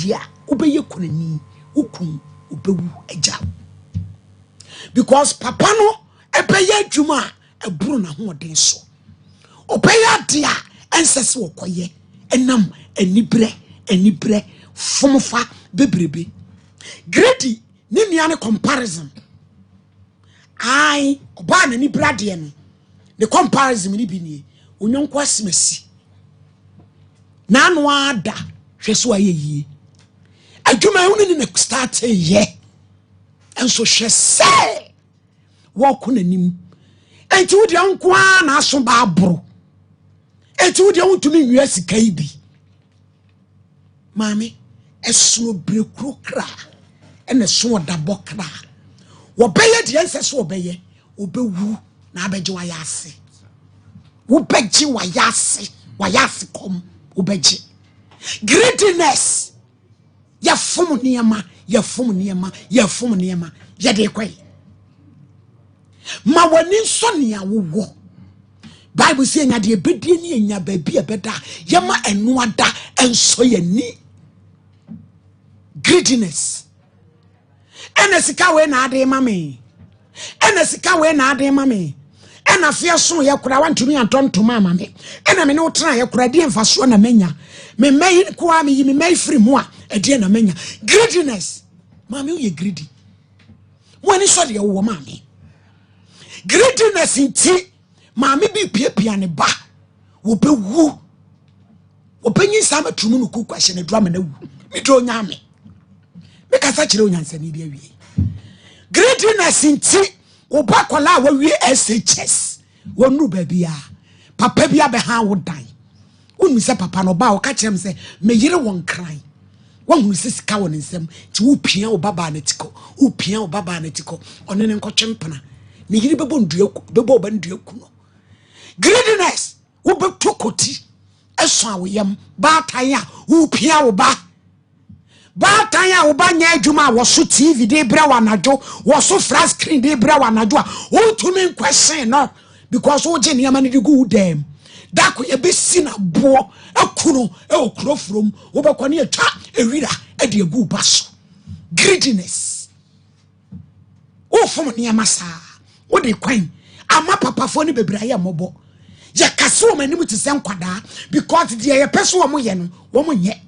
dia obeye kunani ukun obewu eja because papa no ebeye adwuma eburu na hoden so obeye dia ensese okoye enam enibre fomfa bebrebe greedy ni nuane comparison ai oba na ni brade no the comparison ni bi ni onyonko asimasi na no ada hweso ayeye adwuma hu ni na start ye enso hwese wo ko nanim enti wo de nko a na aso ba aboro enti wo de wutumi nwa sika ibi mami esuno brekro kra ene so da bokra wo beye de enseso obeye obewu na abeje wa yase wo beji wa yase kom obeji greediness ya fom niema ya de kwai ma wani nso ne awo Bible say nya de ebedie ne nya ba bi ebeda yema enu ada enso yani greediness ena sika we na ade mame ena fie so ye kura wantumi antontoma mame ena me ne utena ye kura die mfaso na menya me mai kwa me yi me mai free mu a ade na menya greediness mame wo ye greedy woni so de wo mame greediness inti mame bi piapia ne ba wo bewu openyi sama tumu no kuku ahye ne drama na wu me do nyame me kasa kire onyansani bia wie greediness inti oba kola wa wie SHS wonu ba bia papa bia be ha wo dan unu se papa no ba o ka kire me se me yire won kran won hu sika won nsem ti wo pia o baba na tiko one ne nkotwempena me yire bebo nduaku bebo ba nduaku no greediness wo be tokoti eso awoyam ba tan a wo pia wo ba tan a wo ba nya adwuma wo so TV de bra wanajo wo so flat screen de bra wanajo a wo tumi nkwesen no because wo je niam na de go dem da ko ye be si na bo akuno e okro from wo be ko ne atwa ewira e de gu baso greediness wo fom niam sa wo de kwan ama papa fo ne bebraye mobo ye kase o manim ti se nkwada because de ye peso wo mo ye no wo mo nye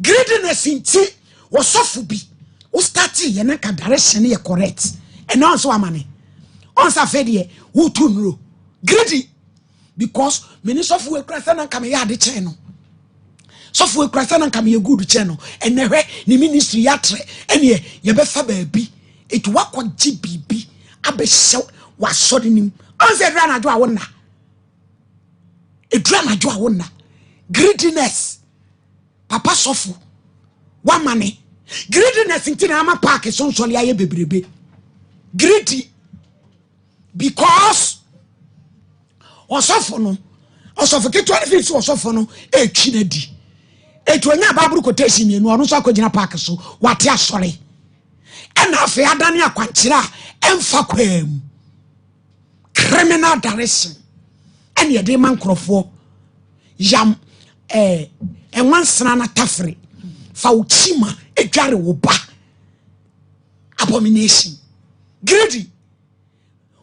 greediness inti wo sofu bi wo start ye na ka direction ye correct and also amane on sa fe de wo tunro greedy because many sofu we krasa na kam ye ade chen no sofu we krasa na kam ye good chen no enehwe ni ministry yatre ene ye be fa ba bi it wakwa gbb abehyew wasori nim on se dra na jo awona edra jo awona greediness papa sofu wa mane greediness ntina ama park so nsole aye bebrebe greedy because osofu ke 25 osofu no etwi na di etwonya baburu quotation mienu ono so akogina park so wate asore ena afi adane akwankyira emfa kwam criminal direction ene de man krofo yam enwansana na tafre fa uchima edware wo ba abomination greedy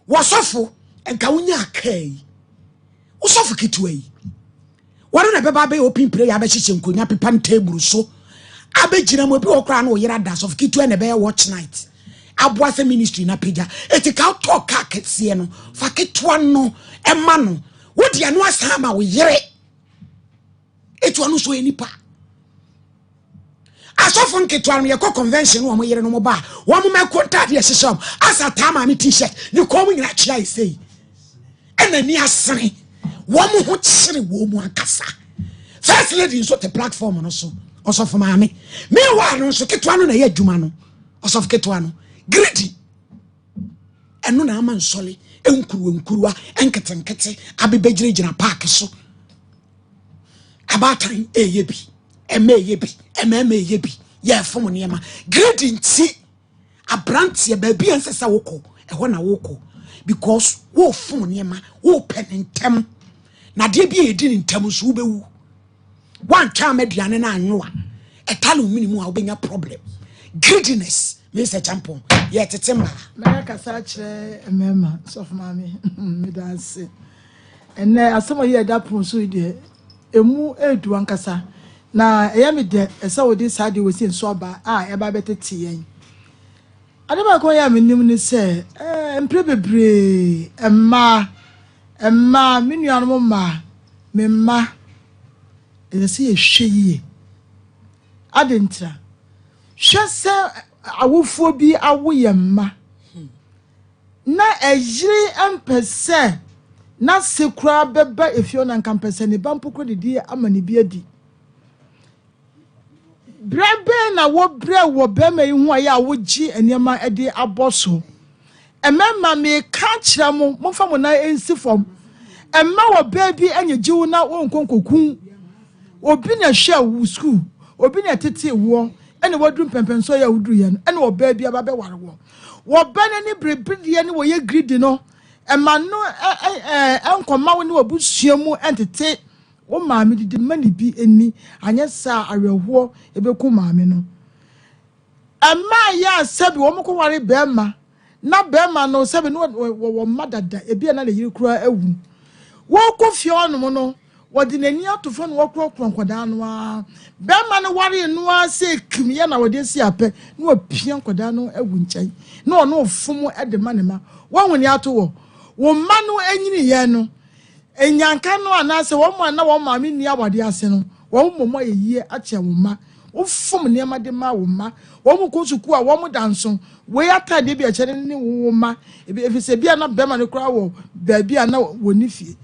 wasofo enka wunya akai usofu kitwei wona na beba be open prayer abehyeche nkonya pepa table so abegyina mo bi okra na oyira da sofu kitwe na be watch night aboase ministry na peja etika talk akese no fa kitwa no ema no wodi anu asama wo yire etu anu so enipa asofu nkitwa no ye convention wo mo yire no mo ba wo mo mekonta de hyehyem asa tama me t-shirt ni ko mo nyina chia isei ena ni asene wo mo ho kyere wo mo akasa first lady so the platform no so osofu maame me wa no so kitwa no na ye adwuma no osofu kitwa no greedy eno na ama nsole enkuruwa enketenkete abebegyina park so abatan eyebi emeyebi ye fom niema greedy nti abrantie ba bi ensesa woko eho na woko because wo fom niema wo penentem na de bi edi ntem so wo bewu wan twa maduane na anwa etalo minimum a obenya problem. Greediness means a champion. Yet it's a man. America such a member, soft mammy, me dance. And as some of you that pursued emu edu ankasa na eyami de esa wodi sade we si nso ba eba betete yen ade ba ko ya menim ni se mpre bebre emma minuanu ma memma ese ye hweye ade ntra hwese awofo bi awoye mma na ejiri empese na sekura beba efio na nkampese ne bampoko didi amani bi adi brebe na wo bre wo bema yi hu aye awoji eniema edi aboso emema me ka kire mo momfa mo na ensi fom emma wo baby anyejiwu na wo nkonkokun obi na hwe wo school obi na tete wo ene wadru pempenso ya wudru ye ene wo baby ababe ware wo bana ni brebredie ni wo ye greedy no emma no enkoma wo ni obusuamu entete wo maame didi mani bi eni anyesa aweho ebeku maame no emma ya sabi wo mko ware bema na bema no sabi no wo madada ebi na le yiri kura ewu wo ko fio no no wo di nani atofo no wo kro nkoda no a bema no ware no a se kimye na wo de si ape no wo pia nkoda no ewu nkyai no no ofumu ede manema wo nwoni ato wo manu enyini ye no enyanka no anase wo mo na wo maame ni awade ase no wo momo yeye ache wo ma wo fom ne ma de ma wo ma wo mo kosuku a wo mo danso we atade bi akere ni wo ma efise bia na bema ne kra wo ba bia na wo ni fie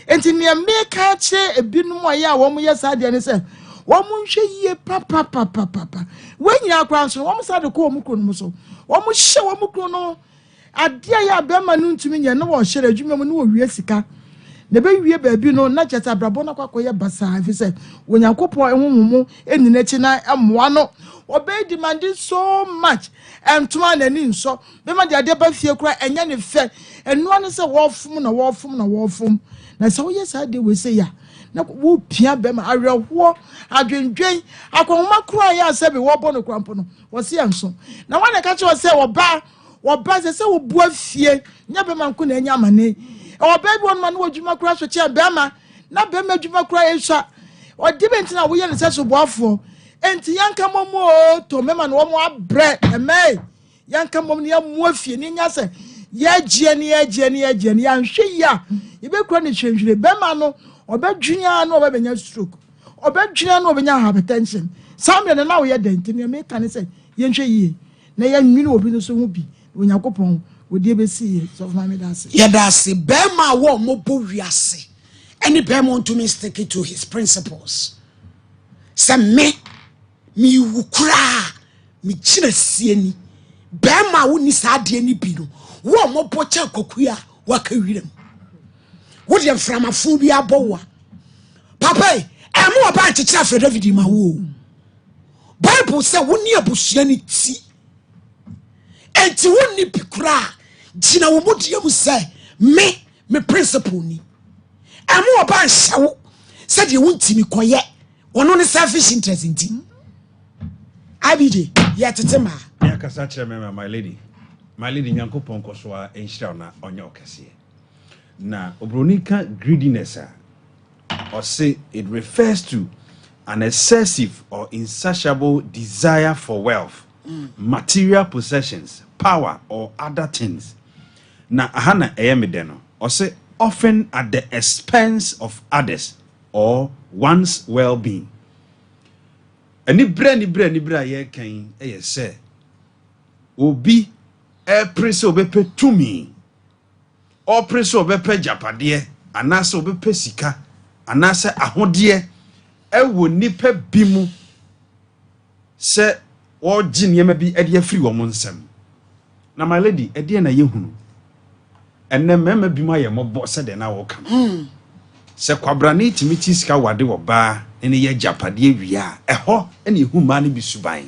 enti ne me ka che ebinum aye a wo mo ye sade ne se wo mo nhwe yie papa we nyina kra so wo mo sade ko wo mo kro no so wo mo hye wo mo kro no adia ya bema no ntumi nya na wo hyere adwuma mu no wo wie sika ne be wie baabi no na cheta brabo na kwakoye basa efise wonyankopon ehunhumu enina chi na amoa no obe demanding so much entuma na ni nso be ma de ade ba fie kura enya ne fe enu ane se wo fom na se wo yesa de we se ya na wo pia be ma aweho adwendwen akonma kura ya se be wo bo no krampo no wo se anso na wane ka che wo se wo ba se wo bu afie nya be ma nko na enya amane o baby one man wo djuma kura so che bema na bema djuma kura esha o dibenti na wo ye ne se so boafo enti yanka momo to mema no mo abre emei yanka mom ne amu afie ni nya se ye gie ne ya nhwe ya ibe kura ne hwenhwere bema no obadwunya no obenya stroke obadwunya no obenya hypertension sambe ne na wo ye denti ne me kan se ye nhwe yie na ye nwini obi no so hu bi Onyakopon wodi ebesi so of my dance yedase bema wo mo bo wiase any bema to me stick to his principles se me wukura mi chire sieni bema wo ni saade ni bi no wo mo bo cha kokua waka wirem wo de mframafo bi abowa papa emo oba nchechira Fred David ma wo Bible say wo ni abusua ni ti enti wo ni pikura jina wo modie mu say me principle ni emo oba nhyawo say de wo ntimi koye ono ne selfish interest nti abije yetetema ya kasa kire me my lady Nyankopon koso a enhira na onye okese na obronika greediness or say it refers to an excessive or insatiable desire for wealth, material possessions, power or other things. Na ahana eyemedeno or say often at the expense of others or one's well-being. Ani bra ye kan eye say obi prince obepe tumi or prince obepe japade anase obepe sika anase ahode ewo nipa bimu se wo ginyema bi ade afiri wo nsem na my lady ade na yehunu enne mema bimu aye mobo se de na wo kam se kwabrane timiti sika wade wo ba ene ye japade awia eho ene ehuma ne bisuban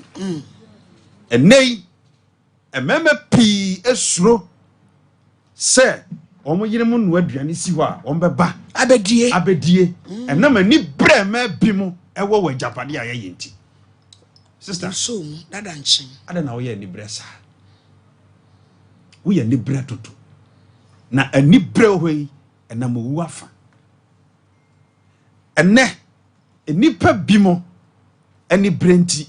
enei emema pi esuro se omo yiremu no aduane si ho a ombeba abedie enama ni brema bimu ewo wa japade aye yenti sister so dada nchen ada na wo ye ni bresa wo ye ni bre toto na ani bre hoi na mo wu afa ene enipa bimo ani brenti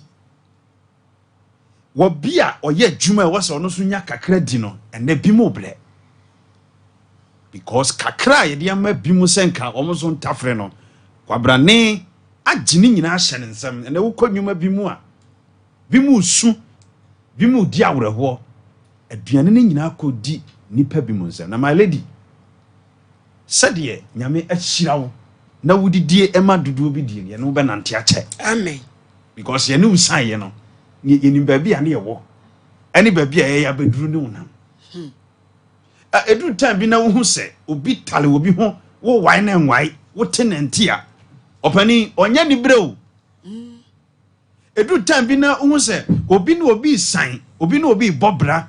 wo bia oye adwuma wo se ono so nya kakra di no ene bimo bre because kakra ye dia ma bimo senka omo so ntafre no kwabrane agini nyina ahye ne nsam ene wo kwadwuma bimu a bimu su bimu di awreho aduane ne nyina akodi nipa bimu nsam na my lady sade nyame ahyira wo na wudidie ema dodo bi die ye no be nante ache amen because ye ne usan ye no ye ni baabi ane ye wo ani baabi a ye ya beduru ne wonam edu time bi na wo hu se obi tale obi ho wo wai na nwai wo tenanti a opani onya ni breu edu time bi na wo hu se obi na obi san obi na obi bobra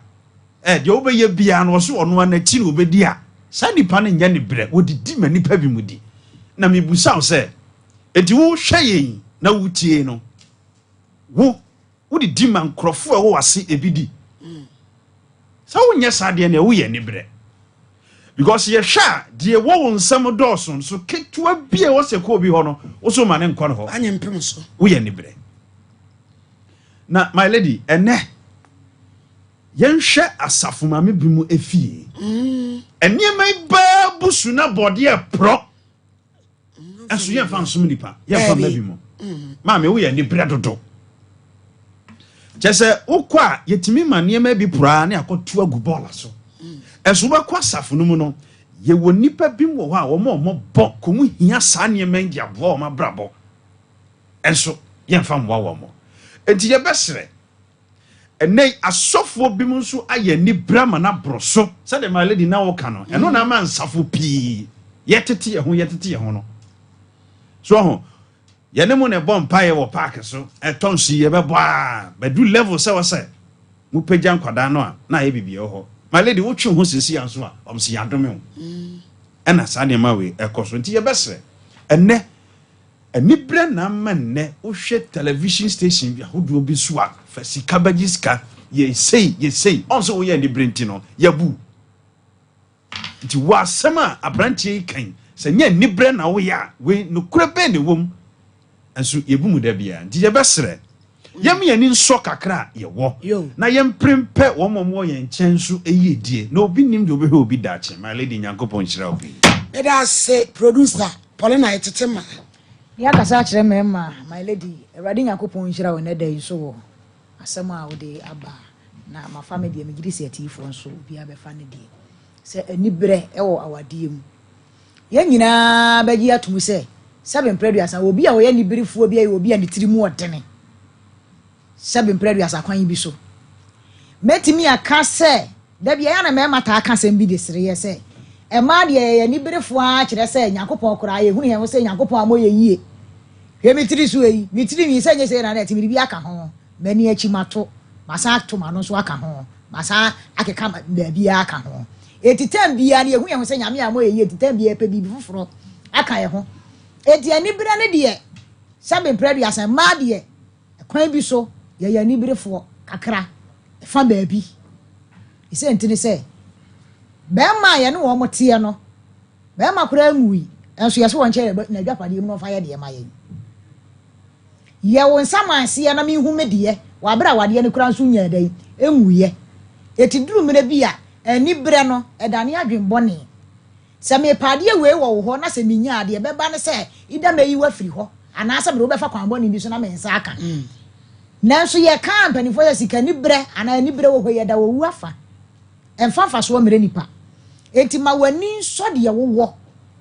de wo be ye bia no so ono na chi na obedi a sa nipa ne nya ni bre wo didi ma nipa bi mudi na mebusa wo se enti wo hwe yen na wutie no wo didi ma nkrofo a wo wase ebidi sa wo nya sa de na wo ye ni bre because ye hwa de wo nsam dawson so ketua bia wo se ko bi ho no wo so ma ne nkɔ no ho anyempem so wo ye ni bre na my lady ene yenhwe asafo ma me bi mu efie eniema ba busu na bode e pro aso ye fa nsom nipa ye fa ma bi mu ma me wo ye ni bre dodo jese ukwa yetimi ma niema bi pra na akoto agu bola so enso ba kwa asafo no mu no ye wo nipa bi mu ho a wo mo bo komu hia sa niema ndi abo ma brabo enso ye fa mwa wo mo enti ye besere ene asofo bi mu nso aye ni brama na broso se de my lady na wo ka no eno na ma nsafo pi yetete ye ho no so ho ye ne mo ne bompa ye wo park so etonsi ye bebo a bedu level se wo se mu pagya nkwada no a na ye bibie ho my lady wo twe ho sisi anso a omsi yadome ho ena sa ne ma we ekoso nti ye besere ene ani bre na manne wo hwe television station bi ahodo bi so a fa sika bagiska ye sei onso wo ye ni brenti no yabu nti wa sama abrantie kan se nya ni bre na wo ya we no kura be ne wom enso yebu mu da bia nti ye besere yem ye ni nso kakra ye wo na yem prempe wo momo ye nchensu eyedie na obi nim de obi he obi dache my lady nyankopon hira obi me da say producer Paulina etetema ya kasa kire mema my lady Ewade Nyankopon hira wo na da yi so wo asem a wo de aba na ma family e megidi se atifo nso bi abefa ne de se anibre ewo awade mu ye nyina bagi atum se 7 preduas obi a wo ye nibirifuo bi a obi a ne tirimu odene 7 preduas akwan bi so metimi aka se da bia ya na mema ta aka sem bi de sere ye se e ma de ye nibirifo a kire se Nyankopon kora ye hunu he wo se Nyankopon amoye yie hwe mitiri so yi mitiri mi se nye se na na ti mi bi aka ho mani achi mato masa to ma no so aka ho masa akeka ba bi aka ho etitem bia ne ehun ye se nyame amoye yie etitem bia pe bi fufuro aka ye ho eti anibire ne de sabe predu asan ma de kwan bi so ye anibirefo kakra fa ba bi ise ntini se be ma ye no wo motie no be ma kura ngui enso ye so won chere na dwapade mu no fa ye de ma ye ye won samanse na me hu me de wa bra wade ne kura nso nya dai enguye eti duru me bi a anibire no edane adwenbone se me pade we wo ho na se minya ade be ba ne se ida meyi wa firi ho ana se me wo be fa kwanbone bi so na me nsa aka nanso ye kan panifo ye sika nibire ana nibire wo ho ye da wo wu afa emfa so mere nipa enti ma wani nso de wo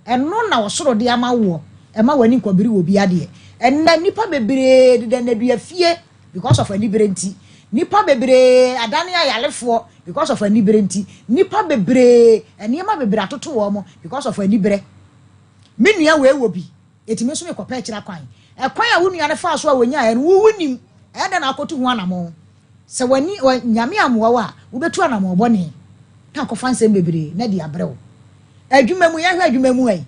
eno na wo soro de ama wo e ma wani kwabiri wo bi ade enna nipa bebre de na dua fie because of anibire nti nipa bebre adane ayalefo because of anibire nti nipa bebre eniema bebre atoto wo mo because of anibire menua we wo bi eti me so me kopa kira kwan e kwan a wonua ne fa so a wonya e wo wunim e da na akoto hu anamo se wani nyame amwa wa wo betu anamo bone ta ko fansem bebre na di abrew adwuma mu ya hwa adwuma mu ai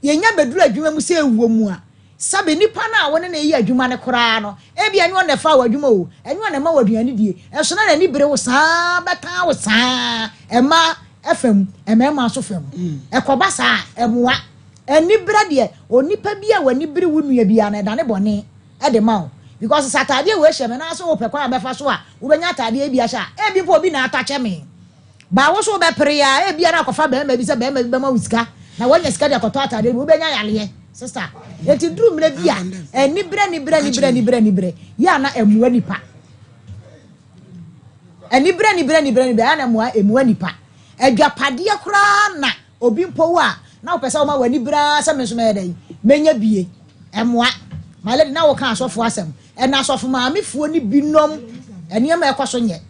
ye nya beduru adwuma mu se ewuo mu a sabe nipa na won na yi adwuma ne kora no e bia nyo na fa wadwuma o enyo na ma waduane die enso na ni bere wo saa beta wo saa ema fm emema so fam ekoba saa emoa eni bere de onipa bia wani bere wo nua bia na da ne bone e de ma o because satade we hye me na so wo pekwa abefa so a wo benya atade bia sha e bi po bi na atache me ba wo so be pere ya e bia na kofa be ma bi se be ma be ma wisika na wanya sika de akoto atade wo benya yale sister eti drum mre bia eni bere ya na emua nipa eni bere ya na emua nipa adwapade kura na obi mpo wa na wo pese wo ma wani bra se menso me dai menya bie emua male na wo kan asofo asem ena asofo ma amefuo ni binom eni ma ekoso nye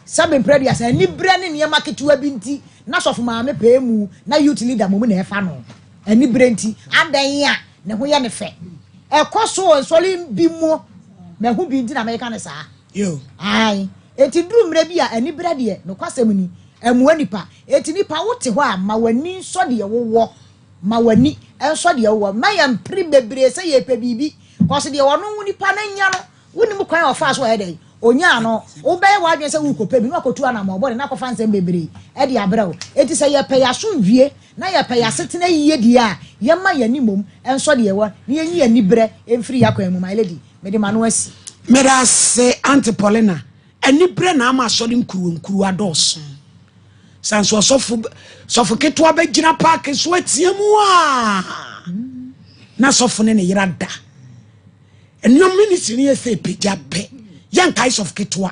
sabe mpre dia se eni bra ne ne ma ketewa bi nti na asofo ma ame pe mu na youth leader mo na efa no eni bra nti adan ya ne ho ye ne fe ekoso nsoli bi mu me hu bi nti na me kan saa yo ai eti duru mre bia eni bra de no kwasem ni emua nipa eti nipa wote ho a ma wani nso de wo ma wani enso de wo ma ya mpri bebre se ye pe bibi cause de wono nipa na nya no woni mu kwan ofa so hedai onya no wo be wa dwen se wo kope bi no akotu ana ma obode na kofa nsem bebre e de abrawo eti se ye pe ya so wie na ye pe ya setena yiye di a ye ma ya ni mom enso de wo na ye nyi ani bre emfiri yakwan mu my lady me de manu asi mera se Antipolina ani bre na ama so de nkuru ados sanso sofo ketwa be gina park so atiamu a na sofo ne yira da enyo ministry ne se peja pe yan kais of ketwa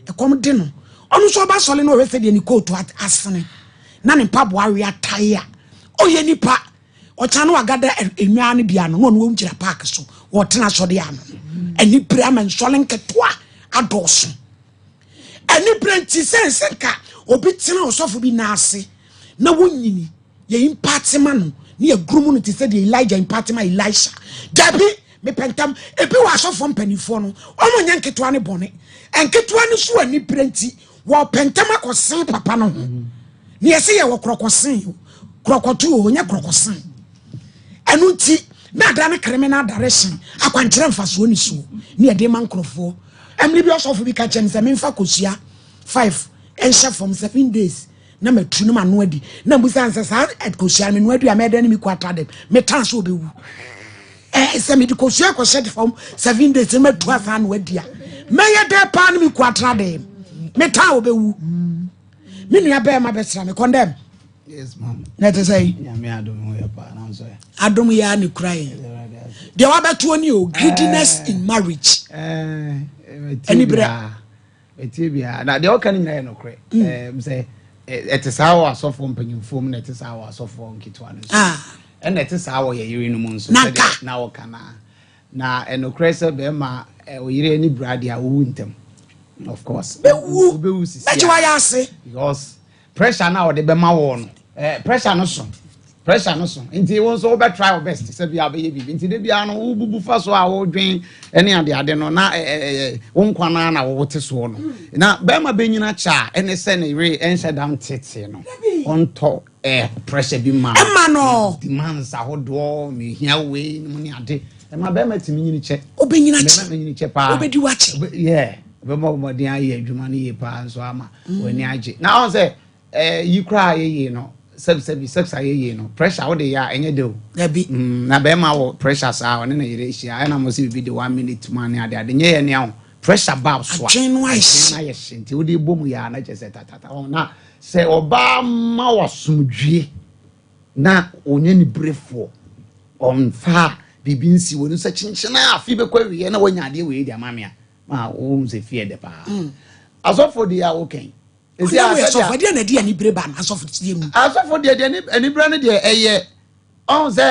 e kom de no onu so ba sole no we se de ni coat asene na ne pabo awe ataya oye nipa o cha no agada enwa ne bia no no wo mgira park so wo tena so de ano eni pre amen sole nketwa adoso eni brenti sense ka obi tena osofo bi na ase na wonyini ye impatima no ne ye grumu no ti se de Elijah impatima Elisha dabi me pentam ebi wa asofo mpanifo no omo nya nketwa ne bone enketwa ne so ani brenti wo pentama kosen papa no ho ne ye se ye wo krokosen krokotu o nya krokosen enu nti na da ne criminal direction akwankyere mfaso ni so ne ye de mankrofo emni bi osofo bi ka chen se me mfa kosua 5 and chef from 7 days na metunu ma no adi na mbusa ansa sa kosua me no adi ameda ne mi kwata dem me tanso obewu se me di kosua ko shed from 7 days me to asa no adi a me ye de pa ne mi kwata dem me tan obewu me nua be ma be sra me condemn yes mom na te say ya me adom ya pa na so adom ya ne krai de wa beto ni o greediness in marriage anybra etibia na de oka ni nyina no kre say etisa wo asofo mpanyimfo na etisa wo asofo nkitwa no and etisa wo ye yiri no mu nso na wo kana na enokre se be ma oyire ni brade a wo ntem of course be wu sisi ya ase because pressure na wo de be ma wo no pressure no so nti won so be try your best se bia be ye bibi nti de bia no wo bubu fa so a wo dwen ene ade no na wo nkwana na wo te so no na be ma be nyina cha ene se ne re enhye dam tete no onto pressure bi ma no demands ahodo me hia we no ne ade e ma be ma timi nyini che obenyina che be nyini che pa obedi wache yeah be mo den aye adwuma ne ye pa so ama wani age na on say you cry ye no sex aye no pressure wo de ya enye de o abi na be ma wo pressure sa one na yire hia na mo se bi de 1 minute man ade nye ye ne ho pressure ba so a na ye shinti wo de bomu ya na je se tatata na se oba ma wasumdwie na onye ni brefo on fa bibi nsi wonu se chinchina afi be kwa wiye na wanya ade we di amame a ma wo se fie de pa asofo de ya okay esi asofo de na de ani breba na asofo tie mu asofo de ani bra ne de eye on se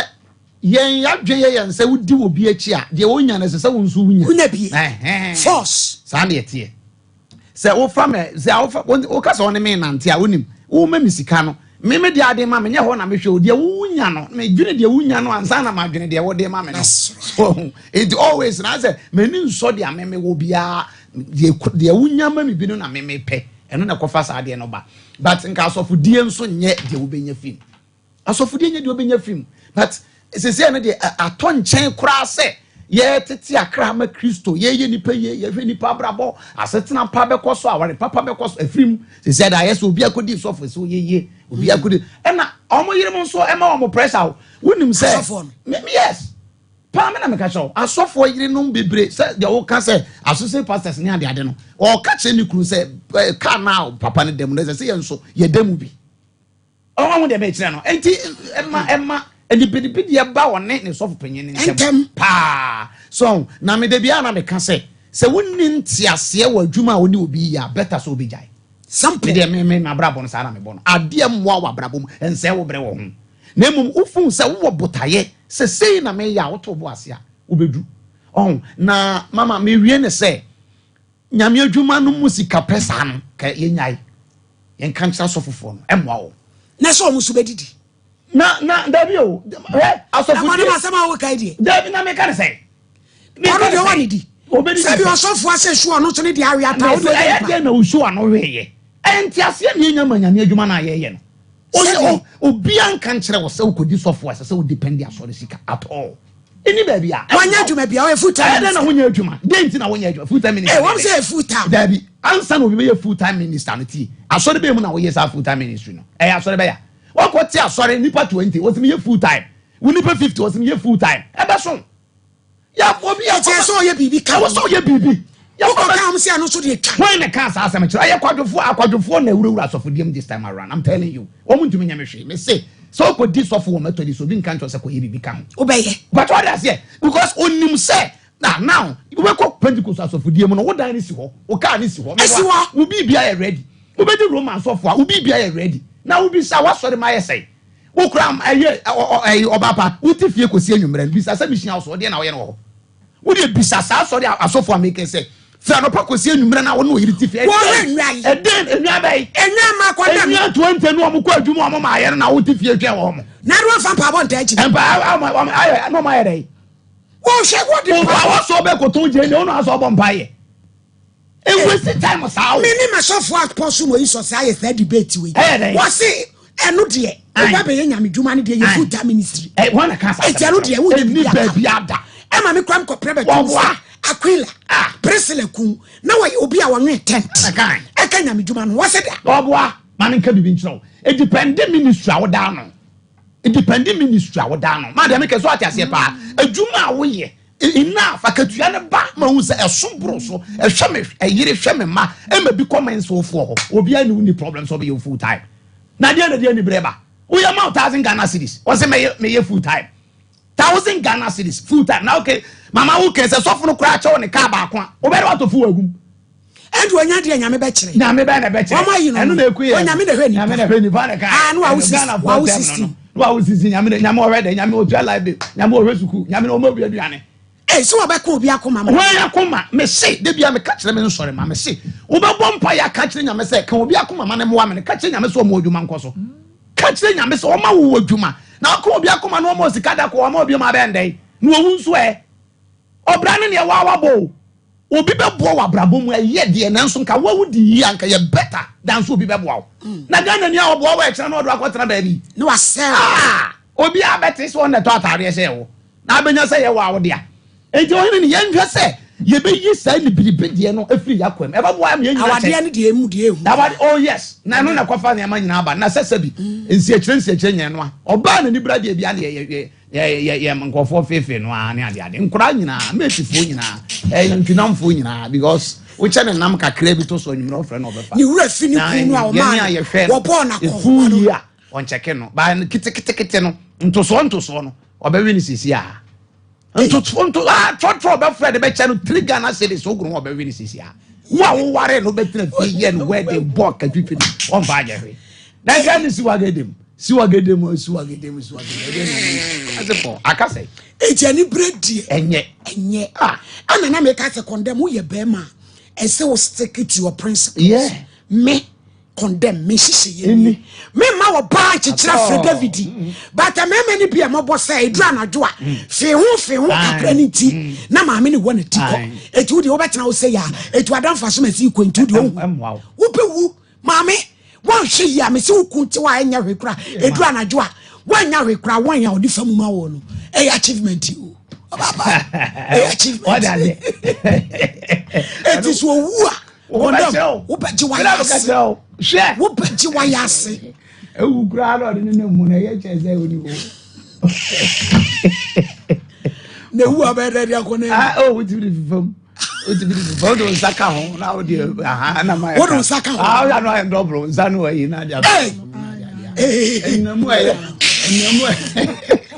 yen ya dwe yen se wudi obi achi a de wonya na se wonsu wonya bi force sa na yetie se wo fra me se wo ka so ne me nante a wonim wo ma misika no me de ade ma me nye ho na me hwe de wonya no me dwene de wonya no ansa na ma dwene de wo de ma me no so it always na say me ni nso de ameme wo bia de wonya ma me bi no na me pe eno na kofa sa ade no ba but nka asofo die nso nye de wo benya film asofo die nye de wo benya film but sese no de ato nchen kura se ye tete akra ma Kristo ye nipa ye hwe nipa brabo asetena pa bekoso aware papa bekoso afrim sese da yeso obi akodi sofo so ye obi akodi na omo yire mo nso ema omo pressure wonim se yes pa me na me ka show asofo yire no bebre se de wo ka se associate pastors ni ade no o ka che ni kru se ka na papa ne dem no se ye nso ye dem bi o mo de me kire no enti ema edipedipedi ya ba wone ne sofu panyin ne ntem pa so na me de bia na me ka se wonni ntiase wa adwuma woni obi ya better so obi jai sample de me na brabo no sa na me bo no ade mmoa wa brabo mu ense wo bre wo ho na mum ufun se wo botaye se sei na me ya woto bo ase a obedu na mama me wie ne se nyame adwuma no musika pesa no ka yenyai yen kan kira sofofo no emmoa wo na so musu bedidi na David o asofu na ma sama wo kai die David na me kan say oro de wani di obedi se bi asofu ase shu ono so ne di awe ata wo de na ushu ano weye enti ase ne nyama nyane adwuma na ye no obi an kan kire wo se ukodi sofu ase se wo depend asore sika at all eni ba bia wanya adwuma bia wo full time na wonya adwuma de enti na wonya adwuma full time minister wo say full time David ansa no obi be full time minister no ti asore be mu na wo ye sa full time ministry no asore be ya wakoti asore nipa 20 was me full time we nipa 50 was me full time ebe so ya obi ya so ye bibi ka so ye bibi ya ko ka am se anu so de twa when the cancer asem kire aye akwadofo na ewura asofodiem this time around I'm telling you wo ntumi nyame hwe me say so ko di sofo wo metodi so bi nkan to se ko ye bibi ka ho obeye but what does here because onim say now we ko Pentecost asofodiem no wo dan ni si ho wo ka ni si ho wo bibia ye ready wo be di Roman sofo wo bibia ye ready na wo bisa wasore ma yesai wo kram aye obapa wo tifie kosi anwumra bisa sa bihia so de na wo ye no wo de bisa sa so de asofo ameke say fa no pa kosi anwumra na wo no yiri tifie wo enwai enwa bai enwa ma kwada enwa 20 no mo kwa adwuma mo ma ye na wo tifie twa wo mo na ro fa pa bon tachi empa no ma ye dai wo she wo de wo so be ko to je ne ono aso bo mpa ye e waste time sao me ni masofo apostle mo iso say ye third debate we what say enu de oba be nyame dwuma ne de ye full time ministry wona ka sa enu de wo ni baby ada e ma me kram ko prebe tu Aquila Priscilla kun na wa obi a wonwe tent e ka nyame dwuma no what say da oboa man nka bibi nkyerɛ e depend ministry a wo da no e depend ministry a wo da no ma de me ke so atiase pa adwuma a wo ye ina fakatua ne ba ma hu se esombro so ehwe me eyire hwe me ma e ma bi comments wo fo ho obi ani uni problem so be you full time na de ni breba wo ya ma 1000 Ghana cedis o se me full time 1000 Ghana cedis full time na okay mama wo ke se sofo no kura che wo ne ka ba ko a wo be wa to fu agum edu onya de nyame be kire nyame be na be kire enu na eku ye nyame na hwe ni nyame na hwe ni ba na ka no wa wo system wa wo sisi nyame already nyame o tua live nyame o resuku nyame o ma bi aduane so we be ko obi akoma ma wo akoma me say de bia me ka kire me nsore ma me say wo be bompa ya ka kire nyame say ka obi akoma ma ne mo wa me ka kire nyame so mo adwuma nkoso ka kire nyame so o ma wo adwuma na ko obi akoma no mo sika da ko o ma obi ma be ndai no wo nso obra ne ne wa bo obi be bo wa brabo mu ye de na nso nka wa wudi yi anka ye better than so obi be bo na Ghana ni a obo wa e kire na odo akotena ba bi no wa sell obi abete so na to atare se wo na abenya se ye wa wo dia enti ohini ni yenhwe se ye be yi sai ni bilibedie no afiri yakwam e ba bo am ye nyina awade ne de emu de ehu awade oh yes na no na kwafa ne ama nyina aba na sese bi ensi ekire nye no a oba na ni brade bia na ye nkofo fefe no a ne ade nkura nyina mesifo nyina ntwinamfo nyina because uche ne nam kakra bi to so nyimra ofre no obefa ni wura fini kunu a o ma wo bo na ko no on cheke no ba kite no ntoso no obewi ni sisi a nto trotro be fred be che no 3 Ghana cedis oguru obewi ni sisi a wo ware no be tira fi ye no where the book katwifi on ba je hwe na ga ni siwagedem azepo akase ejani bredi enye ana na me ka se condemn ye be ma ese wo stick to your principles me condemn me sisi ye me ma wo ba chichira Fred David but me ni bia mo bo say edu anajo a fe hu akra ni ti na ma me ni wona ti ko etu de wo betena wo say ya etu adam faso ma si ko ntu de wo pe wu ma me won hwe ya me se wo kunti wa enya hwe kura edu anajo a One ya rekra one ya odi famu ma wo no. E achievement o. Baba. E achievement. What are they? It is wo wu a. Condemn. Wo peji wa yase. Share. Wo peji wa yase. E wu kra no de ne mu na ye cheze oni wo. Ne wu abere dia ko ne. Ah oh, what you do from? What you do from? Don't saka ho na wo de na my. What don't saka ho? Ah, ya no en double nzanu e na dia. Eh. Enamu e.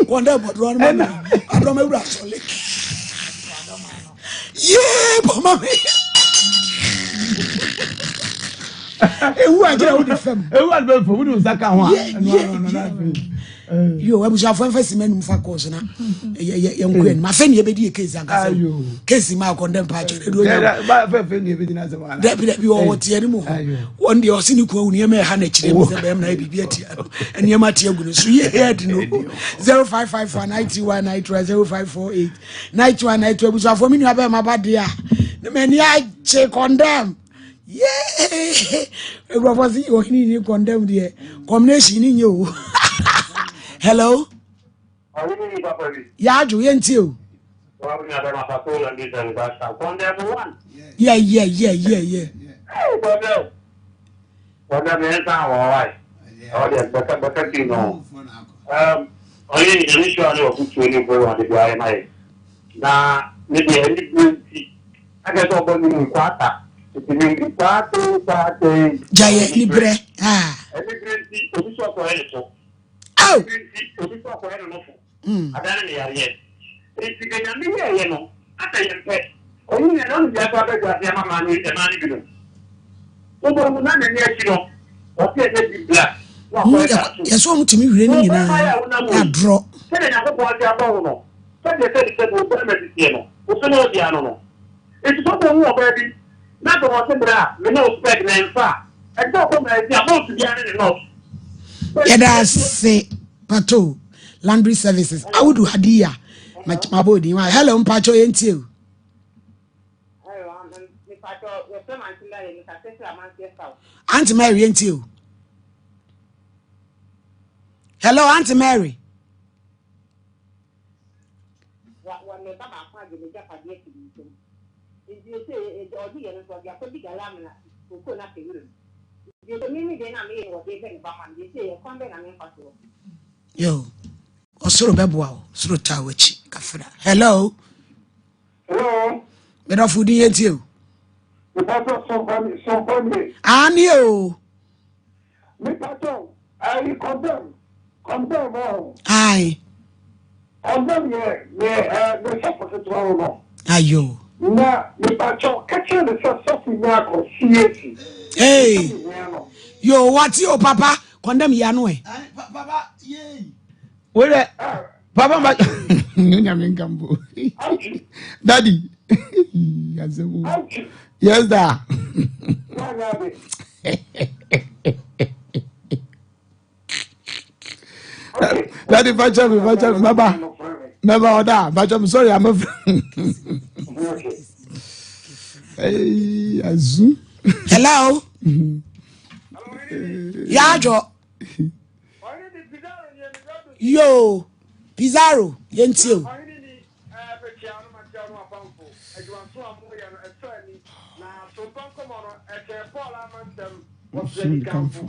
Condemn but run man. Adom e wura sole. Yeah, mama me. Ewu agere wo di fam. Ewu adbe fo, wo do saka ho a. Yo, abuja fo enfasi menum fa course na. Ye nkwen. Ma fe ne ye bedi case anka. Case ma condemn pa cho. Ba fe ne ye bedi na se ma. Da bi wo wote ani mu. Won de osini ko wu ne me ha na kire mu se be na bibi atia. Eni ma tie gu no so ye head no. 055491930548 9192 abuja fo mi nu aba ma ba de a. Ne me ni a che condemn. Yeah. Everybody you ni condemn there. Combination ni yo. Hello. Yeah, you ain't you. Yeah. Hey, brother. What the man why? Oh, yeah, but you know. Only initially of which we go on the guy. Now, maybe any green tea. I get over in quarter. Jaya libre. Ah. Any green tea, we saw for anything. Oh. We saw for anything. I don't know yet. If you can hear, you know, after your pet. Only I don't get what I got your man with the money. So, but we're not near you. What is it black? Yes, one to me really na draw. Say I go for your bono. Say they said it will permit it. What's no piano? It's something more, baby. Not the one bra, me no spec na fa. E do ko me dia mo to dia ne no. Yeah, that's say pato laundry services. I would do hadia. My body. Hello, Mpacho enti. Hello, me pato, we say man tinda ye ka tese amantie south. Auntie Mary enti. Hello, Auntie Mary. Wa me ba ma kwa ge me ja pa die ti. You say, or the other, you could be a lamina who could not be good. You don't mean they not me or they think about you say, come back and impossible. Yo, or sort of bebo, sort of towich, Kafra. Hello. Hello. But off would you? The pastor somebody. And you. Me pastor, I condemn all. Aye. Condemn, yeah, the support to all. Ayo. Na me pacho catching the suffering now CAC. Hey, yo, what's your papa? Condemn Yanwe. Papa, yay. Where, Papa, my Gambo. Daddy. Yes, da. Daddy, Pacha, Baba. Never order, but I'm sorry, I'm a Hey, Azu. Hello. Yajo. Yo, Pizarro, Yentio.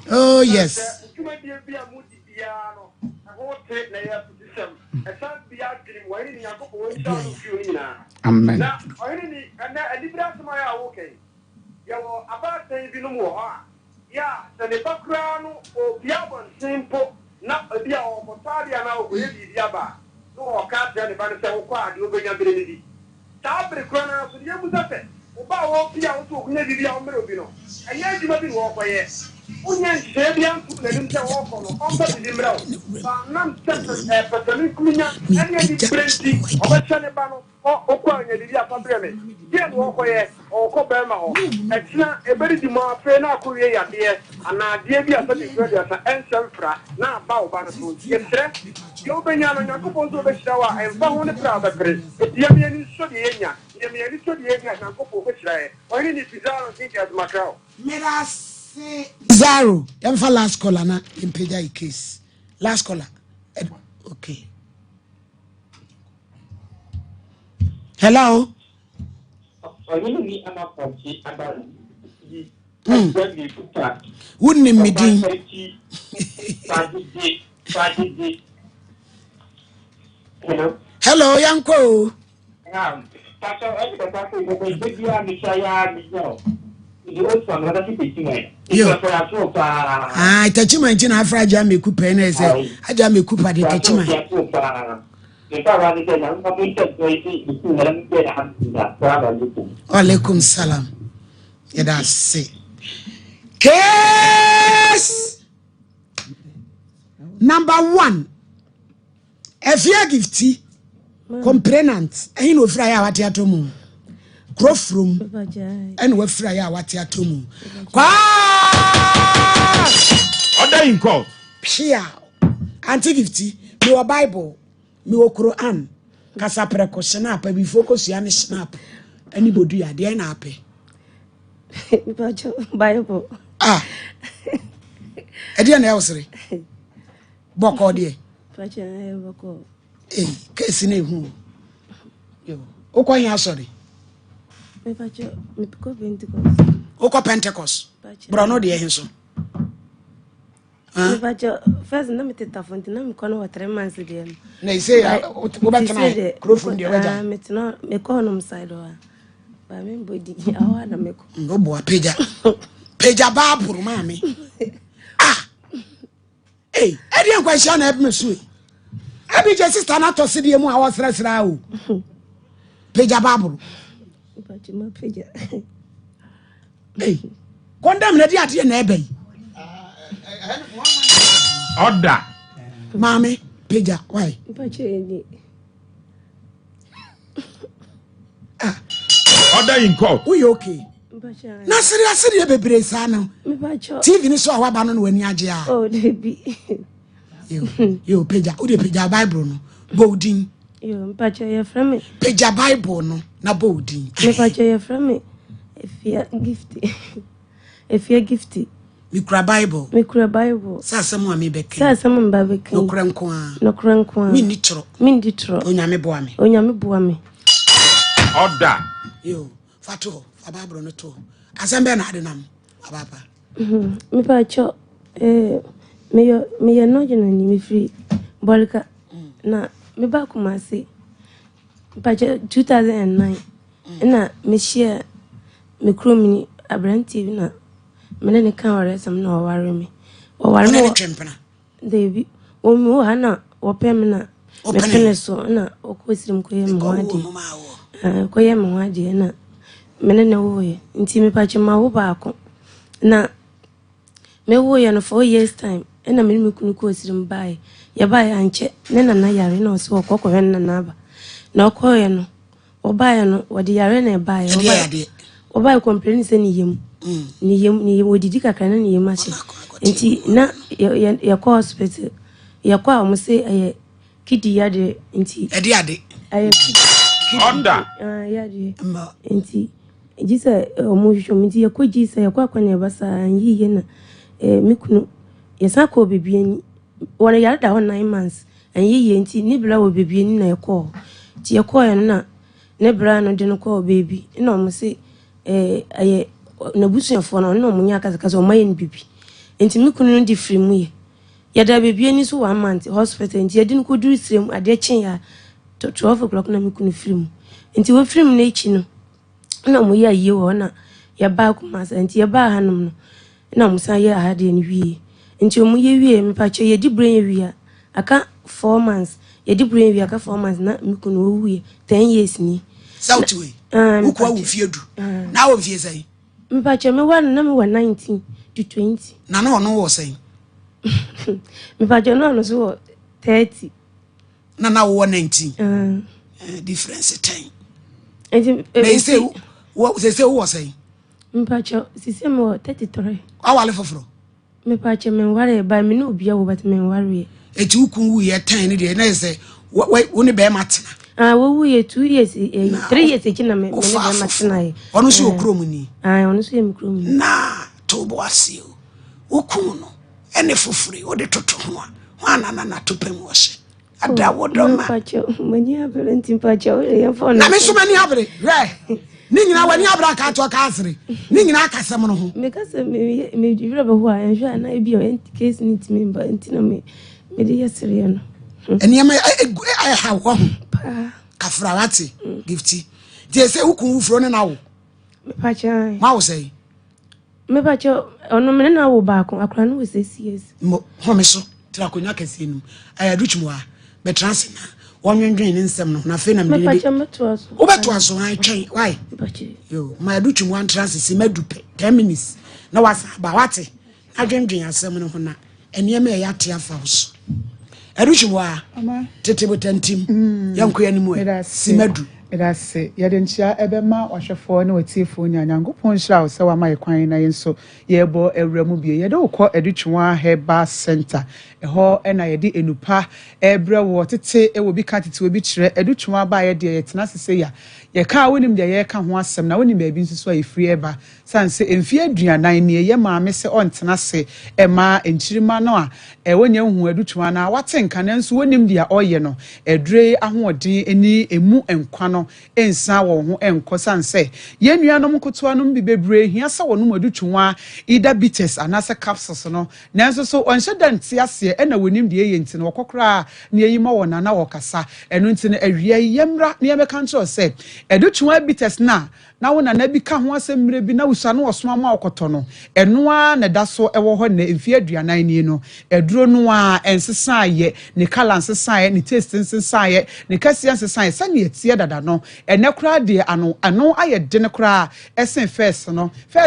Oh, yes. Amen. Now, I didn't, and I did that to my okay. You know, about saying, no more. Yeah, the background or Biabon simple, not a dear or Potadia now, will be Yaba. No, can't tell if I say, oh, you'll bring ability. Tabri Crana, so you would have it. About all Pia to maybe be on Merobino. And yet you might be walk by yes. Onye Shabian to let him tell off on the Limro. Nam Temple, Patalukunya, and yet it's plenty of a Chanebano or Oquanya, the Yapabreme. Here, walk away or Cobema. It's not a very demand, Fena Korea, dear, and now dear be a certain as an answer fra, now bow Banasu. Yes, sir. You bring on your couples of a shower and found a proud of it. Yamian is so the Enya, Yamian is so the Enya, and couple which I, or any bizarre thing as Macau. Zaro, yamfa last caller na impeja case. Last caller. Okay. Hello. Wouldn't meeting. Hello, Yanko. Tachima in Afra Jammy Cooper and I say, I jammy Cooper the Tachima. Alaikum salam. Yeah, that's it. Case number 1. If you gifty, complainant, and no fry out your tomu. Growth room and we fry out your tomu. Order in court. Pia, anti gifty, your Bible, your Quran, Casapreco snap, and we focus on snap. Anybody at the end happy. Bible. Ah, a dear nursery. Boko dear. Eh, case in who? You. Oh, sorry. Oko Pentecost. Brono dear Henson. First, no, me take phone. No, me call 3 months again. They say, go back tonight. Grow from the weather. Me no, me call on side or. But me body, I want to make. No boy, Peja. Peja Babu, mommy. Ah. Hey, I didn't question help me sweet. I be just stand out to see the more I was stressed out. Peja Babu. But you my Peja. Hey, condemn the idea in Abbey. Order. Mommy, Peja, why? But you Order in court. We okay? Na serious baby sana. TV ni so awaba no wani age a. Oh, baby. Yo Peja, o de Peja Bible no. Boldin. Yo, mpacho your friend me. Peja Bible no na boldin. Me pacho your friend me. If you gifty. If you gifty. Me kura Bible. Me kura Bible. Sa asem a me beke. Sa asem mba beke. No kura nko a. No kura nko a. Me ni tro. Me ndi tro. Onyame boa me. Onyame boa me. Order. Yo, fato, fa Bible no to. Asem be na ade nam. Ababa. Me pacho me yo no jeno ni me free. Bolika. Na me ba Kumasi. Pacho 2009. Na me share me kromini abranti na me ne kan ware sam na ware me. O ware me twempena. Debi. O mi o hana o pem na me pene so na o kwesirim koye me wade. Koye me wade na me ne wo ye. Nti me pacho ma wo ba ko. Na me wo ye no 4 years time. Na me kunu kwesirim bai. Ya bai anche ne na yare na so kokko na na ba. Na okoye no obaye no wodi yare na baye obaye complain se ni yem ni wodidi kakra na ni yem ache enti na ya ko hospital ya ko am se kidi ya de enti ade Order. ya de enti jisa omo hwehwo menti ya ko jisa ya ko akwane basa yiye na mikunu ya sako bebiani wona yare da 9 months an yiye enti ni bra wo bebiani na ya ko ti ya ko ya na ne bra no de no ko baby na mo se aye na busuafo no na mo nya kasa o maye ni bibi enti mi kunu no di free mu ye ya da baby ani so 1 month hospital enti ya di no ko duru srem ade chen ya 12 o'clock na mi kunu free mu enti wo free mu na echi no na mo ya ye wo na ya ba Kumasi enti ya ba hanum no na mo sa ya ha de ni wie enti o mo ye wie mi pa che ye di brain wie aka 4 months ye di brain wie aka 4 months na mi kunu wo wie 10 years ni Southway. Ukwa ufiedu. Na wo fie sai. Mpache me wa na me wa 19 to 20. Na no no wo sai. Mpache no so 30. Na wo 19. Difference 10. Enti they say wo sai. Mpache sisi me wa 33. Awale foforo. Mpache me ware ba me no obia wo but me ware. Eti ukun wu ye 10 ni de na say wo ne be matena. Wo ye 2 years 3 years echi na me ne be matena ye. Ono so okrom ni. Ono so ye mikrom ni. Na to bo asio. Ukun no ene foforo wo de toto ho a. na to pem wose ada wodoma mani abere ntimpacho ya phone na me so mani abere re ni nyina wani abra ka to ka asere ni nyina akasem no ho me kase me dwira be ho a enhwa na bi o case ni timi ba ntina me de yesere no eniema ha wo ho kafrawati gifti je se hukun ufro ne na wo me pacha ma wo say me pacha ono me na wo ba ko akra no we say CS mo ho me so tira konya kase nu ayaduchmu a be transna wonwendwen ni nsem no na fe na me pacha meto wo beto aso han twen why pacha yo ma ayaduchmu an transi madupe 10 minutes na wasa ba wate adwendwen asem no ho na eniema ya te afa wo so ayaduchmu a tete botantim yanko yanimu simadu Edase yadenchia ebema wahwefo na watiefo nyanyankopon hira wo se wa mai kwan na yenso yebo ewramu bie yede ukọ edutwa heba center eho na yede enupa ebre wo tete ewo bi ka tete obi kire edutwa ba yede yetena sese ya ye ka wonim de ye ka ho asem na wonim baabi nso so ayefri eba sanse emfi aduanan ne ye maame se ontena se ema enchirima no a wonye hu edutwa na watenka na nso wonim de a oye no edre ahoɔden eni emu enkwa no ensa wo ho enko sanse ye nuanom kotoanom bi bebre hia sa wonum edutwa ida bitters anase capsules no nanso so onhye dante ase na wonim de ye ntine wokokra na yeyima wona na wokasa eno ntine awia yemra na yemeka ncho se edutwa bitters na wona na bi ka ho asemmire bi na wusa no osoma ma okoto no eno a na da so ewo ho na emfi aduanan ni no eduro no a ensesa ye ne color ensesa ye ne taste ensesa ye ne kase ensesa ye sane etie dada no ene kura de ano aye de ne kura esen first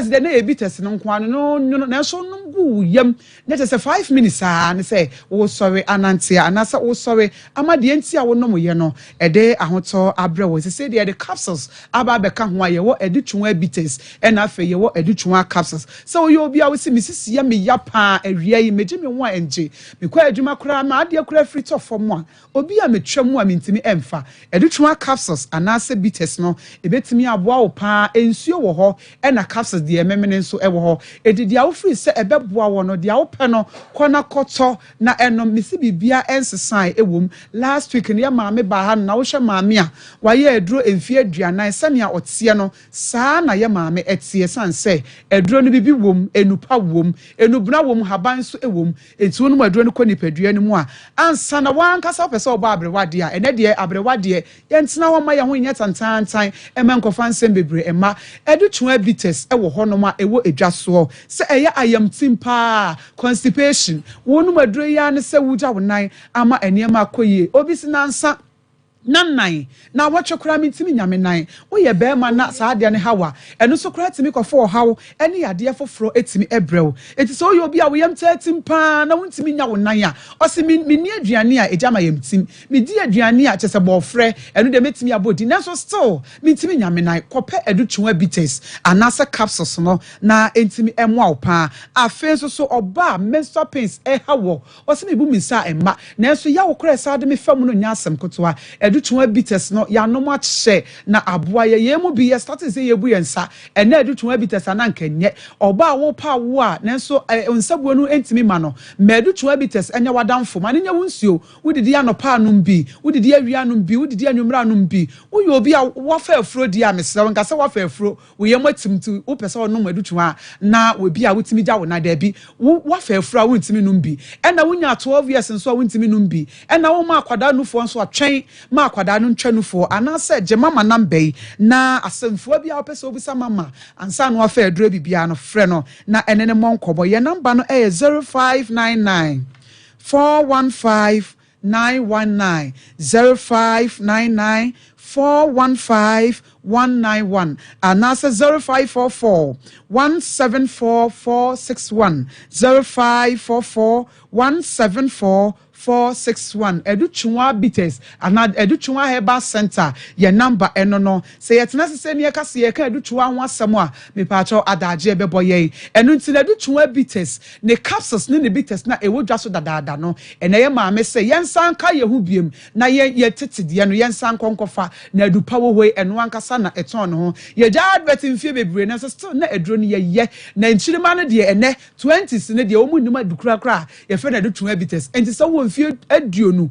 de na bitters no nko ano no na so no gu yam na te se 5 minutes ne say wo sorry anantia anasa wo sorry ama de ntia wo no mo ye no ede ahoto abre wo se de capsules aba be ka ho aye wo edutwa bitters and afa ye wo edutwa capsules so yo bia wo si misisi ya me ya pa awia yi meji me ho enje me kwa adwuma kura ma ade kura free to form a obi a metwam a mentimi emfa edutwa capsules anase bitters no ebetimi aboa wo pa ensuo wo ho na capsules de ememene nso wo ho edidi a wo free se ebeboa wo no de a wo pe no kona koto na eno misi bibia ensesan ewom last week ne ya maame ba ha na wo hwe maame a waye eduro emfi aduanan sane a otie no saa na ye maame etie sanse eduro no bibi wom enupa wom enubuna wom haban so ewom etuo no eduro no konipadua no mu a ansa na wankasa pese oba abrewade a ene de abrewade yentena wo ma ye ho nya tantantan emenkofa nsem bebre ema edutwa bitters ewo hono ma ewo edwaso se eye ayam timpa constipation wonu aduro ya ne se wuja wonan ama eniema akoye obi sinansa nan na watcho kra mentimi nyame nan wo ye be ma na saa de ne hawa eno so kra timi kofo hawo ene yade foforo etimi ebrew eti so yo bi a wo yam tatim pa na wontimi nya wo nan a o se mi ni aduane a ejama yam tim mi di aduane a chese bo frɛ eno de metimi abodi na so still mentimi nyame nan kope edutwa bitters anasa capsules no na entimi emwa wo pa afen so oba menstrual pains hawo o se mi bu mi sa emma na so ya wo kra sa de me fam no nya asem kotoa edutwa bitters no ya no matche na aboa ye mu bi ye start say ye bu yensa ena edutwa bitters ana nkanye oba wo pa wo a nanso onsabuo no entimi ma no ma edutwa bitters enya wadamfo ma nya wonsuo wudidi anopa anum bi wudidi awia anum bi wudidi anwumra anum bi wo ye obi a wo fa afro di a mesra nka se wo fa afro wo ye matimtu wo pese wo no edutwa na wo bi a wutimi gya wo na da bi wo fa afro a wontimi num bi ena wonya 12 years nso a wontimi num bi ena wo ma akwada nufo nso atwen ma akwada no ntwanufo anase je mama nambe na asemfo bia opese obisa mama ansa no afa aduro bibia no frɛ no na enene monkobo ye number no 0599 415 919 0599 415 191 anasa 0544 174 461 0544 174 461 edutwa bitters ana edutwa herbal center ye number eno no se yetena se ne kase ye ka edutwa ho asem a me paacho adaje bebo ye eno ntina edutwa bitters ne capsules ne bitters na ewodwa so dadaada no ene ye maame se yensan ka ye hu biem na ye tetede no yensan konkofa na edupa wo hoi eno ankasa na eton no ho ye ja advert mfie bebre na so still na eduro ne ye na nchirima no de ene 20s ne de omu nima dukura kra ye fe na edutwa bitters enti so mfie aduonu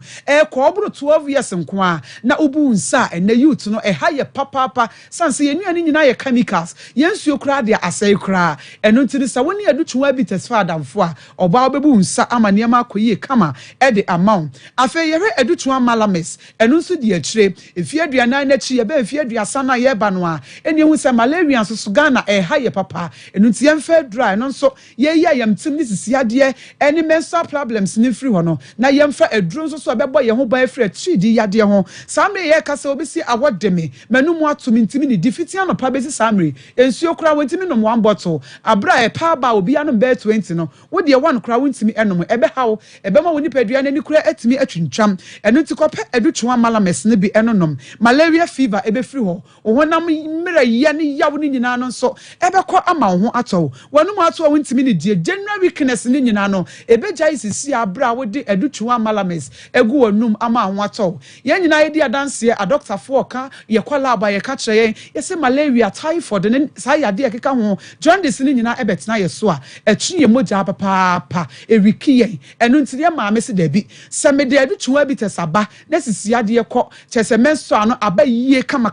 ko obro 12 years nko na ubu nsa ene youth no ha ye papa sanse yenuane nyina ye chemicals yensuo kra de asai kra eno ntini sa woni adutwa bi tesfa adamfo a oba obebu nsa amane ma akoyi kama e de amount afa yere adutwa malames eno nso de akire efie aduanan na chi ye ba efie aduasa na ye ba no a eni hu se malaria nso so Ghana ha ye papa eno nti yemfa dry no nso ye yamtim ni sisi ade eni menstrual problems ni free ho no na yemfa aduro nso so abebo ye ho ba free tridi yade ho samre ye kasa obisi awodeme manumu atumi ntimi ni difiti anopa besi samre ensuo kura wontimi no one bottle abra e pa ba obi anu be 20 no wo de one kura wontimi enom ebe hawo ebe ma woni padua na ni kura atimi atwintwam eno nti kope adutwa malames ne bi enonom malaria fever ebe free ho ohonam mira ye ne yawo ni nyina no nso ebe ko ama ho ato wonum ato wontimi ni die general weakness ni nyina no ebe jai sisi abra wo de adutwa malames egu wonum ama ho ato ye nyina ye di adanse a doctor for ka ye kwala aba ye ka kire ye se malaria typhoid ne sa yade ye keka ho jaundice ni nyina ebetena ye so a etri ye moja papa ewiki ye eno ntiri ye maame se da bi se me de adutwa bi tesaba na sisi ade ye ko chese menso ano aba yie kama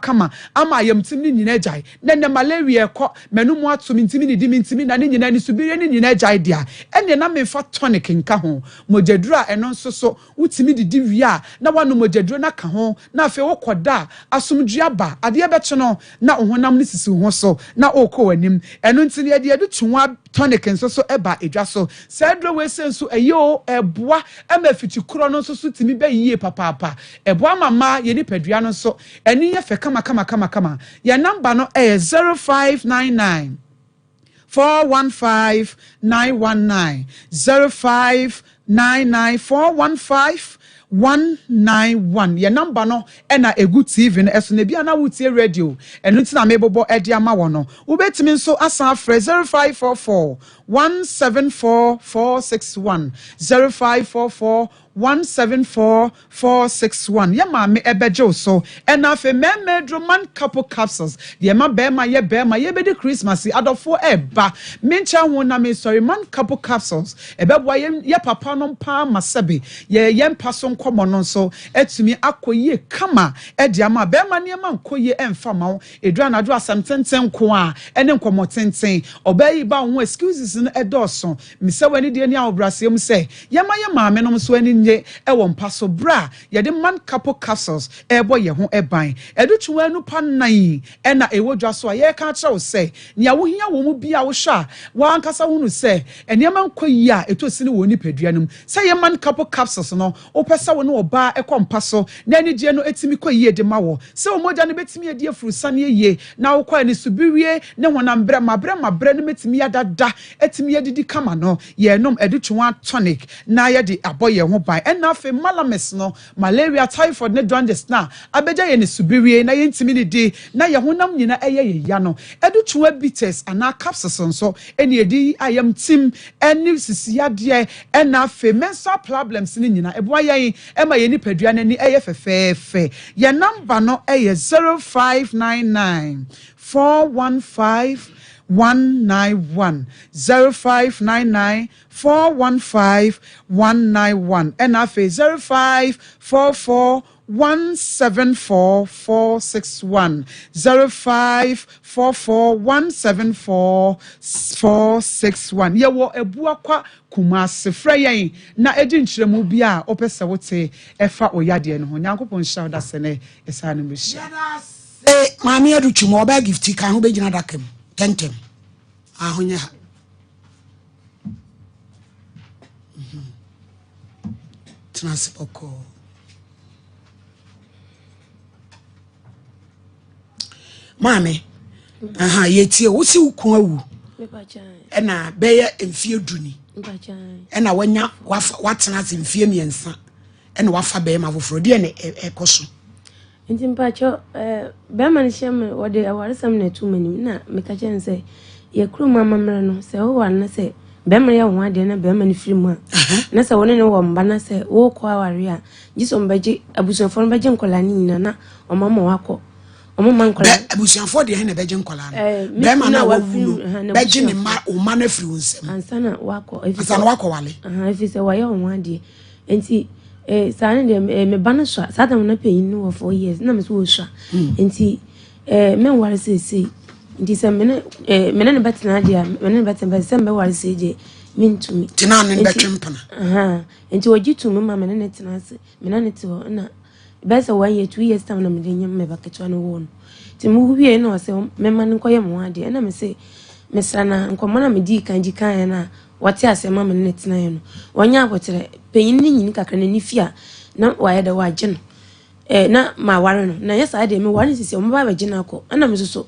ama yamtim ni nyina jai na malaria ko menum ato mintimi ni di mintimi na ni nyina ni subire ni nyina jai dia ene na memfa tonic nka ho mojadura eno nso so utimi di wia na wanu mojadura na ka ho na afi wo koda asomdua ba ade beche no na ohonam ni sisi ho so na okọ wanim eno ntini ade adutwa tonic nso so eba edwa so sedro we senso eyo eboa amafiti kro no nso so timi be yie papa eboa mama ye ni padua no so eni ye fe kama ye number no 0599 415 919 0599 415 191 ye number no na egu TV no eso na bia na wutie radio enu ntina mebobo edi ama wo no ubetimi nso asa frɛ 0544 174461 0544 174461 ye ma me ebejo so ena fe medroman couple capsules ye ma be ma ye be Christmas adofo eba mencha ho na me sorry man couple capsules ebebo ye papa no pa masabe ye mpa so nkomo no so etumi akoye kama edi ama be ma ne ma nkoye emfa ma edura na do asam tenten ko a ene nkomo tenten obayi ba ho excuses no edoso mise wani de ni awobrasem se ye ma me no so ani nye ewo mpaso bra ye de man couple capsules ebo ye ho eban edutuwa nu pa nan ena ewodwa so ye ka kire wo se nia wo hia wo mu bia wo hwa wa ankasa hunu se eniema nkoyi a etosi ne wo ni padua num se ye man couple capsules no opesa wo ne oba ekompaso na ani die no etimi koyi de ma wo se wo moja ne betimi edi afuru sane ye na wo kwa ni subirie ne honam bre mabre ne metimi yadada etimi yadidi kama no ye nom edutuwa tonic na ye de aboye ho ban ena fe malames no malaria typhoid ne jaundice na abeja ye ne subirie na ye ntimi ne di na ye honam nyina ye ya no edutuwa bitters ana capsules nso eni edi ayam tim eni sisiade ena fe menstrual problems ne nyina ebo ayen ema ye ni padua na ni eye fefefe ye number no 0599 415 191 0599 415 191 and afe 0544 174461 0544 174461 ye wo ebua kwa kumase freyen na edi nkyeremu bia opese wote efa oyade no ho nyankopon hya da sene esa no behia maami adutwum oba gift kan ho begina dakam tentem ahonya transpoko maame yetie wo si ukun awu ena beye emfie duni ena wanya watena se emfie miensa ena wafa beye mafoforo de ne ekoso nti mpacho be man hyem wode awaresam na tu manim na meka chen se ye kru mama mre no se wo wan na se be mre ya ho ade na be man firi mu a na se woni ne wo mba na se wo ko aware a giso mbaji abusuafo no baje nkola ni nyina na o mama wako o mama nkola abusuafo de he na baje nkola no be man na wawu baje ne ma o ma na firi wonsem ansana wako ansana wako wale efi se wa ya ho ade enti saa ne me ba no so saa tam na panyin no 4 years na me so wo so enti me ware sei nti se me ne betena dia me ne betena se me ware sei je mintumi tina ne betwempana enti ogi tu me ma me ne tena se me na ne te ho na besa 1 year 2 years tam na me de nyam me ba ketwa no wo no ti mu wie na o se me ma ne koye mo ade na me se me sana nkomo na me di kan na wati asema me ne tena ye no wonya akotere panyin ni nyini kakra na ni fia na waye da waje no na ma ware no na yesa ade me ware sisi o mo ba baje na akọ na me so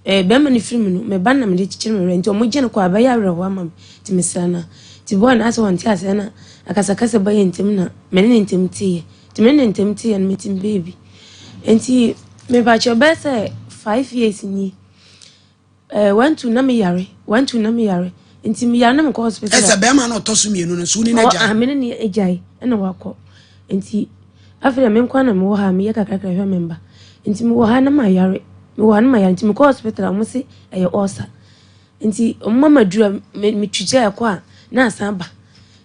be ma ni film no me ba na me de chichire me rent o mo je no kwa ba ya were ho ama ti me sana ti boy na so wanti ase na akasakasa ba ye ntem na me ne ntem tie ti me ne ntem tie na me tim baby enti me ba che be say 5 years ni want to na me yare enti me yare na me ko hospital ese be ma na otoso mienu no so ni na ja me ne ni ejai na wakọ enti after me nkwa na me wo ha me yakakakra hwe memba enti me wo ha na ma yare enti me ko hospital mo se eye osa enti mama dura me twije ekwa na asamba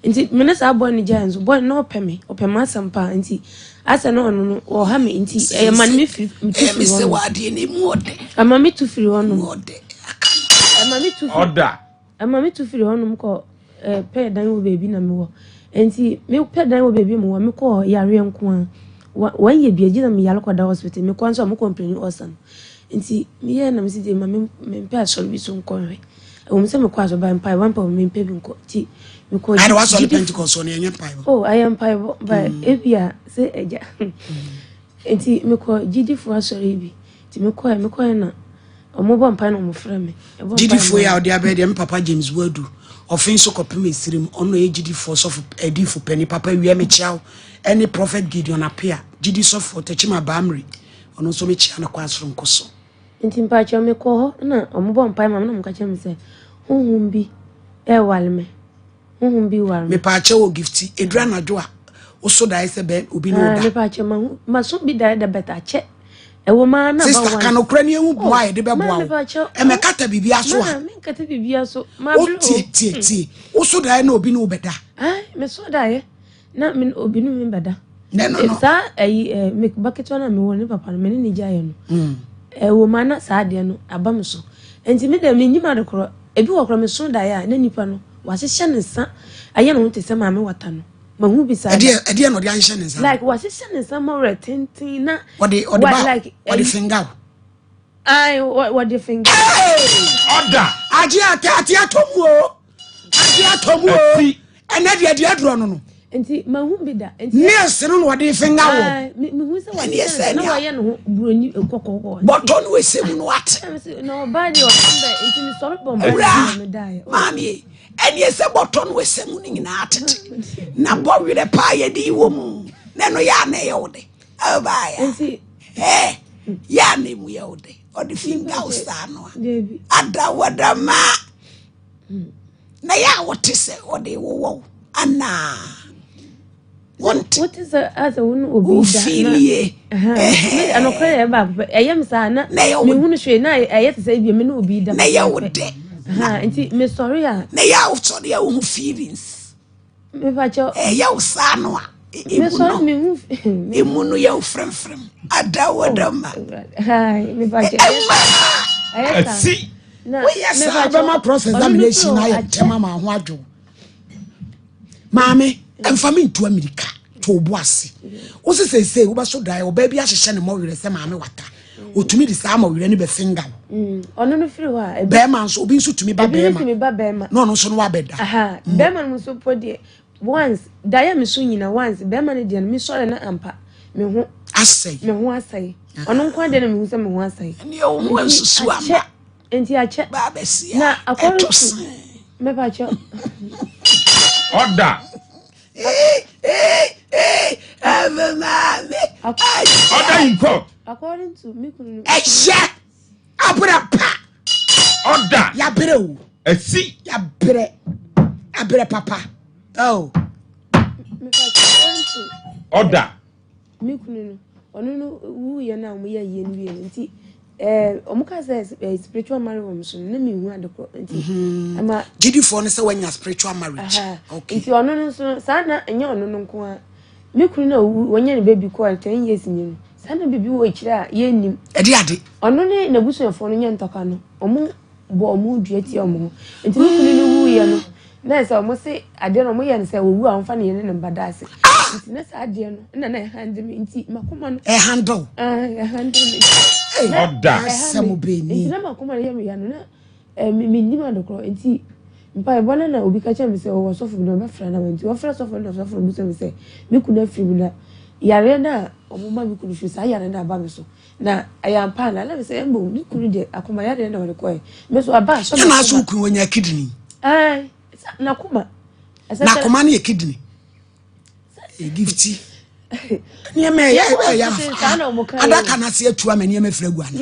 enti me ne sa boy ni giants boy no opeme asampa enti asa no no wo ha me enti eye man me firi me se wade ni mu ode ama me tu firi wono ode ama me tu order ama me tu firi wono ko pe dan wo baby na me wo enti me pe dan wo baby mo me ko yare nko a wan ye biaji na me yale ko da hospital me kwanso mo complain osan enti me ye na me si ma me pe asol bi so nko hwe o me se me kwa so ba mpai wan pa me pe bi nko ti me ko I was on Pentecost on yenye pai oh I am pai ba ebia se eja enti me ko gidi fu asori bi ti me ko na o mo bo mpai no mo frɛ me gidi fu ya odi abede me papa James Wadu ofin so kopem esirim ono e gidi fu so edi fu penny papa wi me chiao any prophet Gideon appear gidi so for techima bamri ono so me chia na kwa asoro nkoso enti mpa cha me ko ho na o mo bo mpai ma na mo ka cha me se huhum bi e walme huhum bi walme me pa cha wo gifti edura na jo a wo so dai se ben obi no da me pa cha ma so bi da beta che e wo ma na ba sister kan okra ni ehu boa e de be boa e me kata bibia so a me kata bibia so ma blu tie wo so dai na obi no beda me so dai na me obi no me beda no sa me bucket na me wo ni papa me ni jaye no wo ma na sa de no aba me so enti me da me nyima de kro ebi wo kro me so dai a na nipa no wa hye ne nsa aye no te se ma me wata no ma hu bi sa ede no de anhye ne nsa like wa hye ne nsa mo retentin na what the finger what the finger order aje ati atomu ene de adro no enti ma hu bi da enti nurse no what the finger wo me hu se wa na wa ye no broni kokoko button we se mu no what no body o samba enti mi sorry bomb me die mami ene se button we se mu ni na atete na bo wire pa ye di wo mu na no ya na ye wode obaya enti ya na mu ye wode o the finger o sta no ada wadama na ya wote se o de wo ana what is the other one obi da filie me anokra ba eyem sa na me hunu hwe na eyete sa bi me na obi da na ya wode enti me sorry a na ya so de wo feelings me fa cho ya usa no a me sorry me hu emu no ya frem ada wadama hi me fa cho ayeta see na we yes ba ma process examination na ya tema ma ho adwo maame emfami ntu America to obuase wo se se wo ba so dai wo ba bi ahye ne mo were se maame wata otumi di sa ma were ne be finger ono no firi wa be man so obi nso tumi ba be ma no no so no wa beda be man mo so podi once dai me so nyina once be man de me so na ampa me ho asai ono nkwa de na me hu se me ho asai ne o ho nsusu ama enti ache ba be sia na akoro me ba cho order order in court according to me kunu abra pa order ya bere o see ya bere papa oh me fa cho order me kunu ono no wu ye na mo ye ye nwi nti omuka say spiritual marriage so na me hu adeko nti ama gidi for no say when your spiritual marriage okay nti ono no so sa na enye ono no nko a me kunu na wonye ne baby ko 10 years nyim sa na bibi wo ekira ye nim ede ade ono ne na busuafo no nye ntoka no omo bo omo duati omo nti me kunu no wu ye no na say omo se ade no mo ye ne say wo wu a mfa ne ye ne mbada ase nti na sa ade no na na handle me nti makoma no handle handle Oda nti na makoma ye me ya no na me nim adokro nti mpa e bona na obi ka cha me say wo sofo no be fra na nti wo fra sofo no sofo no be say me kunu afiri mu na yare na omuma mi kunu fi sa yare na aba me so na ayampa na me say embo mi kunu de akoma yare na wole koy me so aba so na so kunu wonya kidney na kuma na kuma na kidney e gifti nieme ya adaka na se atua ma nieme fragu ana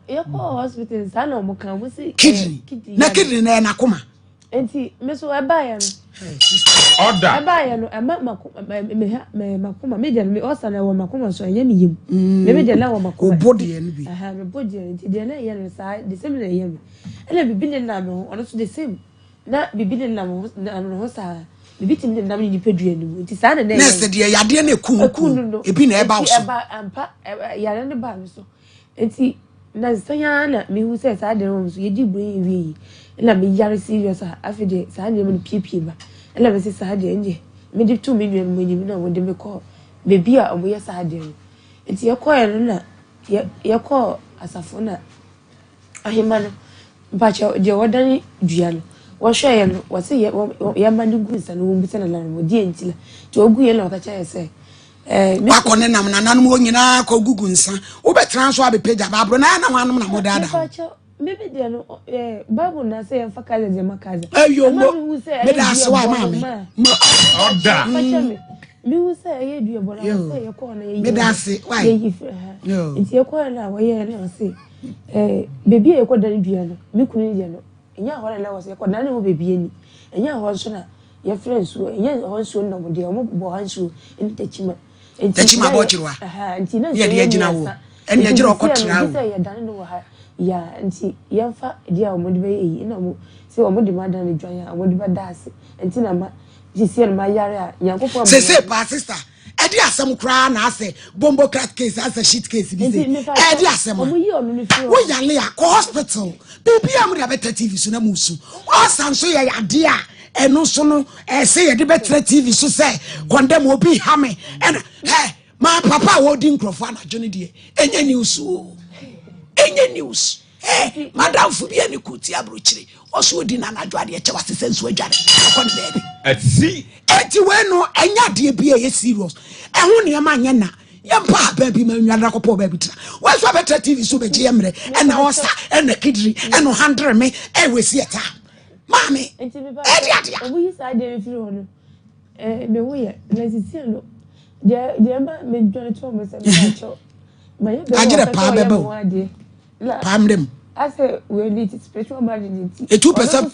yeko hospital sa na omuka mo say kidney na kidney na kuma enti me so eba ya no Order. Eba ya no makoma me de me osa na wo makoma so anya me yim me de na wo makoma obodi en bi me bodi en ti de na ye no sa the same na ye me ele bibi ne na me ono so the same na bibi ne na mo na no sa bibi tim ne na me ni pedua ni ti sa na na next de yade na ekum ebi na eba so eba ampa yare ne ba me so enti na sanya na me hu se sa de no so ye di brin wi na me yare serious afi de sa de me piepie ba ela be se sa de nje me di 2 million mo ni na wo de me call baby a omo ye sa de no enti ye call no na ye call asafo na ahima no mpacha je wodani dua no wo hwe ye no wo se ye ma ni gu nsa no wo mbisa na na mo di entila ti ogu ye na wo ka cha ye se wakone nam na nanom wo nyina ko gugu nsa wo be transfer abepeja ba bro na na wanum na mo dada maybe they no Bible na say en fakaze je makaze ayo mo me da so wa mama Order. me wu say ye dua bo na say ye ko na ye me da se why yo nti ye ko na wo ye na say baby ye ko da dua no me kunu ye no enya ho na wo say ko na wo baby ni enya ho so na ye friends wo enya ho so na mo de mo bo han so enti tachima bo chirwa nti na ye de agina wo eni agina okotra wo say ye dan no wo ha ya nti yemfa dia omodi be yi na mo se omodi madan ne dwan ya omodi ba dase nti na ma jisi en ma yare a yankopɔ se pa sister edi asem kra na ase bombo crack case as shit case bi se edi asem omo yi onu ne fi wo yale a hospital baby am da better TV so na musu o sanso ye yade a eno so no se ye de better TV so se condemn obi ha me and my papa wo di nkrofo na jone de enye news enye news madam fu bia ni kuti abrochire oso odi na na dwade e chewa sesensu adwade akon baby Ati. eti we no enya de bia ye serious ehun ne ma anya na ye mpa baby ma nwada kopo baby tra we so better TV so be je emre e na osa e na kidri e no 100 me e we si eta mami enti me ba obu yi sa de me firi hono me wo ye na sisi no de mba me dwale to mo se me cho ma ye be ajere pa bebe pamdem I say we need spiritual marriage. A 2%.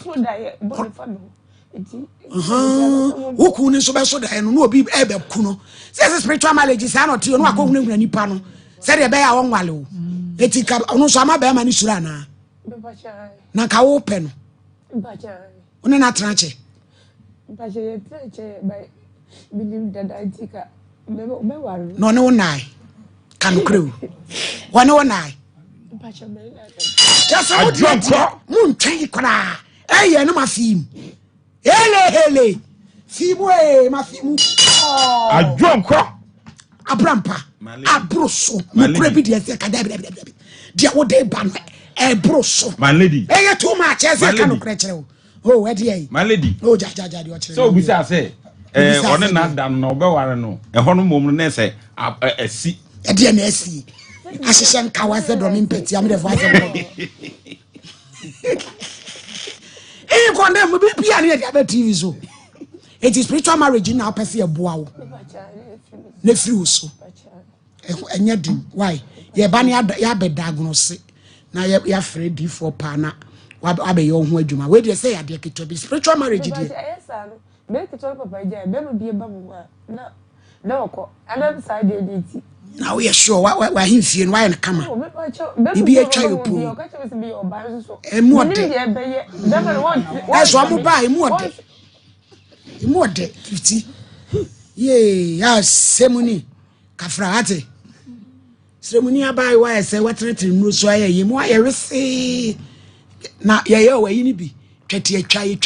Who couldn't so best so that no be ebe kuno. Says spiritual marriage is not you no akonu na nipa no. Said e be ya won wale o. Etika ono so ama be ma ni sura na. Na ka wo pe no. One na tranche. Mpache ye tranche by believe that I take a me waru. No no nai. Kan crew. One no nai. Just a drunk moon train kra. Eh no ma film. Hele fimu ma fimu. A drunk Abrampa. Abroso. Mo kra bi de se ka da bi. Dia wo de ban broso. My lady. Eh too much e se ka no kra kire o. Oh we dey. My lady. Oh ja di o kire. So we say one na dan no be ware no. E ho no mom no say asi. E de na asi. Ashisha nkawa se do mimpeti am de voice e condemn mo bi na e dey TV so it is spiritual marriage now person e boa wo na free so enya din why ye ba na ya be diagnose na ya free D4 pa na wa be yo ho adwuma we dey say ya de keto bi spiritual marriage dey me keto papa je be no bi ba mu na okọ ana side dey ti Now we are sure why him fear why and come. Be a child. More that's one buy more de 50. Yea, yes, semuni. Kafrate. Semuni abai why I say what written no so I am why I receive. Now, yeah, where you be. Twenty a chai.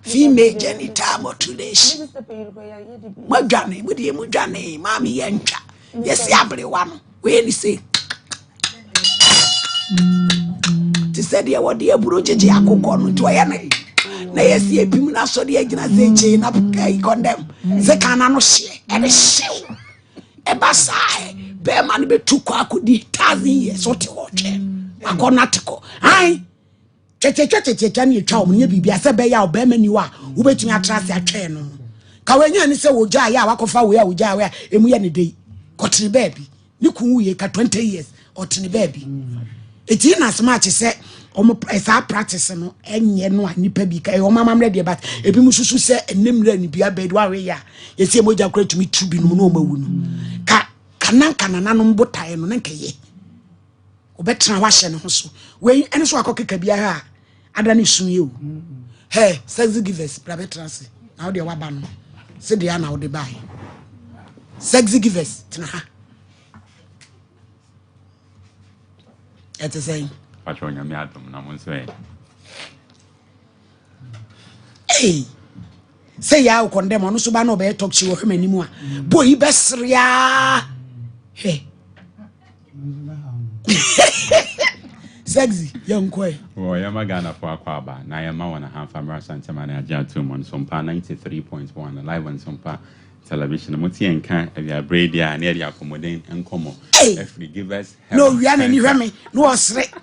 Female genital mutilation. Mujani, with you, Mujani, Mammy Yancha. Yes, everyone. When say, to say, dear, what dear Bruji, I could go to a na yes, ye pimuna so the agina say chain up condemn. Zekana share and a show. A basai, bear man be too quackudi, 1,000 years, what you watch. I got not. Aye. Chani chow me be a sebea or bemen you are, who bet me a trust a train. Kawanya say, oh, Jaya, Wakofa, where we are, and we any day. Got to the baby. You could 20 years or to the baby. It's in as much as said, as I practice no, and ye no, nipa bika, or mamma ready, but if you must say, and name ready be a bed warrior. You see, Moja great to me to be no more. Cananum bota and nanke. Better wash and hustle. When any so I could be a I don't issue you. Hey, sex givers, private transit. Now they are one. Said they are now they buy. Sex givers, Tana. It's the same. Patron, your madam, no one's way. Hey, say ya condemn on Subano bear talk to him anymore. Boy, best ria. Hey. Sexy, young boy. Oh, I am a Ghana for a quaba. Now I am 1.5 hours Santa Maria Jatum on Sompa 93.1, live on Sompa television. Muti and can if you are Brady and area accommodate and Nkomo. If we give us no, we are any remy, no straight.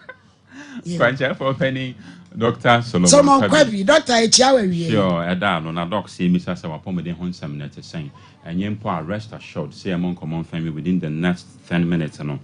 Franchise for penny, Dr. Solomon Kwabi, Dr. Echiawe. Sure, a down on a doc, see Mr. Sawapomade Honsam net saying, and Yempo rest assured, say among common family within the next 10 minutes. No,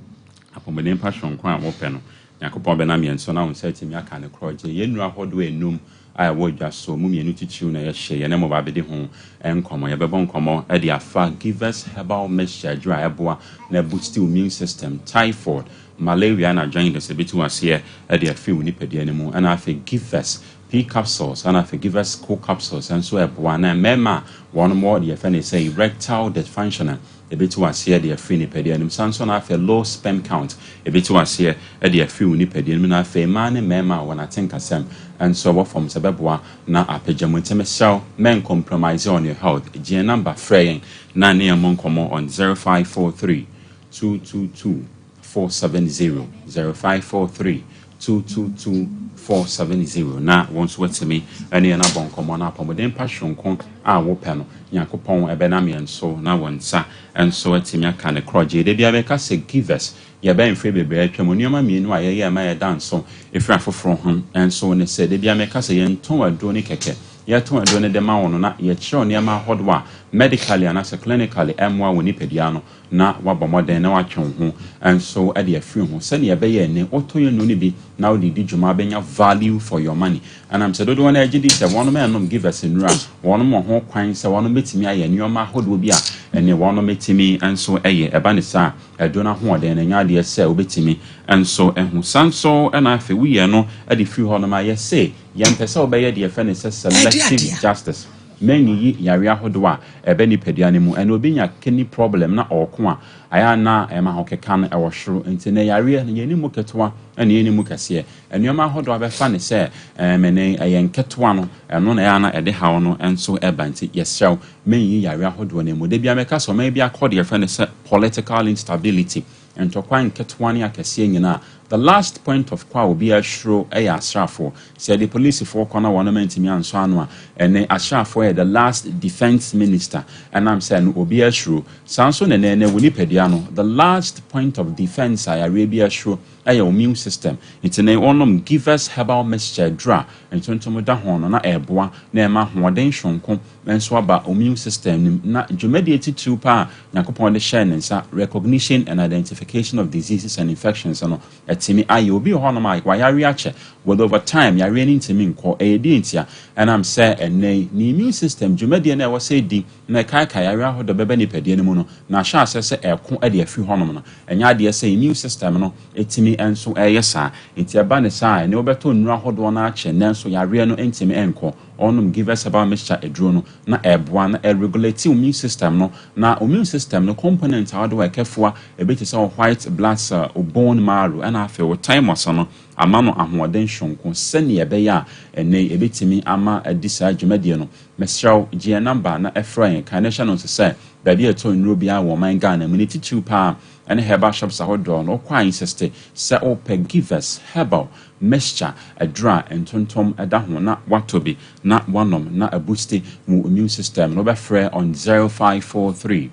upon the passion, crown open. Yakupon Benami and so now said to me, I can't cry. Yenra Hodway noom. I would just so mummy new to tune a share and more baby home and come on, bon come Eddie Afa, give us herbal mixture, dry boa, nebu still immune system, typhoid, malaria, and I joined us a bit to us here, Eddie a few nipped anymore, and I forgive us P capsules, and I forgive us co capsules, and so a one and mema, one more, the FN say erectile dysfunctional. A bit to us here, the Finipedian, Samson after low sperm count. A bit to us here, a dear few Nipedian, and I say, man and mema when I think I sam, and so what from Sababwa, now a pajamutim shell, men compromise on your health. G number fraying, Nani among Nkomo on 0543 222 470 0543 222 470. Now, once wait to me, any another bon common up on within passion con our panel, Yankopon, a benami, and so now one sa, and so at him, can a crodgy. They be a say, give us your ben free baby, Chamonima, meanwhile, yeah, may dance so if I from him, and so on. They said, they be a make us a yen ton of doni keke. Yet to a donor the mound, not yet show near my hot wa, medically and as a clinically, M1 Winipediano, not what more than no action, and so at the few, send your bay and auto your nunibi, now the Dijumabenya value for your money. And I'm said, don't want to say one man give us in run, one more whole coins, so one meet me, and your my hood will be up, and you want to meet me, and so a banisa, a donor who then and yadia sell bit me, and so and who san so, and I feel we are no at the few on my say, young person by the offender selective justice. Many yaria hodwa ebeni pedianimu and obi nya keni problem na okwa aya na ema hokekan e wohro enti na yaria na yeni mu ketwa na yeni mu kase enoma hodwa be fa ne se mene ayen ketwa no eno na ya na ede hawo no enso eba nti yesrew many yaria hodwa ne mu de bia meka so ma bia call your friend se political instability and to kwan ketwa ne akase nyina. The last point of qua will be a shrew a ashrafo. Said the police for corner ornament me and Swanwa and ashrafo the last defense minister. And I'm saying will be a shrew. Samson and then Winipediano. The last point of defense I Arabia shrew a immune system. It's an onum give us herbal mixture dra and turn to Mudahon on a airboa near Mahwaden Shonko and swaba immune system. Not mediated to pa Nakupon the Shannon recognition and identification of diseases and infections and atimi aye obi ho no ma wa yare ache with over time yare ni ntimi nko e di ntia and am say enne ni immune system dwumade na e wo say di na kai yare ho do bebe ni padie no mu no na sha asese eko e de afi ho no no enya ade say immune system no etimi enso eyesa ntia ba ne sai ne obeto nnura hodo na ache nenso yare no ntimi enko onum give us about mixture edro no na eboa na regulate immune system no na immune system no component how do I careful e be say white blood cell o bone marrow and afi o time oso no ama no ahoden hwonko sene ebe ya ene ebetimi ama adisa dwumade no mesraw gie number na efrain kanehya no say baby eto nnuro bia wo man Ghana mu ne titu pa and herbal shops ahodo no kwa insist say open give us herbal mixture adra entontom eda ho na watobi na wanom na boost mu immune system no be free on 0543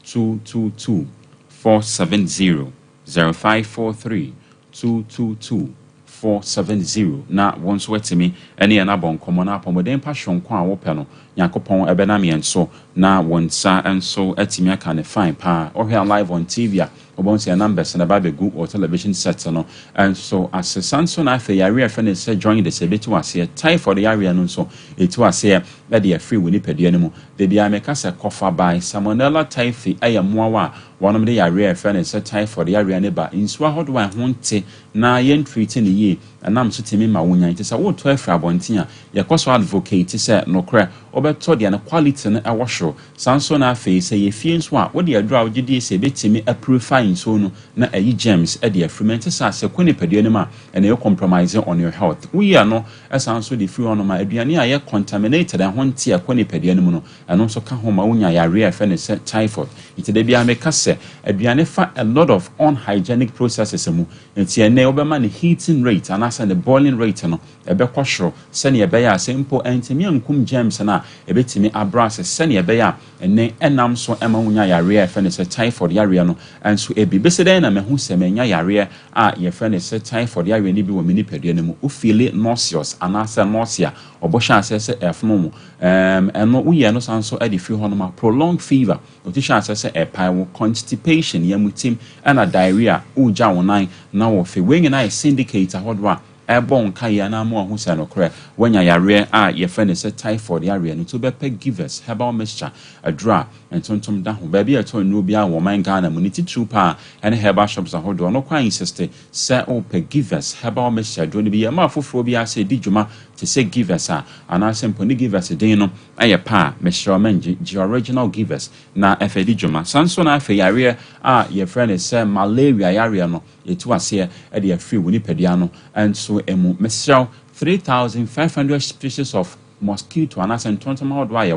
222 470 0543 222 470 na wonso wetimi ene na bonkomo na apomodem pa hwonko a wo pe no yakopon ebena me enso na wonsa enso atimi aka ne fine pa ohwe live on TV a obonse ya numbers na babegu or television set no and so as sanso na afa yare afa ne say join the sebetu ase tie for the area no so etu ase e de free woni padua no mu de bia meka se kofa by salmonella typhi ayamoa wonom de yare afa ne say tie for the area ne ba inso ahodo wa honte na yen treat ne ye anam so temi ma wonya nti sa wo to afra bonten a yakoso advocate say no kra obeto de na quality na ewosho sanso na afa say ye fie nso a wo de adura wo gidi say betimi purify so no na ayi germs e de ferment sa se kwani padua no ma and you compromise on your health we are no esanso de free on ma aduane a ye contaminated and honte akwani padua no mu no eno so ka ho ma wonya yare afa ne say typhoid it de bia meka se aduane fa a lot of unhygienic processes mu nti ene obema ne heating rate and as the boiling rate no ebe kwahro se ne ebe ya simple antimi ankum germs na ebetimi abras se ne ebe ya ene enam so ema wonya yare afa ne say typhoid yare no and so ebi beseden na mehu se menya yare a ye friend say typhoid yare ni bi wo mini padua ne mu o feel nauseous and as nausea obosha asese efno mu eno uye no sanso e de fi ho no ma prolonged fever otisha asese epai wo constipation yamutim and diarrhea uja wonan na wo fe when na syndicate hodwa ebon kaya na mo ho se no kre wanya yare a ye friend say typhoid yare no to be pe givers herbal mixture adra entontom da ho ba bia to no bia wo man Ghana mu ni titru pa ene herbal shops ahodo no kwa insist say o pe givers herbal mixture do ni bia ma foforo bia say di djuma to say givers a ana simple ni givers dey no aye pa measurement the original givers na efedi djuma sanso na afa yare a ye friend say malaria yare no etu ase e de afri woni padua no and so emu mesraw 3,500 species of mosquito and as entontom how do I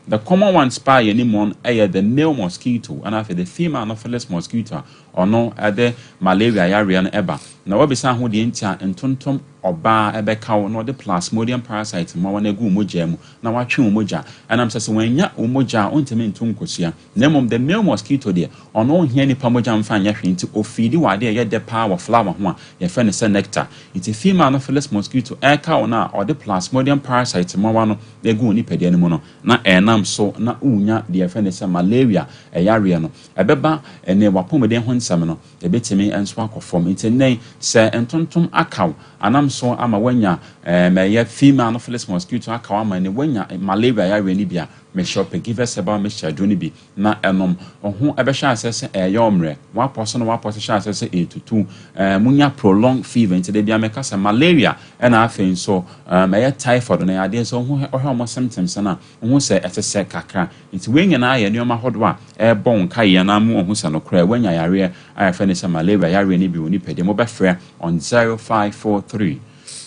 the common one spy anymore the male mosquito and after the female anopheles mosquito or no the malaria area and eba now we be san ho de ntia entontom oba ebe kawo no the plasmodium parasite ma wana gu moja mu na watwe moja and am say when nya moja ontemi ntum kosua na mom the male mosquito there ono hia ni pa moja mfa nya hwe nti ofidi wade ye the power flower ho a ye fe ne say nectar it female anopheles mosquito e kawo na or the plasmodium parasite ma wano de gu ni padua ne mu no na enam so na unya de fe ne say malaria yare no ebeba ene wapomeden ho nsam no ebetimi enso akofom nti nei se entontom akaw anam so ama wanya me female anopheles mosquito akaw ama ne wanya malaria yare ni bia me shop give us about me share doni bi na enom ohun ebehwa asese eyomre waposo no waposo sha asese 82 munya prolonged fever nti de bia me kasa malaria na afen so me typhoid na ade so ohun mo symptoms na ohun se etese kakra nti wenya na aye nioma hodo a bon kai na mu ohun se no kra wenya yare ayefe ne se malaria yare ni bi woni pede mo be frɛ on 0543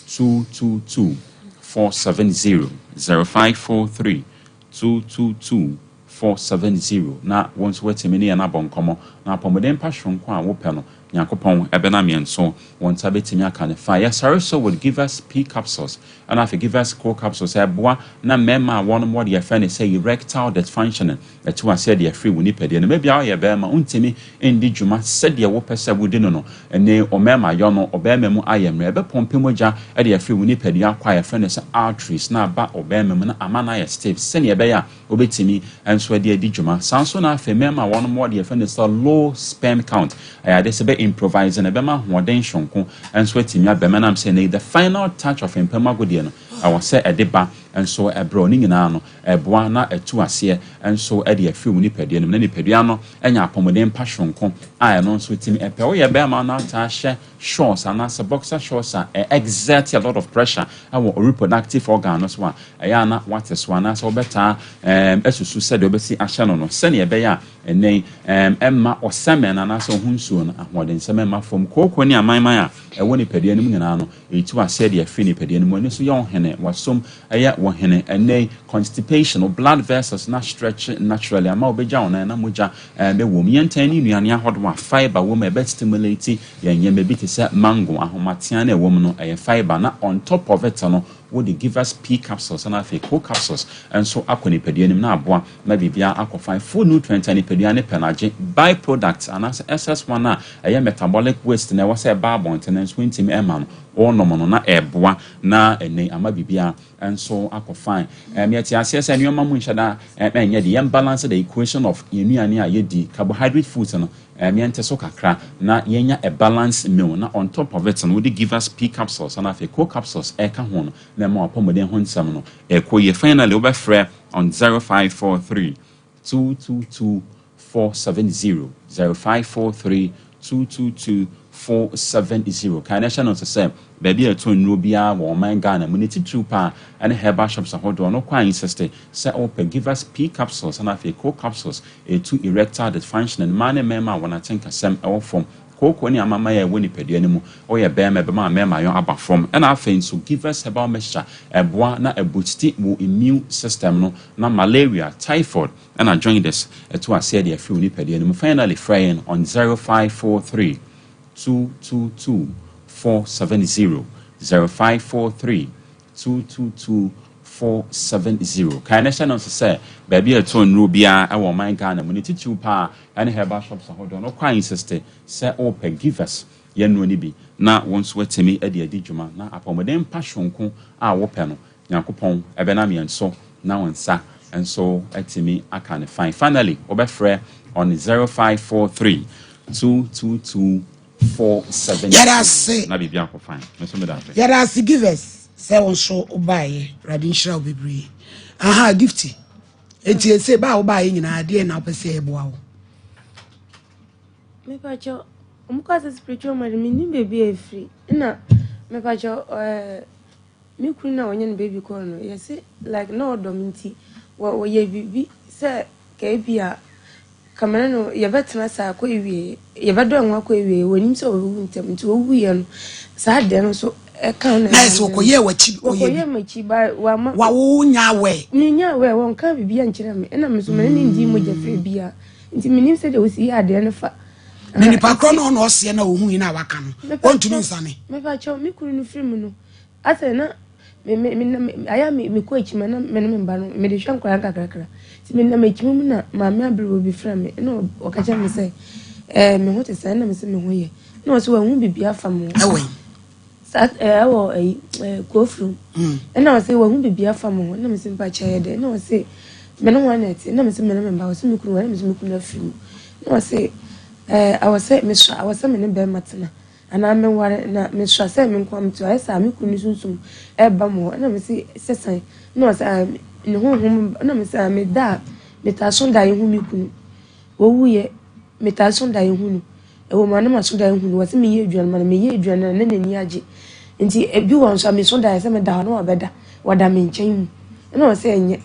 222 470 0543 222 470 na once wetimi ne na bonkomo na pomodem pa hwonko a wo pɛ no yakopon ebena mienso wonta betimi aka ne fa yes so would give us p capsules and if give us core capsules eboa na mema one more the friend say erectile dysfunction etu ase de free woni pede no mebia o ye be ma untimi endi djuma said ye wo pese wudi no ene o mema yo no obema mu ayemre ebe pompe moja e de free woni pede akwa ye friend say arteries na ba obema mu na amana ye stiff sene ye be ya obetimi enso de edi djuma sanso na afa mema one more the friend say low sperm count aya de se be improvising a bema hoden shonko and so etimi abema nam say the final touch of empema godie no I was say a deba and so a browning nyina no e boa na etu ase and so e de afi mu nipadua no na nipadua no enya apomodem pa shonko a no so etimi epe wo ye bema na ta hye shorts and as a boxer shorts exert a lot of pressure our reproductive organ no so a ya na what is one as obeta esusu said obesi ahye no se ne ebe ya enen emma osemen na so hunsuo no ahoden semema fom kokoni amanman a ewo nipadua no nyina no etu ase de afi nipadua no ni so ye ohene wasom aya wo hene enen constipation or blood vessels na stretch naturally ama obeja ona na moja be wo mientan ni nuane ahodo fiber wo me be stimulate yenye me bi te se mango ahomatia na ewo no fiber na on top of it no would give us P capsules and afi co capsules and so akoni pedianim na aboa na bibia akofan full nutrient and pediane penage byproducts and as SS1 na metabolic waste na was a bar maintenance wintim ema no no na eboa na ene ama bibia and so akofan yet yes and your mamu nshada enye the imbalance the equation of yenuane a yedi carbohydrate foods no miente so kakra na yenya a balanced meal na on top of it and would give us P capsules and afi co capsules eka ho no na mo apomodem ho nsam no ekoye finally obefre on 0543 222 470 0543 222 470 can I channel to say baby a to no bia wo man Ghana muniti trupa and herbal shops ahodo no kwa insist say open give us P capsules and afi co capsules to erectile dysfunction and man mema when I think asem e form koko ni amama ya woni pedua ni mu o ye be ma mema yon aba from and afen so give us herbal mixture eboa na eboost wo immune system no na malaria typhoid and I join this to ase de afi woni pedua ni mu finally fraying on 0543 222 470 0543 222 470 can I channel to say baby a ton rubia I want my Ghana when it's too pa and herbal shops hold on no quite insist say open give us ye no ni bi na once wet me e de adijuma na apomodem passionko a wo pe no yakopon ebe na me enso na wonsa and so etimi aka ne fine finally obefre on 0543 222 470 yada say na bibia ko fine me so me da fe yada say give us say won so obaye radinshira obibri aha gifty enti say ba obaye nyina de na opese eboa wo me pa cho umukase spiritual mari mini baby e free na me pa cho me kunu na onye baby ko no yes like no dominti wo ye bibi say ke bia kamera no ye betena sa ko ewie ye bedo enwa ko ewie wonim se owu ntem nti owu ye no sa de no so e kan na nice wokoye wachi oye machi ba wa wo nya we ni nya we won ka bibia nkire me na me so me ni ndi mo jafre bia nti menim se de osi ya de no fa ni pa kro no no ose na ohun ina waka no ontumi nsane me fa cho me kunu no film no ase na me aya me ko echima na me mba no me de hwan kwa kakrakra ti me na me echima mu na ma me abro bi fra me no okacha me say me ho te say na me se me ho ye no so wa hu bibia fa mo ewe sat wo go through na wa say wa hu bibia fa mo na me se mpa cha ye de na wa say me no wa net na me se me mba wa so me kunu wa na me se me kunu afiri na wa say I was say me so I was say me ne be matena ana me ware na me so say me nkwam to esa me kunu sunsum e ba mo na me se sesan no say ne ho na me say me da me ta so da ye hu me kunu wo wuye me ta so da ye hu no e wo ma na ma so da ye hu no wo se me ye aduan ma me ye aduan na ne nani age nti e bi won so me so da ye se me da no obeda wada me nchen mu na wo say enye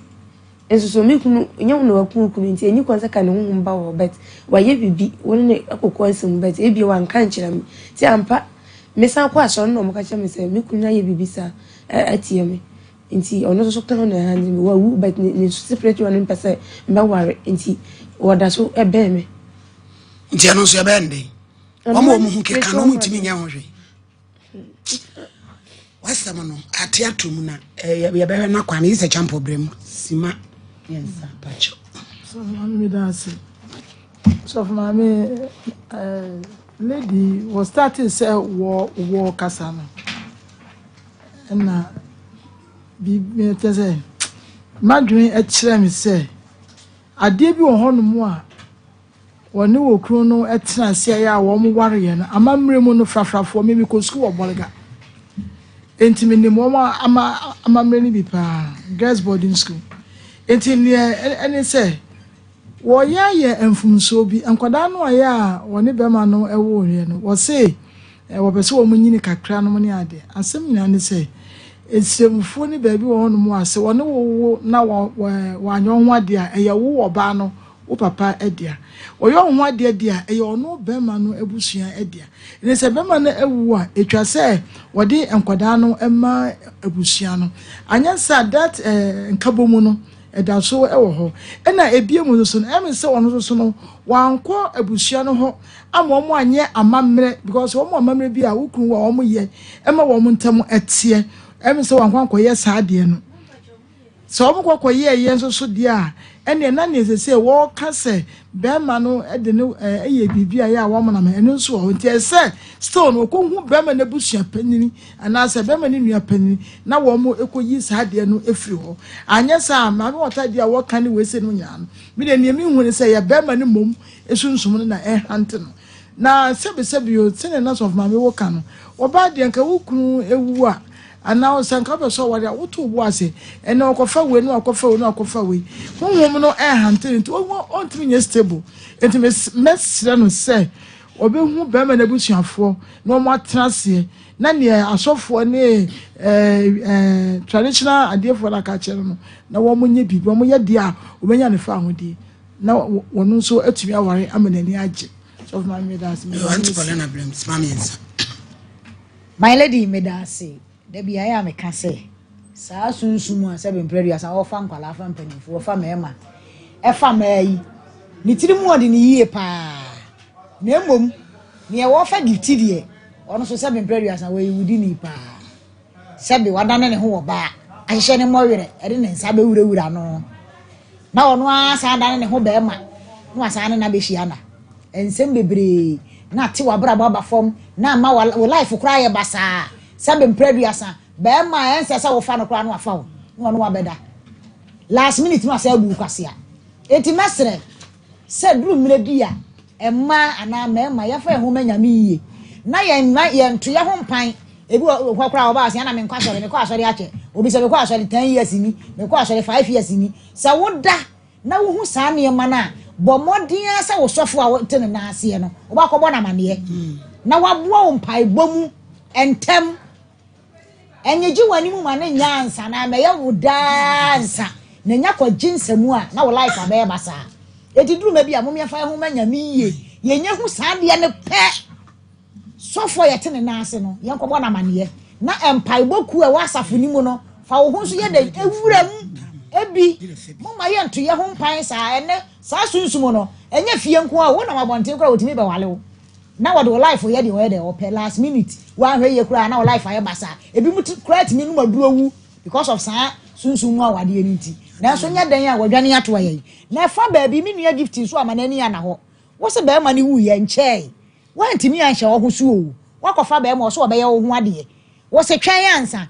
enso so me kunu nya no wa kunu nti enyi kon saka ne ho mba wo bet wa ye bibi won ne akokọ asem bet e bi wa nka nkyira me ti ampa me san kwa so no mo ka che me se me kunu ye bibi sa atie me nti ono so kan na handi me wa wu bet ne separate one pese mba ware nti wada so e be me nti ano so e be nde o mo hu ke kan no ntimi nya ho hwe wasama no ate atom na ye be na kwa na ise champo brem sima yes pacho so mami dance so mami lady was starting say war kasano na bi me tese madwin a kire me say ade bi wo hono mu a wɔne wɔ kuro no ɛtena ase ya wɔn mo wareyɛ no amammerɛ mu no frafrafo me ko school wɔ Bolga enti me nim wɔn amammerɛ ni bi pa girls boarding school enti ne ɛne sɛ wɔyɛ yɛ mfumso bi nkwadaa no ayɛ a wɔne bɛma no ɛwɔ ɔyɛ no wɔse wɔpɛ sɛ wɔn nyini kakra no ne ade asɛm nyina ne sɛ esiemfo ne baabi wɔ hɔ no mu ase wɔne wo na wɔanyɔ ho ade a ɛyɛ wo ɔbaa no wo papa edia oyo ho ade dia e yo no bema no abusua edia ne se bema no ewu a etwa se wode enkwada no ema abusua no anya sa that nkabomu no eda so ewo ho na ebie mu so no em se wono so no wanko abusua no ho ama omo anye amamre because omo amamre bi a wukuru wa omo ye ema wo mo ntam etie em se wanko ankoye sa ade no so omo kokoye ye so dia ene na ne se wo ka se be ma no de no eye bibia ya wo mo na me eno so ho nti se still no ko hu be ma na busua panini ana se be ma ni nua panini na wo mo ekoyi sa de no efiri ho anya sa ma me wota de wo ka ne we se no nya no me de ne mi hu ne se ya be ma ni mom esunsum no na hante no na sebe yo tene na of ma me wo ka no wo ba de nka wo kunu ewu a ana osanka be so wari woto bu ase ene okofa we no akofa we honhom no hante nti ontimi nye stable enti mesre no se obehu be ma na busuafo no mo atrase na ne asofo ne traditional adefo la ka chere no na wo mo nye bibi wo mo ye dia obenya ne fa ahodi na wono so atumi aware amanani age so of my medas me want to call na blame mamiensa my lady medasi debi aya me ka se saa sunsumu a se be mpredua sa wo fa nkwala fa mpanifo wo fa mema e fa mai ni tiri mu odi ni yie pa na emom ne wo fa gifti de ono so se be mpredua sa wo yudi ni pa se be wadane ne ho wo ba ahye ne mo were e de ne nsa be wurawura no na ono asa dane ne ho be ma no asa ne na be hia na ensem bebre na ti wa bra ba fom na ma wo life kura ye basa Sabe mpredua be ma ense se wo fa no kra no afa wo no wabeda last minute no asa abu kwase a enti mesre se duru mredua emma ana ma ya fa ho manyame yiye na ye nto ye ho mpan ebi kwakra wo ba ase na me nkwa sore me kwa sore ache obi se me kwa sore 10 years ni me kwa sore 5 years ni se woda na wo hu sa ne ma na bo modin asa wo sofo a tene na ase no wo ba kobo na mane na waboa wo mpai bomu entem enyeji wani mu ma ne nyansa na me ya wudansa na nya kwa jinsemu a na wo life abe basa etiduru ma bi a mom yefa ho manyame yiye yenye hu saade ne pe sofo yetene na ase no yenkobo na mane na empai boku e wasafo ni mu no fa wo ho so ye de ewuram ebi moma ye nto ye ho mpan sa ene sa sunsumo no enye fie nko a wo na mabonten kra wotimi be wale wo na what do life ye de ope last minute wa hwe ye kura na life aye basa ebi mu create me no maduro wu because of sa sunsun wa wade ni nti na so nya dan a wadwane ato ayi na fa ba bi me nua gift so amanani ya na ho wo se ba ma ni wu ye nche wa ntimi ya hye wo ho so o wa kofa ba ma so obe ye wo ho ade wo se twen yansa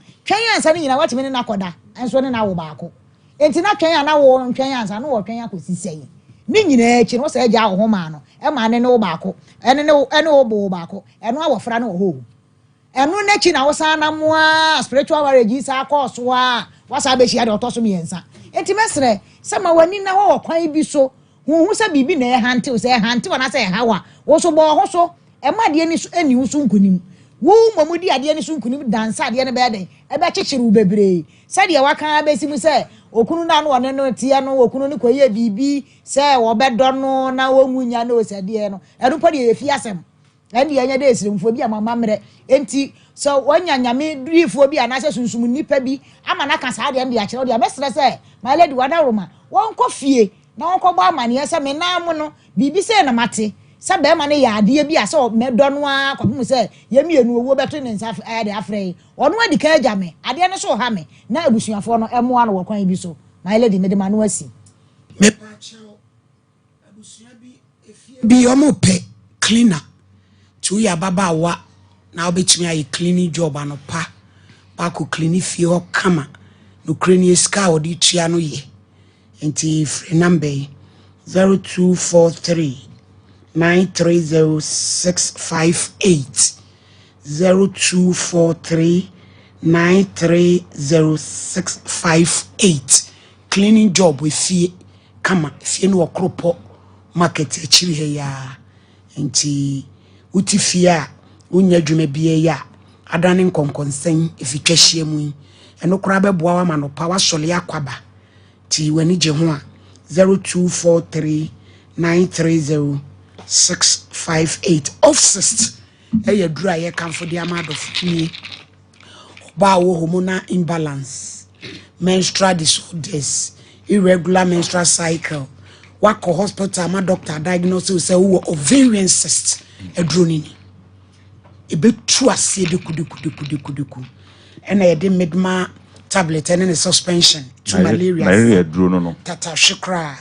ni nyina watimi ne nakoda enso ne na wo baako enti na twen ya na wo twen yansa no wo twen akosi sei ni nyina echi no se agya wo ho ma no e ma ne wo baako ene wo bo baako eno awofra ne wo ho eno na chi na wo sa na mo a spiritual marriage sa course wa wasa be hia de otoso me yensa enti mesre se ma wani na wo kwan bi so hu se bibi na e hante o se e hante wana se e hawa wo so bo ho so e ma de ni so eni wo so nkunim wo mamudi ade ni so nkunim dansa ade ne be den e be chichiru bebre se de waka be simu se okunu na no one no tie no okunu ni koye bibi se wo be do no na wo munya na o se de no enu pa de efi asem ende yenya de esiremfo bi amama mre enti so wonya nyame durifo bi anase sunsum nipa bi ama na ka sa de ende akere de mesre se my lady wada roma won ko fie na won ko gba amane se me na am no bibi se na mate se be ma ne ya ade bi ase o me do no a kwapem se yemi enu owo beto ne nsa de afre ono adi ka agya me ade ne so ha me na abusuafo no emo ano wakwan bi so my lady me de ma no asi me pa chao abusua bi efie bi omo pe cleaner tu ya baba wa na obetimi ayi cleaning job anopa pa ko clean fie ho kama no crane ska odi tua no ye enti free number 0243 930658 0243 930658 cleaning job with fee kama fie no okropo market achiri he ya enti uti fie a unya dwuma bie ya adane nkonkonsen efitwa hie mu eno kora beboa wa ma no pa wa sole akwaba ti wani je ho a 0243 930658 offsist eye dura ye kanfo de amadof ni ba wo hormonal imbalance menstrual disorders irregular menstrual cycle wako hospital ma doctor diagnose say wo ovarian cyst edronini ebetu ase de kudu ena ye de midma tablet and a suspension to malaria drono no tata shikra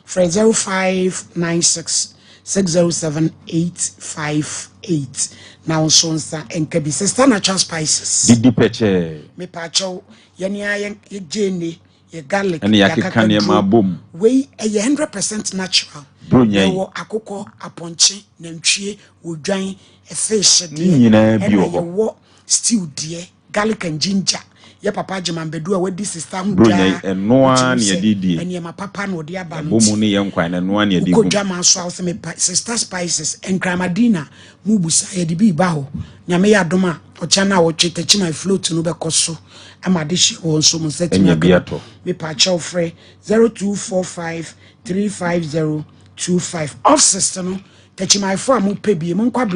for 0596 607-858 now sonsa and can be sister natural spices didi peche me pacho yani ayen ye jene ye garlic and yakikane ma bom we a 100% natural brunya wo akoko aponche nantwie wodwan a fish de nyina bi wo stew de garlic and ginger ye papa jemambedu a wadi sister hu brunya enoa ne yedidi ene ma papa no de aba no bomu ne ye nkwan enoa ne yedi ko jama so awse me sister spices and kramadina mubusa ye de bi ba ho nyame ya doma ocha na wo twetachi my float no be koso amade hye won so mo setimi biato me pa chow free 0245 35025 off sister no tachi my fo amu pebie mo kwa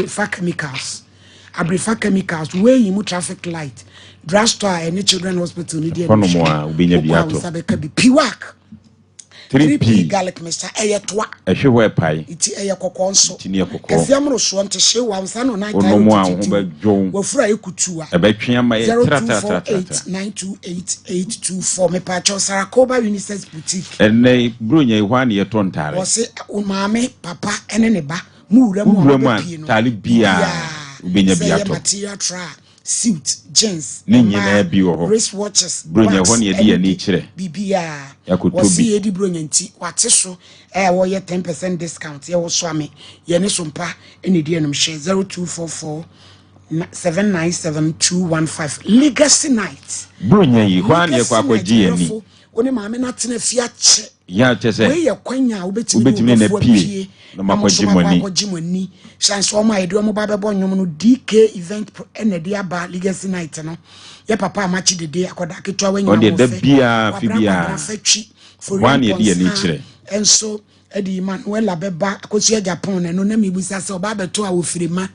Abrifa chemicals wey mu traffic light drugstore any children hospital ni dey no mo ubenya biato sabeka bi piwak 3p garlic mixture eyetwa ehwe we pai iti eyekokko nso iti ne ekokko efiamro so nte hye wa nsa no na tai ono mo a ho ba dwon wafura ekutua ebetwe ama ye trata 928 me pa cho Sarakoba Unisex boutique enne bronya ihwa ne ye tontare wo se umame papa ene ne ba muura mu tali bia ubenya biato material tra suit jeans nyina bi wo wristwatches bronya ho ne ye ni kire bibia yakotobi wasi edi bronya nti wate so wo ye 10% discount ye wo so ame ye ne sompa ene di enum share 0244 797-215 legacy night bronya yi hwa ne kwa kwaji ani oni maame na tena fia che ya chese we ye kwanya obetimi na pie na makojimoni chance o ma edu mo ba bebo nyom no DK event ene dia ba legacy night no ye papa amachi dede akoda ketwa wanya mo de bia fibia one ye dia ni kire enso edi Manuela beba akosi Japan no na mibusa se oba beto a ofirima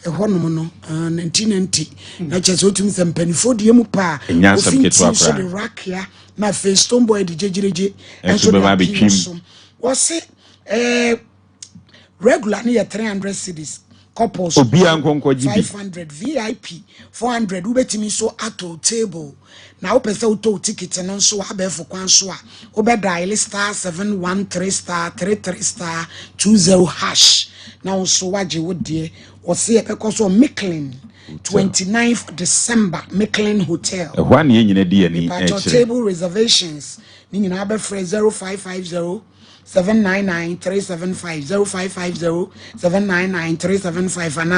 ehonum no 1990 na chese otum se mpanifo die mu pa ofinsam ketwa so the rakia na face tomboy de jejereje enso beba betwim wose regular near 300 cities couples obia nkonko gibi 500 VIP 400 ubetimi so ato table na opese auto ticket no so abefo kwan so a obedial star 713 star 33 star 20 hash na so waje wodie wose epekoso Micklin 29th December Micklin Hotel ehwan ye nyina di ani table reservations ni nyina abefre 0550 799-375 0550-799-375 and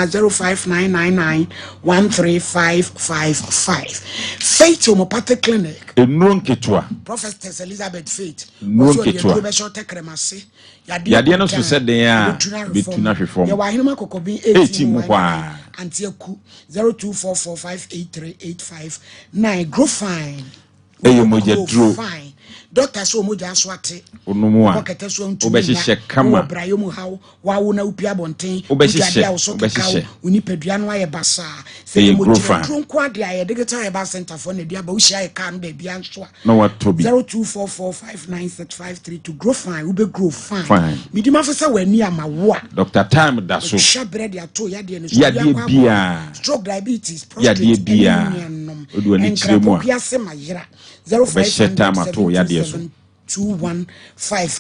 05999-13555 Faith Homeopathic Clinic enron ketwa Prophetess Elizabeth Faith enron ketwa yade no so said dey a betuna hwefom ya wahinuma kokobi 18 kwa antieku 0244583859 grow fine moja draw fine doctor so moja so ate onomu a obehye kama brayo mu hawo wawo na upia bonten obehye uni pedua no aye basa say moja tronko ade aye digital eba center for na dia ba ushi aye kan ba bia nso na watobi 0244596532 grow fine ube grow fine midima for say wani amawo Dr. Time da so sha bread ya to ya de no ya de bia stroke diabetes ya de bia odu ani kire mu a 05 215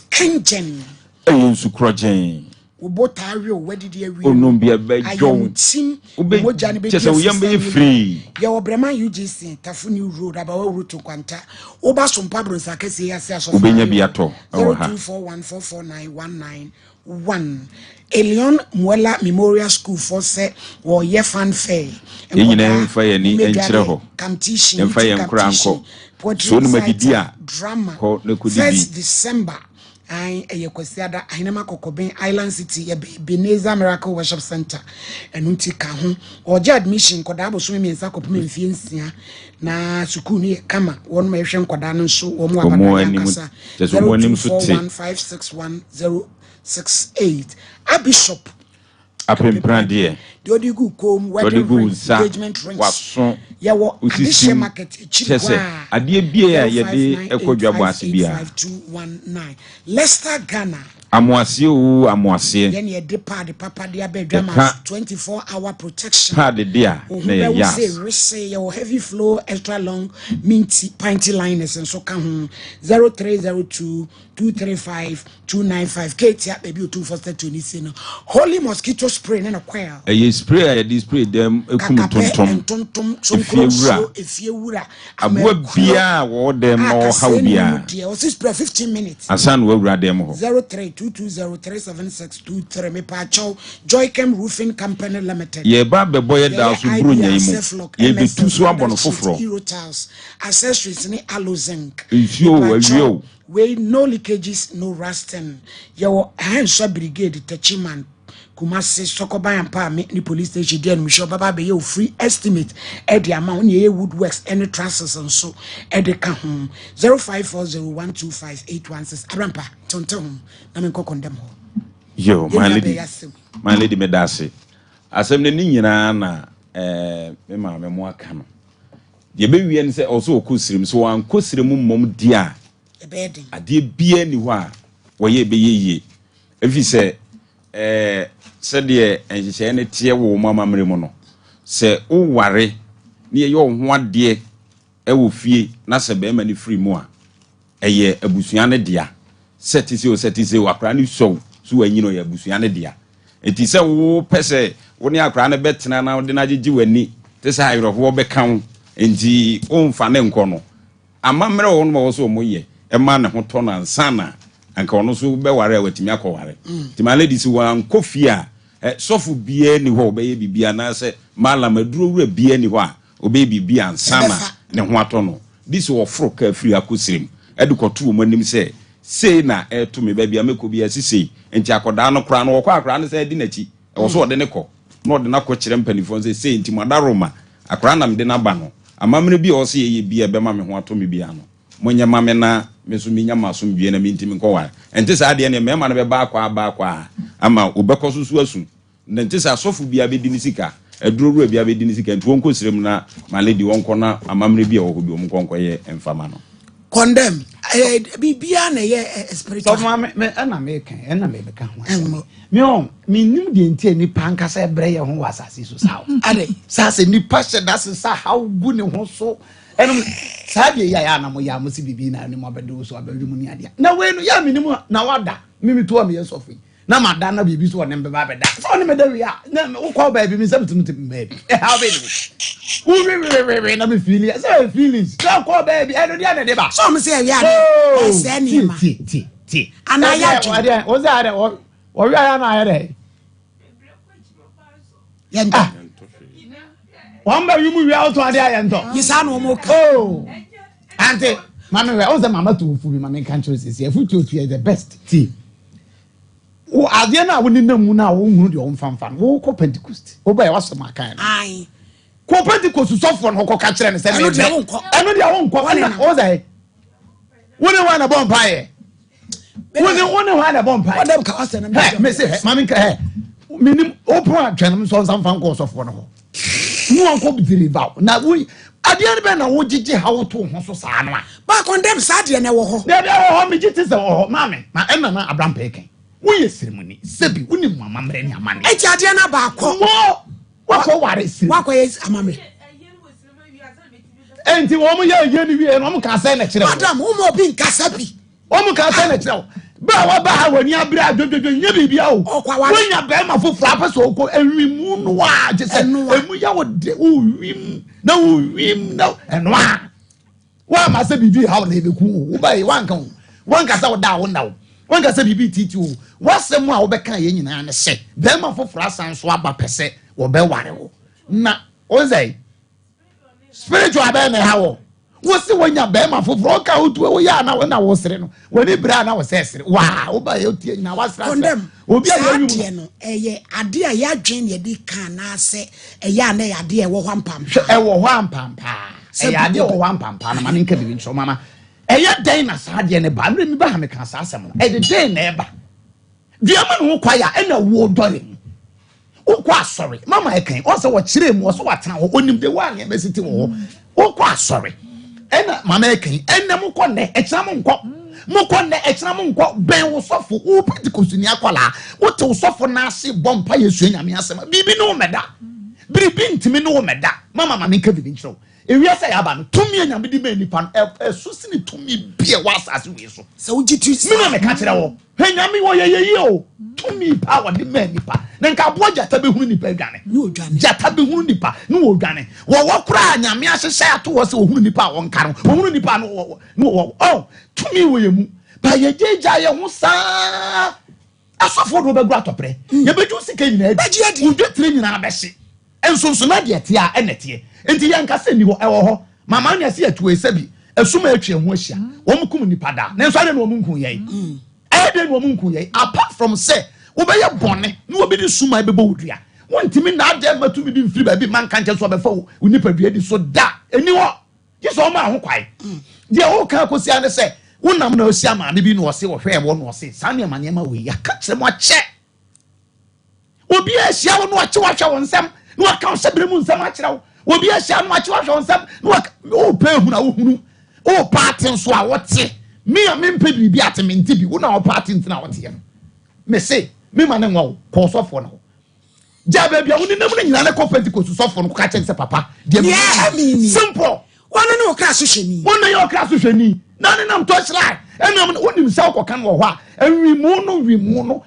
Kenjen ensu krojen Ubotari or where did you Onumbia be John. Team Ube just a young be free. Your Brema UGC, Tafuni Road, about route to Quanta. Oba Sompa Sakesi, as Ubenya Biato. 0241449191. Elion Mwela Memorial School for set or ye fanfare. And fire any enchreho. Competition, and fire and cranko. Poetry drama. 1st December. I a Kwesiada, Hinema Kokoben Island City, a Beneza Miracle Worship Center, and Untika home, or J admission, Kodabo swimming in Sakopum Fiancia, na Sukuni Kama, 1 Mission Kodano, so or more Animasa, 02415610068. A bishop. Up in Prandier. The Odigu comb, wedding engagement rings. Yawo Adisha Market, Chipwa. A dear beer, ye echo Jabasi beer. 5219. Leicester Ghana. Amoisi. Then ye depart the Papa Dia Bedrama 24-hour protection. Pardon, dear. Say your heavy flow, extra long, minty, pinty liners and so come 0302 235 Katie baby 242 holy mosquito spray and a quail. A spray, a display them a tum if you would a would be or them or how be a 15 minutes. A son will grab them 0322037623 me pacho Joy Cam Roofing Company Limited. Ye baba boy down to Brunia. Ye be too swab on a fufro. Accessories ni aloe zinc. You we no leakages, no rusting. Your hands brigade, Tachiman, Kumasi, Sokoba and Palm, the police station, then we shall Baba be your free estimate at the amount ye woodworks, any trusses and so at the home 0540125816. Abrampa, Tonton, Naminko condemn. Yo, my lady Medasi. As I'm the Nina, Mamma Moacano. The baby and say also Kusrim, so I'm Kusrim mum dear. A dear be anywhere where ye be ye. If you say, said ye, and she say any tear wo Mamma Merimono. Say, oh, worry near your 1 dear, will fee, Nasa be many free more. A year, a busiana dear. Set is your crani so when you know your busiana dear. It is a pese when you are crying a bet now, then I did you any. This high of Wobbe count in the own Fanencono. A mamma on also moye. A man who turn and sana and can also be worried with Miako. To my ladies who are coffee, sofu be anywhere, baby be an answer, Malam drew be anywhere, or baby be and sana, and what no. This was frock free akusim. Educo 2 when him say na to me, baby, I make be as he say, and Jacodano crown or quack round said dinnerty. I was what the neco, not the knuckle chimpany for the saying to Madaroma, a cranam de Nabano. A mamma be or see be a bemam who to me biano. When your mamma na Messuminia Masum be an intimate coa, and this idea and a member of a barqua, ama Ubecosus Wilson. Then this are sofu be a bedinisika, a drew be a bedinisika, and won't consider my lady one corner, a mammy be or who be conquer and famano. Condemn be beyond a spiritual mamma and I make and I may become no, me knew the intended pancas a brayer who was as is how. Ade, Sassy, ni pastor doesn't how good and so. And Sadia Yana Moya must be being any more bedo so about Munia. Now, when you are minimum, now what that? Mimi 2 years of me. Now, Madonna be so number Babba. Only Medaria, no call baby, Miss Everton baby. How baby? Who really feelings? Feelings. Don't call baby, I don't get a deba. Some say, yeah, send him. And I was that or I had a one by you move out to a day and talk. You sound more. Oh, Auntie, Mamma, also Mamma to fool my countries is here. Food to the best tea. Oh, Adiana wouldn't know now who your own fan. Oh, Pentecost. Oh, by us, my kind. Aye. Pentecost to soft one who catch and say, I know their own covenant. Was I? When I want a bonfire. When I want a bonfire. Mrs. Mamma, minimum open channels on some fan calls of one. No one could be about. Now, we at the end of the how to Hossana. Back on them, Sadia and our home. There are midgets or mammy, my Emma Abram Peking. We ceremony, Sebi, we need mamma and your money. It's Adiana Bako. What is a mammy? And the woman, you're and one can say, Madame, who more being Casapi. One can say, ba wa ba wani abira dododo nya bibia o wonya be ma foforo apeso ko enwimu no a je se emu ya wo de wim na enwa wa ma se bibi ha na ebeku wo ba yi wanka sa wo da wo na wo wanka se bibi titi o wasem a wo be kan ye nyina ne se be ma foforo asan so aba pese wo be ware wo na ozai spiritual be me ha wo wosi wonya be ma foforo ka otu wo ya na wo na wo sere no woni bra na wo sere wa wo ba ye otie na wasra obi a ye yu no eye ade a ya dwen ye di kan na se eye na ya ade e wo hwa mpampa eye ade wo hwa mpampa na ma nka bibi nso mama eye den na sa ade ne ba mre mi ba ha me kan sa asem no eye den na e ba diama no kwa ya e na wo dore ukwa sorry mama e kan o se wo kire mu o so watena ho onim de wa ne mesiti wo ukwa sorry ena mama e kan ena mu ko ne e kira mu nko ben wo sofo wo pentikosuni akwala wo te wo sofo na ase bompa yesu anyame asem bibi no meda bibi ntimi no meda mama nka bibi nchiro ewiase ya ba no tumi anyame di be nipa esusi ni tumi bie wasase we so se wo gitu mi na me ka kire wo anyame wo ye o tumi power di me nipa na nka bo jata be hunu nipa adwane ni odwane jata be hunu nipa ni odwane wo kura anyame ahyehyɛ ato wo se wo hunu nipa wo nka no wo hunu nipa no oh tumi wo ye mu ba ye jeja ye ho saa asofo do be gura topre ye beju sika nyina adi wo dwetire nyina abɛhye ensonso na de tie a enete enti ye nka se ni wo ɛwɔ hɔ mama nya se atu esabi esuma atwe ho ahia wo mkum nipa da na enso ade no wo mkum ye ade no wo mkum ye apart from say wo be ye bone na wo be di suma be bo wudua wontimi na ade matu mi di mfiri ba bi man kan che so be fa wo nipa dua di so da eni wo ye so ma ho kwai de wo ka kosi ane se wonam na osi ama bi no ose wo hwe wo no ose sane ma nema we ya ka kire mo ache obi ahia wo no ache wa hwe won nsam no aka o sebere mu nsam akire wo obi ahia no ache wa hwe won nsam no o pa hu na wo hunu o party so a wote me a mempe bibi atementi bi wo na o party ntina wote me say me ma ne nwa ko sofo na ja ba bia wo ni nam nyina ne ko pentecost sofo no ka che se papa de simple wono ne okra so hwani wono ye okra so hwani na ne nam to hira enam wonim se ko kan wo ho a enwimu no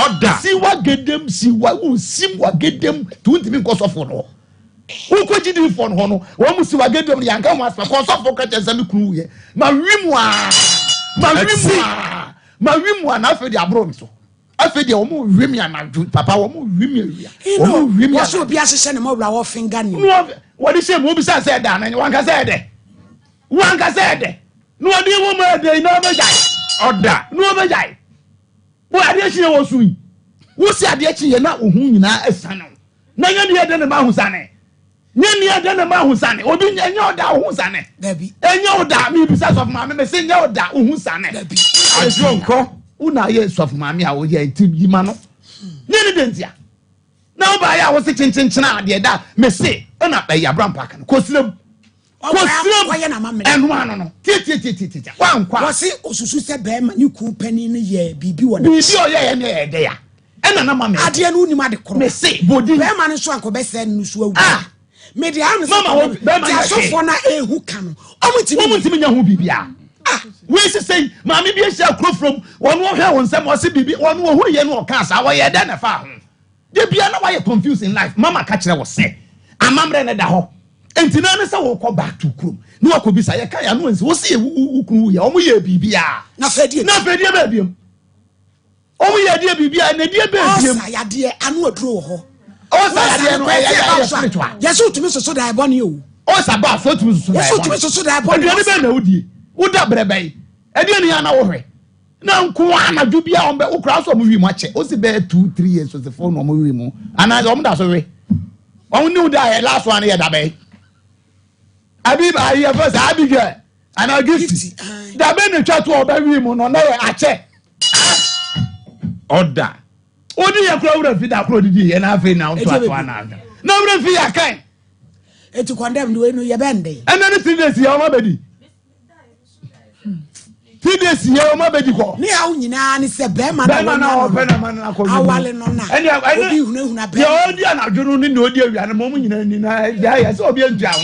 oda siwa gedem siwa usim wa gedem tuntimi ko sofo no wo ko gidi fo no ho no wo mu siwa gedem yanka ho aspa ko sofo ka che se me kunu ye ma wimu a na fe di abro mi so afedi o mu wimi anaju papa wo mu wimi awia o mu wimi wo so obi ahyehyɛ ne mawura wo finger ni no wo di se mu bi sa se da na wanka se de no odi wo ma de no be jai oda no be jai wo ade chi wo su yi wo si ade chi ye na ohun nyina asane na nya ne de ne ma hu sane obi nya oda ohun sane dabi enya oda mi bi sa so ma me se nya oda ohun sane dabi ajonko una ye sofu mami a wo ye ntibima no ne dentia na wo ba ya wo se chinchinchina ade da me se na ba ya bram park no kosirem wa na mamre enu ano no tie wa nkwa wo se osusu se be ma ni ku pani ne ye bibi wo na bibi o ye ne ye de ya ena na mamre ade no unim ade koro me se bodi be ma ne so anko be se nu so awu me de am so be ma so fo na ehu ka no omutimi nya hu bibia we say mama bi ehia kro from won wo hwe won sem wo se bibi won wo hu ye no ka sa wo ye da na fa ho de bia na why confused in life mama ka kire wo se amamre ne da ho entina ne se wo ko back to krom ne wo ko bi sa ye ka ya no nsi wo se ye ukru ye o mo ye bibia na fedie ba biem o mo ye die bibia na die ba biem o sa ya de anu aduro ho o sa ya de no ya spiritual yesu tumi so da eboni o o sa ba so tumi so da eboni yesu tumi so da eboni be na wudie woda brebe ede ne ya na wo hwe na nko ana dubia on be ukra so mo wi mo ache o si be 2-3 years so se for no mo wi mo ana o mo da so we on ni uda last one ye da be abi ba ye first abi ge ana gift da be ne twa to o ba wi mo no na ye ache oda odi ye kura wura fi da kura didi ye na afi na on to atwa na wura fi ya kan eti condemn no enu ye bende ana ne 3 days ye o ma bedi Tidesi ye o ma bedi ko ni a unyina ni se be ma na o be na ma na ko awale no na obi hunahuna be ye odi anadwuru ni odi awia na mo nyina ni na ya se obi antua ho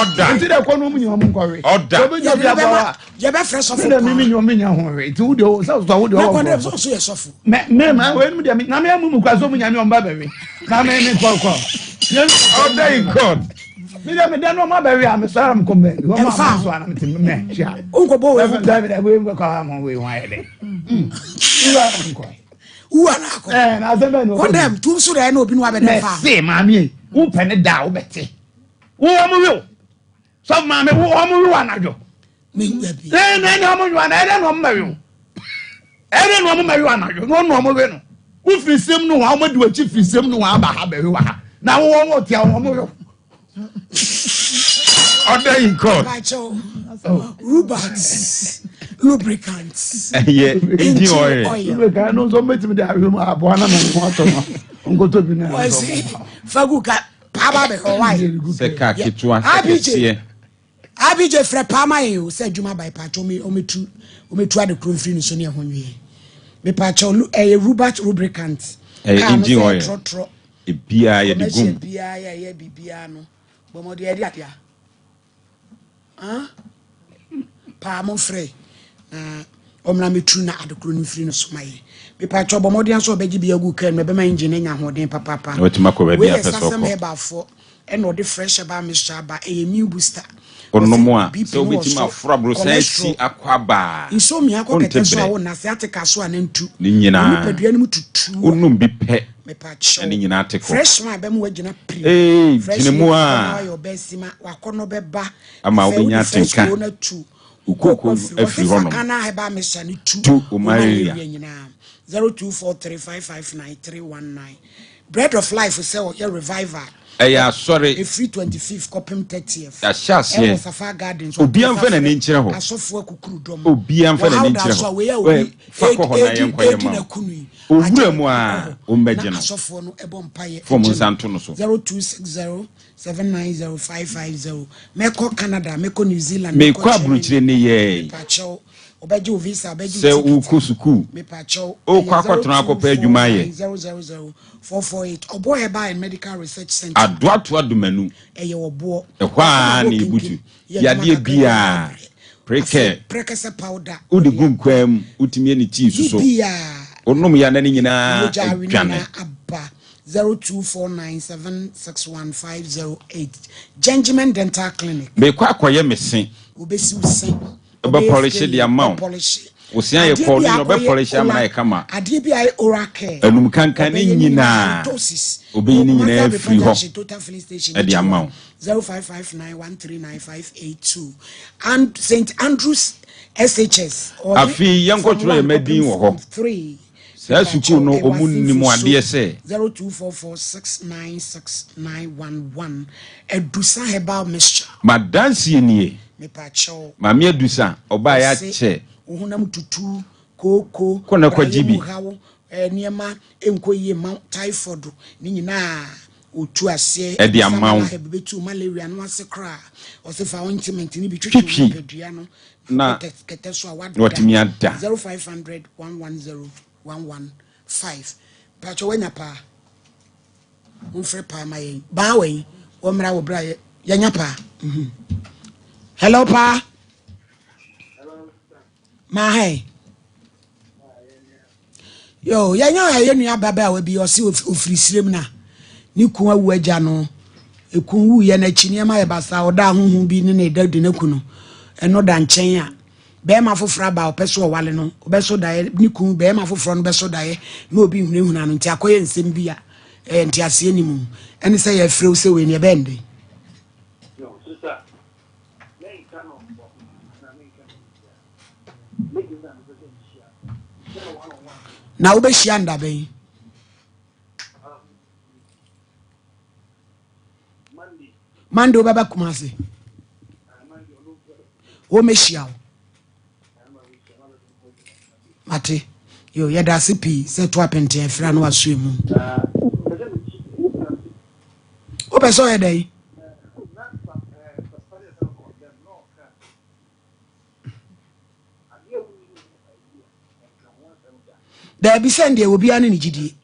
Order. Nti de ko no mu nyom nkɔwe. Order. Obi nyo bi abawa. Je be fresh of. Na mi nyom nya ho we. Nti wo de o so wo de o. Na kɔndɛ so so yɛ sɔfo. Me ma we mu de na me amu mu kwa so mu nya me on ba bewe. Na me kɔ. Order in God. Me de no ma bewe am so am ko me. Wo ma so ana me tim me. Sha. Unko bo we. David we mu kwa am we wa ye de. Uwa na akɔ. Na azembe no. Kɔndɛ tu so re na obi no abɛdɛ fa. Me say maami, wo pene da wo bete. Wo amu we. So maami wo amu we anajo. Me bi. Na amu we na ere no mmawe. Ere no mmawe anajo. No amu we no. Wo firisem no wa amadu achi firisem no wa aba ha ba we wa ha. Na wo tia wo amu we. Order in God. Rubbers, lubricants. Yeah, engine oil. You can no so meet da room abo na mo to no. Ngo to bi na. Faguka paba be ko why. Se ka ketwa se. Abije frɛ pama ye o se dwuma by pacho me ometu ade kro free no so ne ho nwie. Me pacho Rubbers lubricants. Engine oil. E bia ye de gum. Bia ya bibia no. Bomo de adia. Pa mo frɛ na omna metu na adekro no free no somaye me pa cho bomodian so obeji bia gu kan me be ma engine nya hoden papa wetima ko ba bia pese ko me ba fo e no de fresh ba mixture ba e meal booster onomo a so obetima frabro sai akwaba insomnia ko kete so awo na se ateka so anantu ni nyina ni padua ni mututu onum bi pe me pa cho ni nyina ateko fresh man ba mu wagina pri jinemu a yo besima wakono beba ama obenya tenka ukoko afiri hono kana heba mesa ni tu umaria 0243559319 bread of life say your revival sorry if 25th copim 30th ahyasie Safa Gardens obi amfa na ni nkyere ho asofo akukuru dom obi amfa na ni nkyere ho fa ko ho na yen kwaye ma owura mu a ombeje no asofo no ebo mpaye fom nsanto no so 0260790550 meko Canada meko New Zealand meko abrochire ne ye pacho obeji visa obeji se uku suku me pacho o kwa kwatona akopa adwuma ye 000448 obo heba in medical research center adoato adomanu eye obo ehwa na ebutu yade bia preke se powder udi gumkwam utimi eni tea suso onom ya na ni nyina adwane aba 0249761508 Gentleman Dental Clinic me kwa akoye mesen obesi usen oba polish the amount osia ye call no be polish am na e kama ade bi ai orake anum kankan ni nyina obi ni nyina free ho e the amount 0559139582 and St Andrews SHS afi yankotro e madin wo ho sa suku no omunnimu ade se 0244696911 edusa herbal mixture madansi nie me pacho mami edusa oba ya che ohunam tutu koko kona kwa jibi niema enkoyie ma typhoid ni nyina otu ase e dia mawo bebetu malaria no ase kra o se fa ointment ni bi twetwe pedua no na kete so awada 0500 110 115 pacho wenya pa unfre pa mai ba wen wo mra wo bra yanya pa hello pa ma hey yo yanya ye nua baba we bi o se ofiri sirem na ni kun awu agya no ekun wu ye na chini ma ye basa oda honhom bi ne dadu na kunu eno da nchen a be ma fofora ba opeso wale no obeso da ni kun be ma foforo no beso da ye na obi hunahuna no nti akoye nsem bi a nti ase animu ene se ye freu se we ne bende no sister nei kano na wo be hia nda ben Mande baba kumase wo mehia mate yo yeda sipi se to apente afra no aso mu o peso yedai da bi sende obi ane ni gidie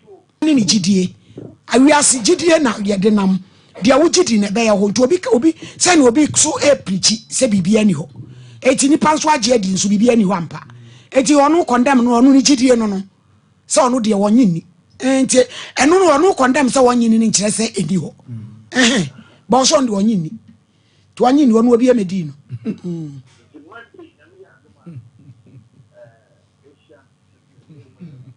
awiase gidie na yede nam dia wuji di ne be ya ho to obi se ne obi so preach se bibia ni ho eti ni panso age adi nso bibia ni ho ampa eti onu condemn no onu ni gidie no se onu de wonyi ni enti enu no onu condemn se wonyi ni nkire se edi ho bo so ndi wonyi ni to wonyi ni onu obi emedi no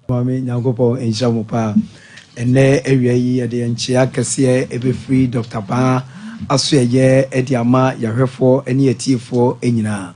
Mami nyagopo enjamu pa ene ewia yi ade nchia kese ebefri Dr. Ba aso ye ediama yahwefo ene etifo enyina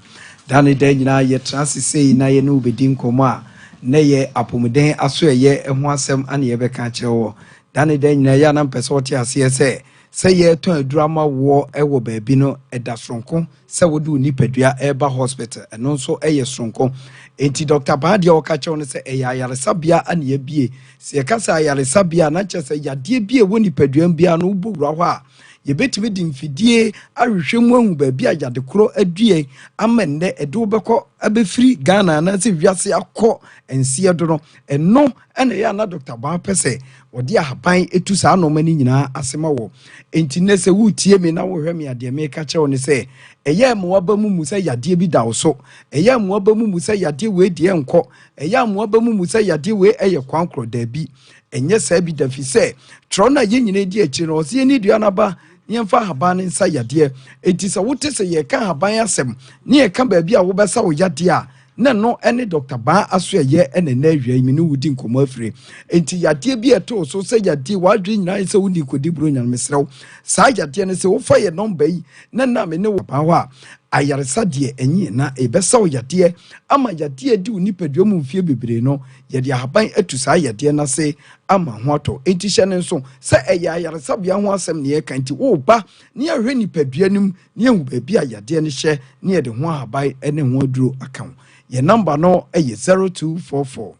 dane da nyina ye transisei na ye no bedi nkomo a na ye apomuden aso ye ho asem ane ye beka kirewo dane da nyina ya na mpese wote ase se ye ton adurama wo ewo baabi no eda sonko se wodu nipadua eba hospital eno nso eye sonko enti Dr. Ba dia woka no se eya yaresabia ane ye bie se kasa yaresabia na chese yade bie wo nipadua bia no bowura ho a ye betimi di mfidie ahwehwemu ahu baabi a yade koro adue amenne edo beko abefiri Ghana na se wiase akọ ensie do no eno ene ya na Dr. Ba pese wodi ahaban etu saa no mani nyina asema wo enti ne se wutie me na wo hwɛ me ade me ka kyerɛ ne se eye mo aba mu se yade bi da wo so eye mo aba mu se yade we die nkɔ eye mo aba mu se yade we eye kwankro da bi enye saa bi da fi se tro na ye nyina di akyi no se ni dua na ba yemfa haban nsa yade enti se wote se ye ka haban asem ne ye ka ba bi a wo besa wo yade a na no ene Dr. Ba aso ye ene na awia mi no wudi nkomo afire enti yade bi eto so se yade wadwe nyina se wudi kodi bro nyan mesrew sa yade ne se wo fa ye number yi na me ne wo ba ho a ayaresa de enyi na ebesa wo yade ama yade di unipadua mu mfie bebre no yade ahaban atu sa yade na se ama ho ato enti hye ne nso se eya ayaresa bia ho asem ne ye kan ti wo ba ne ahwe nipadua nim ne hu ba bia yade ne hye ne ye de ho ahaban ene ho aduro akan your number no is 0244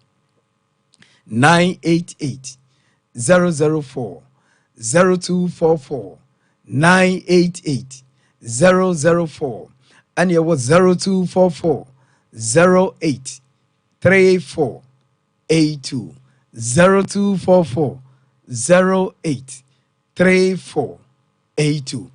988 004 0244 988 004 and it was 0244 08 3482 0244 08 3482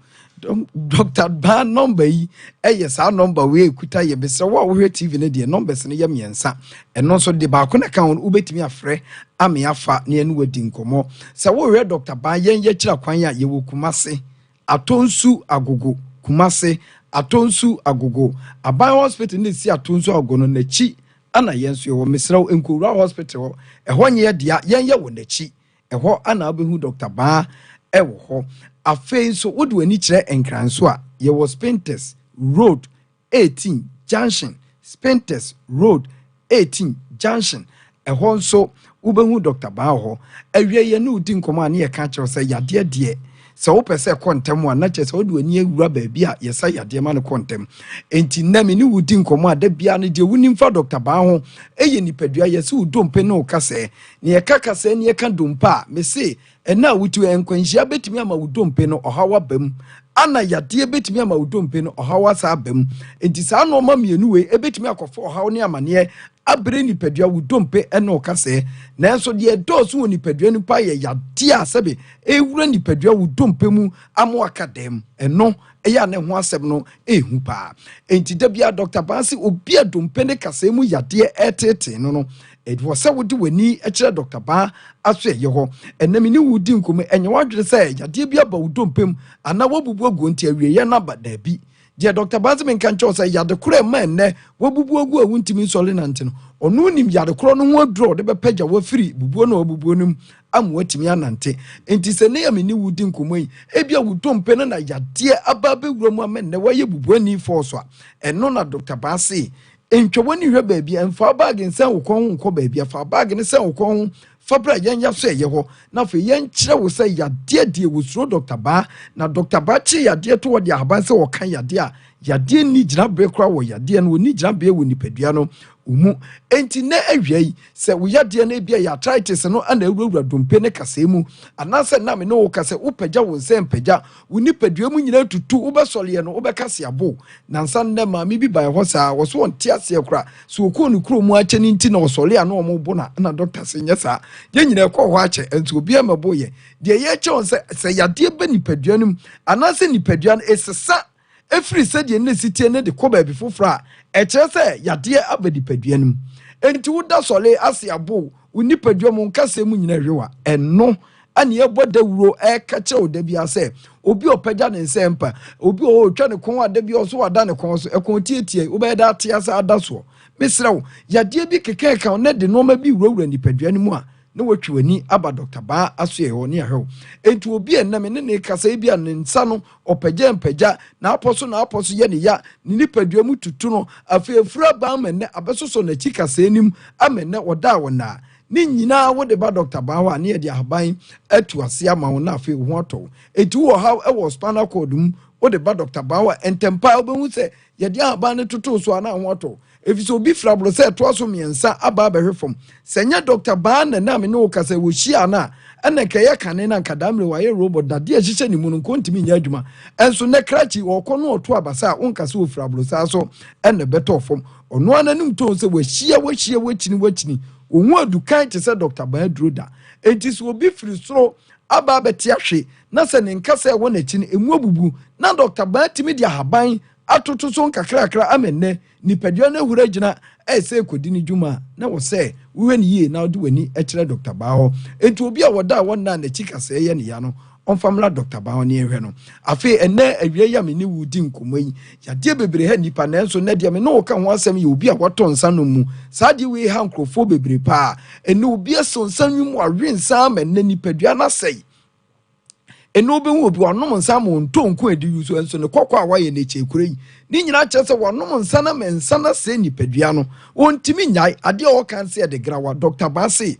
Dr. Ba number yi yes our number we kuta ye be se wo wo TV ne de numbers ne ye miensa eno so de ba ko na kan wo betimi afre ame afa ne enu wadi nkomo se wo we Dr. Ba yen ye kira kwan ya ye wo Kumase Atonsu Agogo Kumase Atonsu Agogo Aban hospital ne si Atonsu Agogo no nachi ana yenso ye wo Mesraw Nkowura hospital ehwo nye dia yen ye wo nachi ehwo ana obehu Dr. Ba ewo ho afei so wodu ani kire enkranso a ye was Spinters Road 18 Junction Spinters Road 18 Junction ehon so ubehu Dr. Ba ho awie ye no udi nkomo ane ye ka kire se yade de se wo pese kontem a na kire se wodu ani awura ba bia ye sa yade ma ne kontem enti na me ni udi nkomo a da bia ne de wuni mfa Dr. Ba ho eye nipadua ye se udompe no kase ne ye kakase ne ye ka dompa me se ena wutu enkwanhia betimi ama wudompe no ohawa bam ana yade betimi ama wudompe no ohawa sa bam enti sa no ma mienu we ebetimi akofo ohaw ne amane abre nipadua wudompe ena okase nanso de dosu woni nipadua ni pa ye yade asebe ewura nipadua wudompe mu amo akadem eno eya ne ho asem no ehu pa enti da bia Dr. Ba se obi adompe ne kase mu yade etete no it was so would do any a Dr. Ba as ye ho and then wudi nkomo enye wadwere say yade bia ba wudompem ana wabubu agu nti awie ye na ba da bi je Dr. Ba se men kan cho say yade kro man ne wabubu agu awuntimi sole nante no onu nim yade kro no ho adro de be pagya wa firi bubuo na wabubuo nim amu atimi anante enti se ne ya meni wudi nkomo yi ebia wudompe no na yade aba be wura mu amen ne waye bubuo ni force a eno na Dr. Ba se entwewoni hwe baabi emfa bag nsan wokon nko baabi afa bag ne san wokon fa bra yenya so ye ho na fa yen kire wo se yade de wo suro Dr. Ba na Dr. Ba chi yade to wode ahaban se wokan yade a yadeɛ ni gyina bere kora wɔ yadeɛ no woni gyina bere wɔ nipadua no umu enti na awia yi sɛ wo yadeɛ no bia ya arthritis no ana awurawura dompe ne kasa mu anase na me no wo kasa wopagya wo nsɛm pagya wo nipadua mu nyina tutu wobɛsɔle no wobɛka se abo nansa nne ma me bi ba hɔ saa wo so wonte ase kora so ko no kuro mu akyɛ ni nti na wosɔle a na ɔmo bo na doctor se nyɛ saa ye nyina kɔ hɔ akyɛ enti obi amabo ye de ye kyɛ on sɛ yadeɛ ba nipadua no anase nipadua no esesa efiri sɛdeɛ ne sitie ne de kɔ baabi foforo a ɛkyerɛ sɛ yadeɛ aba nipadua no enti woda sɔle ase abo wo nipadua mu nkasa mu nyina hwewa ɛno ane yɛbɔ dawuro ɛka kyerɛ wo da bia sɛ obi ɔpagya ne nsɛmpa obi ɔtwa ne kɔn a da bia ɔso wada ne kɔn so ɛkɔn tietie wobɛyɛ da ate asa ada soɔ mesrɛ wo yadeɛ bi keka ka ne de nɔɔma bi wurawura nipadua no mu a na watwi wani aba Dr. Baa aso yɛ ne ahwɛ enti obi enam ne kasa bi a ne nsa no ɔpagya mpagya na apɔso yɛ ne ya ne nipadua mu tutu no afeefura ba amene abesoso na chi kasa anim amene ɔda wona ne nyinaa wo de ba Dr. Baa wa ne yɛ de ahaban atu ase ama wo na afe ho atɔ enti wo ha ɛwɔ spinal cord mu wo de ba Dr. Baa wa entempa obehu sɛ yɛ de ahaban ne toto so ana ho atɔ efisɛ obi frabro sɛ to aso miensa aba behwe fom sɛnya Dr. Baa na me no kasa wo hia na ɛna kɛyɛ kane na kadamre wa yɛ robot da de ahyehyɛ ne mu no kontimi nya adwuma enso ne krachi wɔ kɔ no ɔto abasa wonkasa wo frabro sa so ɛna bɛtɔ fom ɔno ananim to sɛ wo hia wachini ohu adukan te sɛ Dr. Baa droda enti so obi firi soro aba bɛte ahwe na sɛ ne nkasa ɛwɔ n'akyi no emu abubu na Dr. Baa timi de ahaban atoto so nkakrakra amenne nipadua na hura gyina ɛsɛ kodi ne dwuma na wo sɛ wohwe ne yie na wode wani ɛkyerɛ Dr. Baa hɔ enti obi a wɔda wɔna na chi kasa yɛ ne ya no ɔmfamla Dr. Baa hɔ ne ehwɛ no afi ɛnɛ awie ya me ne wudi nkɔmɔ yi yadeɛ bebre ha nipa na enso na deɛ me no ka ho asɛm yɛ obi a wɔtɔ nsa no mu saa de we ha nkrofo bebre pa ɛne obi aso nsa nwum awe nsa amenne nipadua na sɛi eno be hu obi wanom nsa mo ntonko edi yuso enso ne kokko a waye ne chekure yi ni nyina kyerɛ sɛ wanom nsa na mensa na sɛ nipadua no wontimi nyai ade a wɔkan sɛ de grawa Dr. Baa se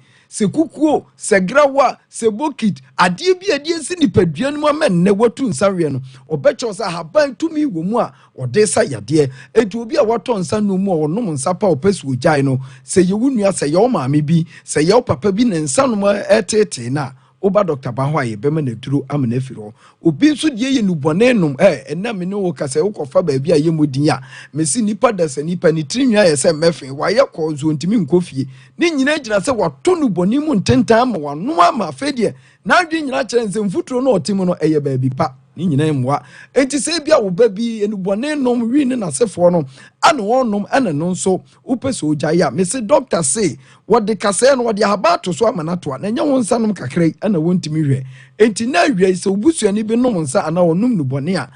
kukuo se grawa se bokit ade bi ade si nipadua no amenne watu nsa we no obɛkyerɛ sɛ haban tumi wɔ mu a ɔde sa yadeɛ enti obi a wɔtɔ nsa no mu a wɔnom nsa pa opɛsu ogyae no sɛ ye wunua sɛ ye wo maame bi sɛ ye wo papa bi ne nsa no ɛtete na oba Dr. Baa ho aye bema na duro amana firo obi nso die ye nubone nom enam ne wo kasa wo kofa ba bia ye modin a mesi nipa da sa nipa ni trinwa ye se mefen wa ye ko zo ntimi nkofie ni nyina gyina se wato nubone mu ntentan ma wano ama afedie na adwe nyina kyerɛ nse mfuturo na otim no eye ba bi pa ni nyina mwa enti se bia wo ba bi enubone nom wi ne nasefo no ana wonom ana no nso upeso ogya ya mesi doctor say wode kasa no wode haba to so amana to na nya won sanom kakrai ana wontimi hwe enti na hwe se obusuani bi nom nsa ana wonum nubone a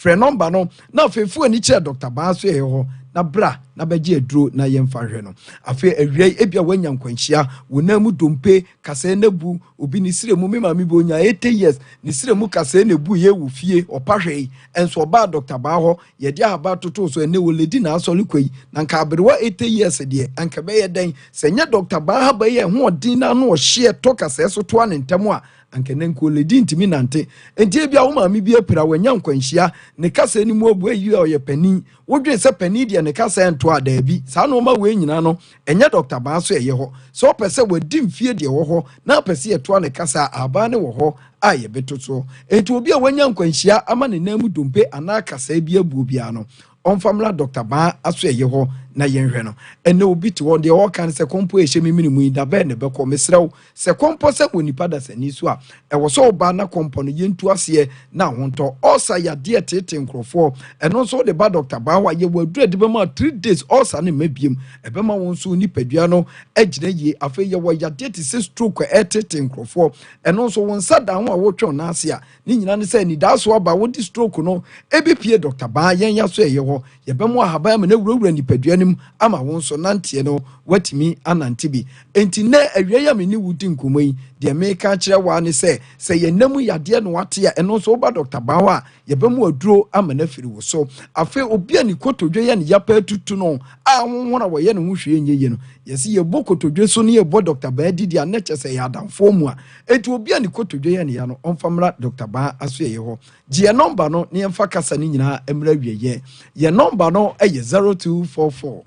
frɛ number no na fefu ani kyerɛ Dr. Baa so ɛhɔ na bra na bɛgye aduro na yɛmfa hwɛ no afi awiai ebia wanya nkwanhyia wonamu dompe kasa na bu obi ne sire mu mema me bonya 80 years ne sire mu kasa na bu ye wo fie opa hwɛ enso oba Dr. Baa hɔ ye dia haba toto so ene wo ledi na asɔle kwai na nka aberewa 80 years de anka bɛyɛ den sɛnya Dr. Baa haba ye ho odin na no ɔhye to kasa so to an ntɛm a anka nenko ledi ntimi nante enti bia wo maame bi apira wanya nkwanhyia ne kasa ni mu obu ayi a ɔyɛ panin wodwen sɛ panin de ne kasa ento a daabi saa no ma we nyina no ɛnya Dr. Baa so ɛyɛ hɔ so opɛ wadi mfie de wɔ hɔ na apɛ sɛ yɛto ne kasa aba ne wɔ hɔ a yɛbeto so enti obi a wanya nkwanhyia ama ne namu dompe ana kasa bi abu bia no ɔmfamla Dr. Baa aso ɛyɛ hɔ na yɛnhwɛ no ɛnɛ obi te hɔ deɛ wɔka ne sɛ kɔmpo ɛhyɛ mimini mu da bɛɛ ne bɛkɔ mesrɛw sɛ kɔmpo sɛ wɔ nipa da sani so a ɛwɔ sɛ ɔbaa na kɔmpo no yɛntu aseɛ na ahontɔ ɔsa yadeɛ tete nkurɔfoɔ ɛno nso de ba Dr. Baa hɔ a yɛwɔ adura de bɛma 3 days ɔsa ne mabiem ɛbɛma wɔn nso nipadua no agyina yie afei yɛwɔ yadeɛ te sɛ stroke ɛtete nkurɔfoɔ ɛno nso wɔn nsa da ho a wɔtwɛn n'ase a ne nyina ne sɛ nidaaso aba wɔde stroke no ebipie Dr. Baa yɛn ya so ɛyɛ hɔ yɛbɛmo ahaban ma na wurawura nipadua ama won so nantie no watimi anante bi enti na awia ya me ni wudi nkomo yi de meka kire wa ne se yenam yade no wate a eno so oba Dr. Bawa ye be mu aduro ama na firi wo so afi obi ani kotodwe ye ne yapa tutu no a wonwona wo ye ne ho hwe enye ye no yesi ye bokotodwe so ne ye bo Dr. Ba didi a na chese ya adamfo mu a eti obi ani kotodwe ye ne ya no onfamra Dr. Ba aso ye ho je number no ne mfa kasa ni nyina emra wieye ye number no eye 0244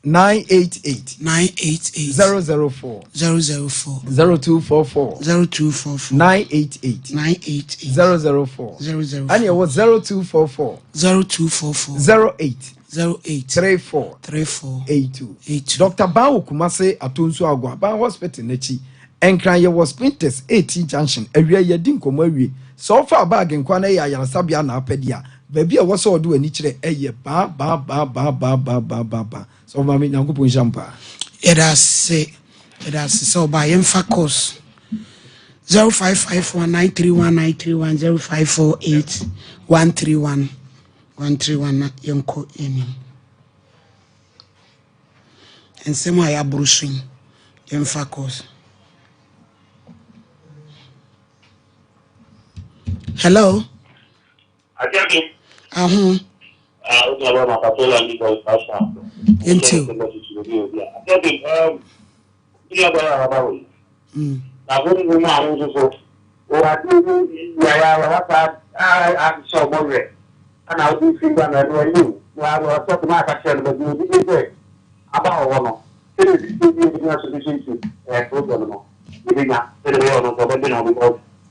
988 004 0244 988 004 and it was 0244 08 34 82 Dr. Bawo Kumase Atonso Agwa Ba Hospital Nechi Enkran ye was Printers 18 Junction awia ye din komo awie so far bag nkwa na ya yarasabia na apedia baby a was all do ani kire eye ba so mami nyankopon champa it has so by emfa course 0551931931 0548131131 yenko eni ensemo aya brushing emfa course. Hello. Ajaki. Into.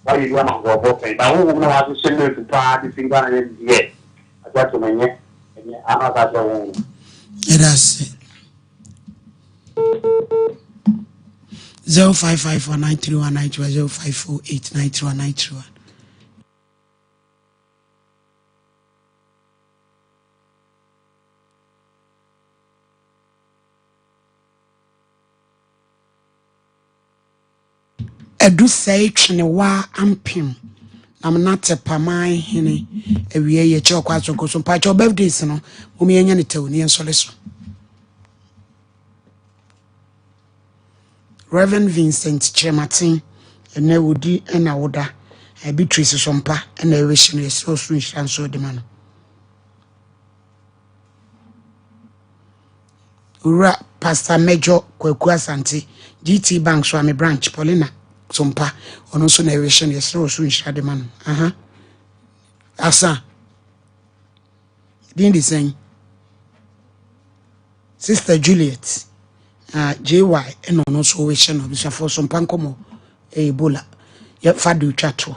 Why you want to go both things? I won't know how to send you to try to think about it yet. I got to me, and I'm not that one. It has 0554931921 0548931931. Edu say twene wa ampem am not a pamai hene ewie ye che okwa so so pa cho birthdays no o me nya ne taw ne ensole so. Reverend Vincent Chematin ene wodi ena woda e Beatrice Sompa ena e wish no so so nhran so de man. Ura Pastor Major Kwaku Asante GT Bank so am branch Paulina Sompa ono so na evision yes so nhade man asa din saying Sister Juliet JY and ono so vision of Sompa Sompa Nkomo Ebola ya fadu chato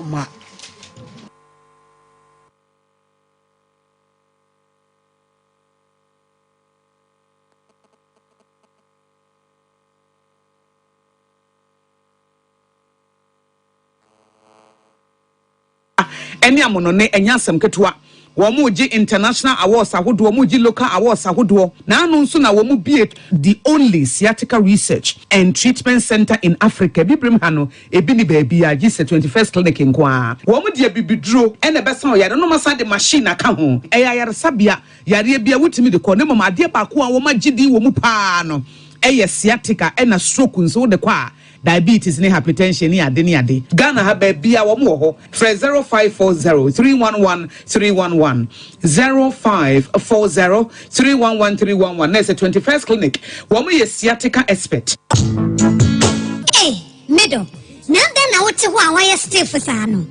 ma eni amono ne enyasem ketewa womu ji international awards ahodo womu ji local awards ahodo na anu nso na womu bie the only sciatica research and treatment center in Africa bibrim ha no ebi ni baabi a ji 21st clinic nkoa womu de bibiduro ene besa oyare no masa de machine aka ho eyayare sabia yare bia wutimi de ko ne mama ade ba ko a womu gidi womu pa no eye sciatica ena stroke nso de kwa diabetes ne hypertension ne ade ne ade Ghana ha ba bia wo mo ho 0540311311 0540311311 na 21st clinic wo mo ye sciatica expert middle nanda na wote ho a waya stiff sano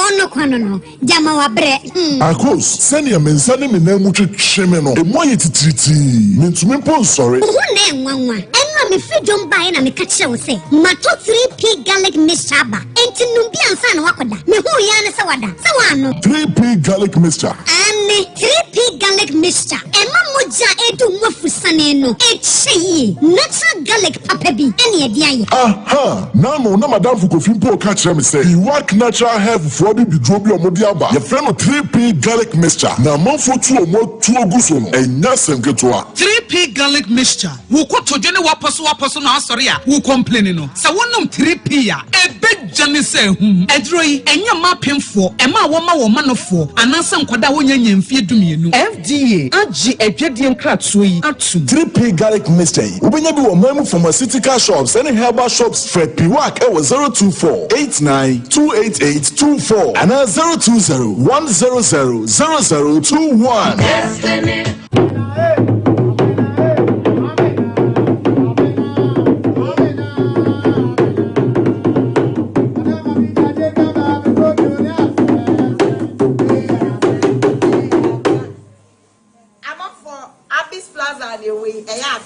ono kwano no jama wa bre akos senior mensane me na mu twetwe me no emo ye titiriti mentumi pon sori hu na enwanwa eno me freedom buy na me catch you say. Mato 3P garlic mixture ba. Enti numbi ansa na wakoda. Me hu ya ne sawada. Sawano. 3P garlic mixture. Ane 3P garlic mixture. Emma moja edu mwafusane no. Eche natural garlic papa bi. Eni ediaye. Aha. Nano na madam Fukofimpo catch me say. He work natural health for bi bidrobi omodi aba. Your friend 3P garlic mixture. Na manfo tu omo tu oguso no. Enya semketoa. 3P garlic mixture. Wo ko toje ne waposo na asori a. Wo complain no. Sa wonum 3P ya. Ebe jane se hu. Edro yi enya mapemfo. Ema wo manofo. Anansa nkwada wonya nyamfie dumienu. FDA agi edwedie nkratso yi atum. 3P garlic mixture. Ubenya bi wo mamu pharmaceutical shops and herbal shops. Fred Piwak ewo 024-89-288-24 and 020-100-0021. Destiny.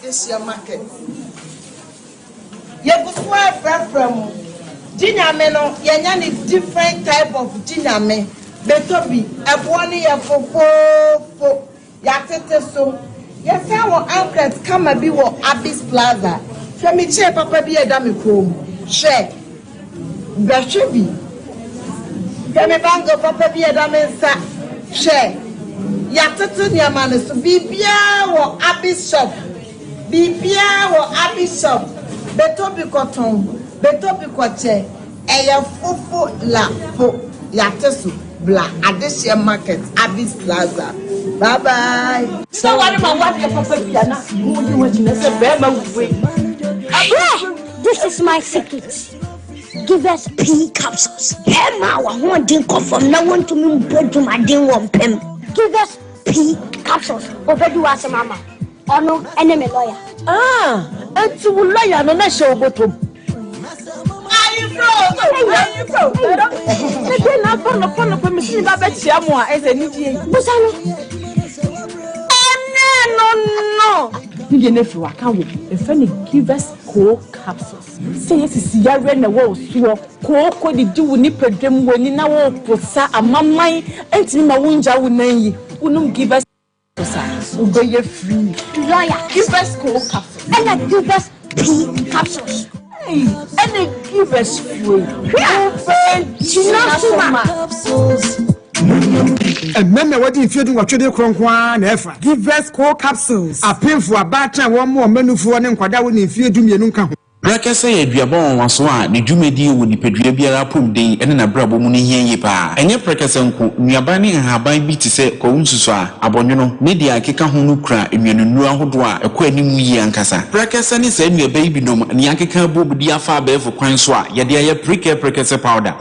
This year market. You go from Jiname no, you different type of Jiname. Betobi, a bonny a for Yatete so. Yes, our uncles come and be what Abyss Plaza. Femi che papa be a dummy comb. Share. Gashibi. Femi bango papa be a dummy sa. Share. Yatete Yamane so be bia or Abyss shop. Bibia wo abishop betobi cotton betobi kwache eya fofo la fo yatesu bla adesia market Abyss Plaza. Bye bye. So what about what your papa piana you want to say bema we. This is my secret. Give us P capsules. Hey ma wa ho din confirm na want to me bread my din one pem. Give us P capsules. Overdo as mama. Ono enemy lawyer. And to lawyer no na show bottom. Are you bro? They na follow permission ba be tia mo a eze ni die. Busano. No. You never work out. If any give us cold capsules. Say yes, is yare na wo so. Ko di do ni pedem woni na wo posa amamai enti ma wunja wo nan yi. Unum give us Obey free. Lawyer. Give us cold capsules. And I give us P capsules. Hey, and they give us free. Capsules. And remember what if you do what you do, Cronkwan, Efra. Give us cold capsules. A painful about one more menu for an inquadawin if you do me nunca. Brakasa ye duabon waso a ne dwumadi wo nipadua biara pomden ene na brabo mu ne hianye pa enye prekasa nko nuaban ne haban bi te se ko nsuso a abonwono ne dia akeka ho no kura enwanunu ahodo a ekọ anim yi ankasa brakasa ne sa nuaban bi nom ne akeka bobudi afa abefo kwan so a ye de aye prekasa powder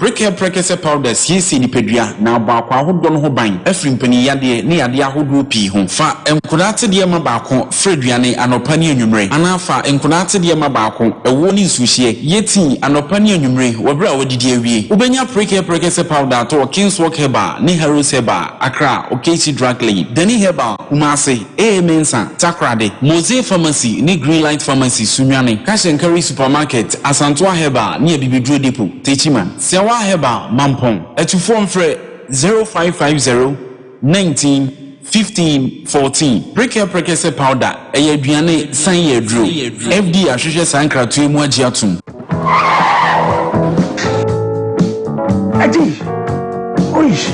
siesi nipadua na ba akwa ahodo no ho ban afri mpani yade ne yade ahodo pi ho fa enkodate de ma ba akọ freduane anopa ne anwumre anafa enkodate de ma ba akọ woni suhie yeti anopa ne anwumre wobra wodidi awie ubenya prekasa powder to Kingswalk Herbal ne Heroes Herbal Accra Okesi Drug Lane Dani Herbal Kumase Mensa Takrade Mose Pharmacy ne Greenlight Pharmacy Sunwane Kashenkari Supermarket Asantoa Herbal ne Bibidro Depot Techiman Sewa Herbal Mampong etufo mfre 0550 19 15-14 prekasa powder aduane san ye dro FD ahwehwe sankratu mu agiatum Adi oish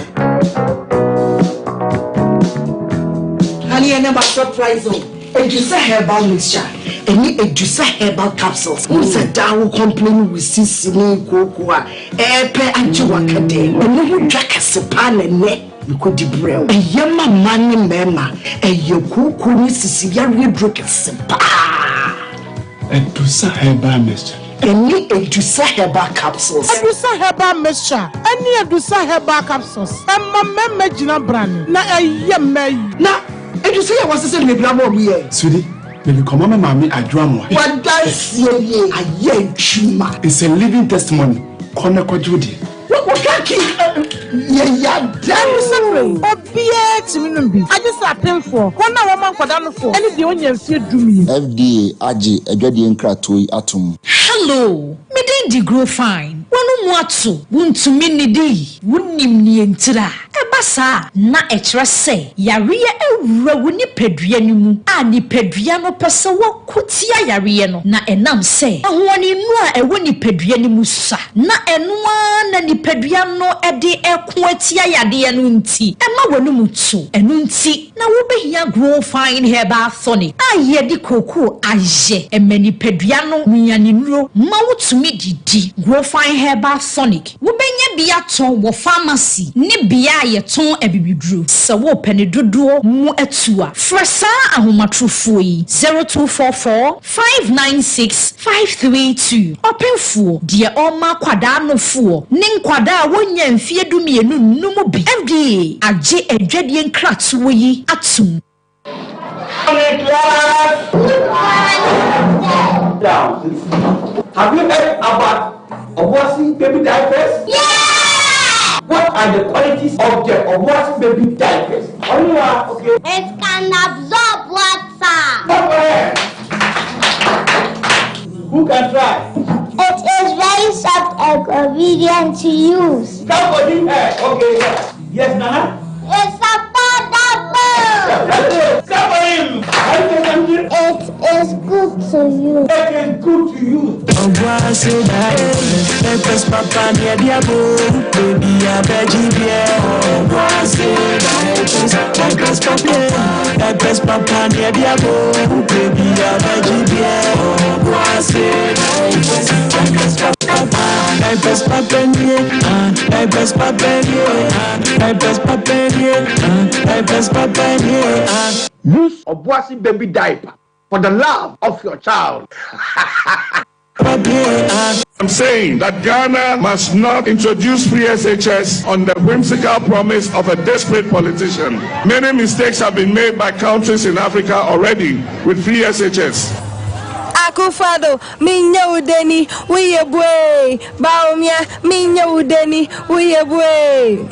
Honey and never surprise o. Edusa herbal mixture. Any Edusa herbal capsules. Who's a down complain with sisini kokwa. Epe anchi wakade. When you drink a sepan and ne. You could debrel. A yama money mema. A yoku ni sisi ya redroke sepa. Edusa herbal mixture. Any Edusa herbal capsules. Edusa herbal mixture. Any Edusa herbal capsules. Emma meme jina brand. Na yeme. Na Edusa ya wasi se me brabo biye. Sweetie, me come on mama adwamo. What does ye aye chuma? It's a living testimony. Kone kwa Judy. What can't Yeah. I'm sorry. Obie to me. I just attend for. One hour man for that for. Any the onion feed do me. FDA aji edwadi nkratoi atom. Hello. Me dey grow fine. Wonu mu ato. Wuntumi ni di. Wunim ni entira. Ebasa na ekyerɛ sɛ yareɛ awura wo ni pedua ni mu. A ni pedua no pɛsɛ wo kutia yareɛ no. Na enam sɛ ahoɔni nu a ɛwɔ ni pedua ni mu sa. Na ɛnoa na ni pedua no ɛde ɛko atia yadeɛ no nti. Ɛma wonu mu to. Ɛno nti na wo behia grow fine herbal tonic. A yɛde koko ayɛ. Ɛmani pedua no nyane nuro. Ma wotumi didi. Grow fine herbal tonic. Wo benya bia ton wo pharmacy. Ni bia yɛton abibiduro. Sɛ wo pɛne dodoɔ mu atua. Fresa ahomatrofo yi 0244 596 532. Openfo deɛ ɔma kwada nofo. Ne nkwada a wonya mfie dumienu numu bi. FDA agye adwadie nkratowo yi atum. Have you heard about Obuasi baby diapers? Yeah! What are the qualities of the Obuasi baby diapers? Only one, okay. It can absorb water. Who can try? It is very soft and convenient to use. Somebody, okay. Yes, Nana? It's affordable. Somebody, it is good to use. It is good to use. Obuasi diapers, papa near diabo, baby a veggie. Obuasi diapers, papa near diabo, baby a veggie. Obuasi diapers, papa. Use Obuasi baby diaper for the love of your child. I'm saying that Ghana must not introduce free SHS on the whimsical promise of a desperate politician. Many mistakes have been made by countries in Africa already with free SHS. Akufado, minya udeni, uyebwe. Baumia, minya udeni, uyebwe.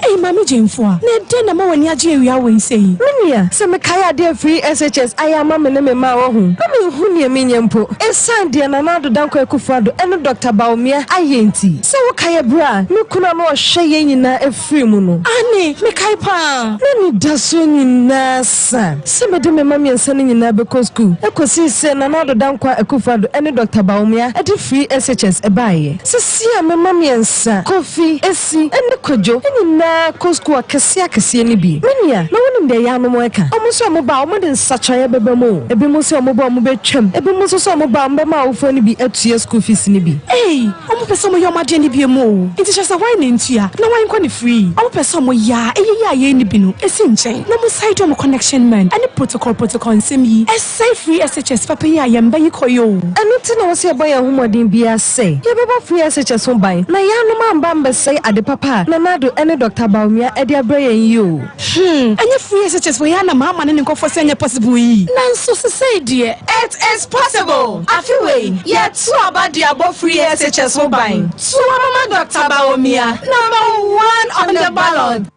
Hey, Mami Jemfwa, ne na mawani aje wi awen sei. Minia, se me kaya de free SHS ayama me ne me ma wo hu. Ami hu ne minya mpo. Esan de na na do danko Akufado, eno Dr. Baumia ayenti. Se wo kaya bra, me kuna no hwe ye nyina afiri mu no. Ani, me kai pa. Ne ni daso nyina sa. Se me de me mami ensa ne nyina be ko school. Ekosi se na na do danko Akufado any Dr. Baumia at the free SHS a buy. Sisia me mamiensa, coffee, esi, and the kojo, and na cosco cassia cassiani be. Minia, no one in the Yamamoeka. Almost a mobile modern such a bebamo, a bimuso mobile mobile, a bimuso mobile mama for any be at your school fees in be. Hey, I'm a person of your majeni be a mo. It is just a wine in tia, no one can free. I'm a person of ya, a ye binu, a sinche, no more side of connection man, and the protocol in semi, a safe free SHS papaya and bayikoyo. And nothing was here by a woman in BS say. You ever free SHS home by. Na ya no man bamba say at the papa. Na do any Dr. Baumia at their brain you. And you free SHS for yana mama and go for senior possible. Nan so say dear. It is possible. Afiwe, yet so about the above free SHS home by. So mama Dr. Baumia, number 1 on the ballot.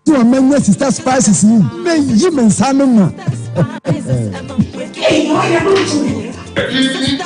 To a man, sister spices, may you men sanuma. Hey, what are you doing? Remember,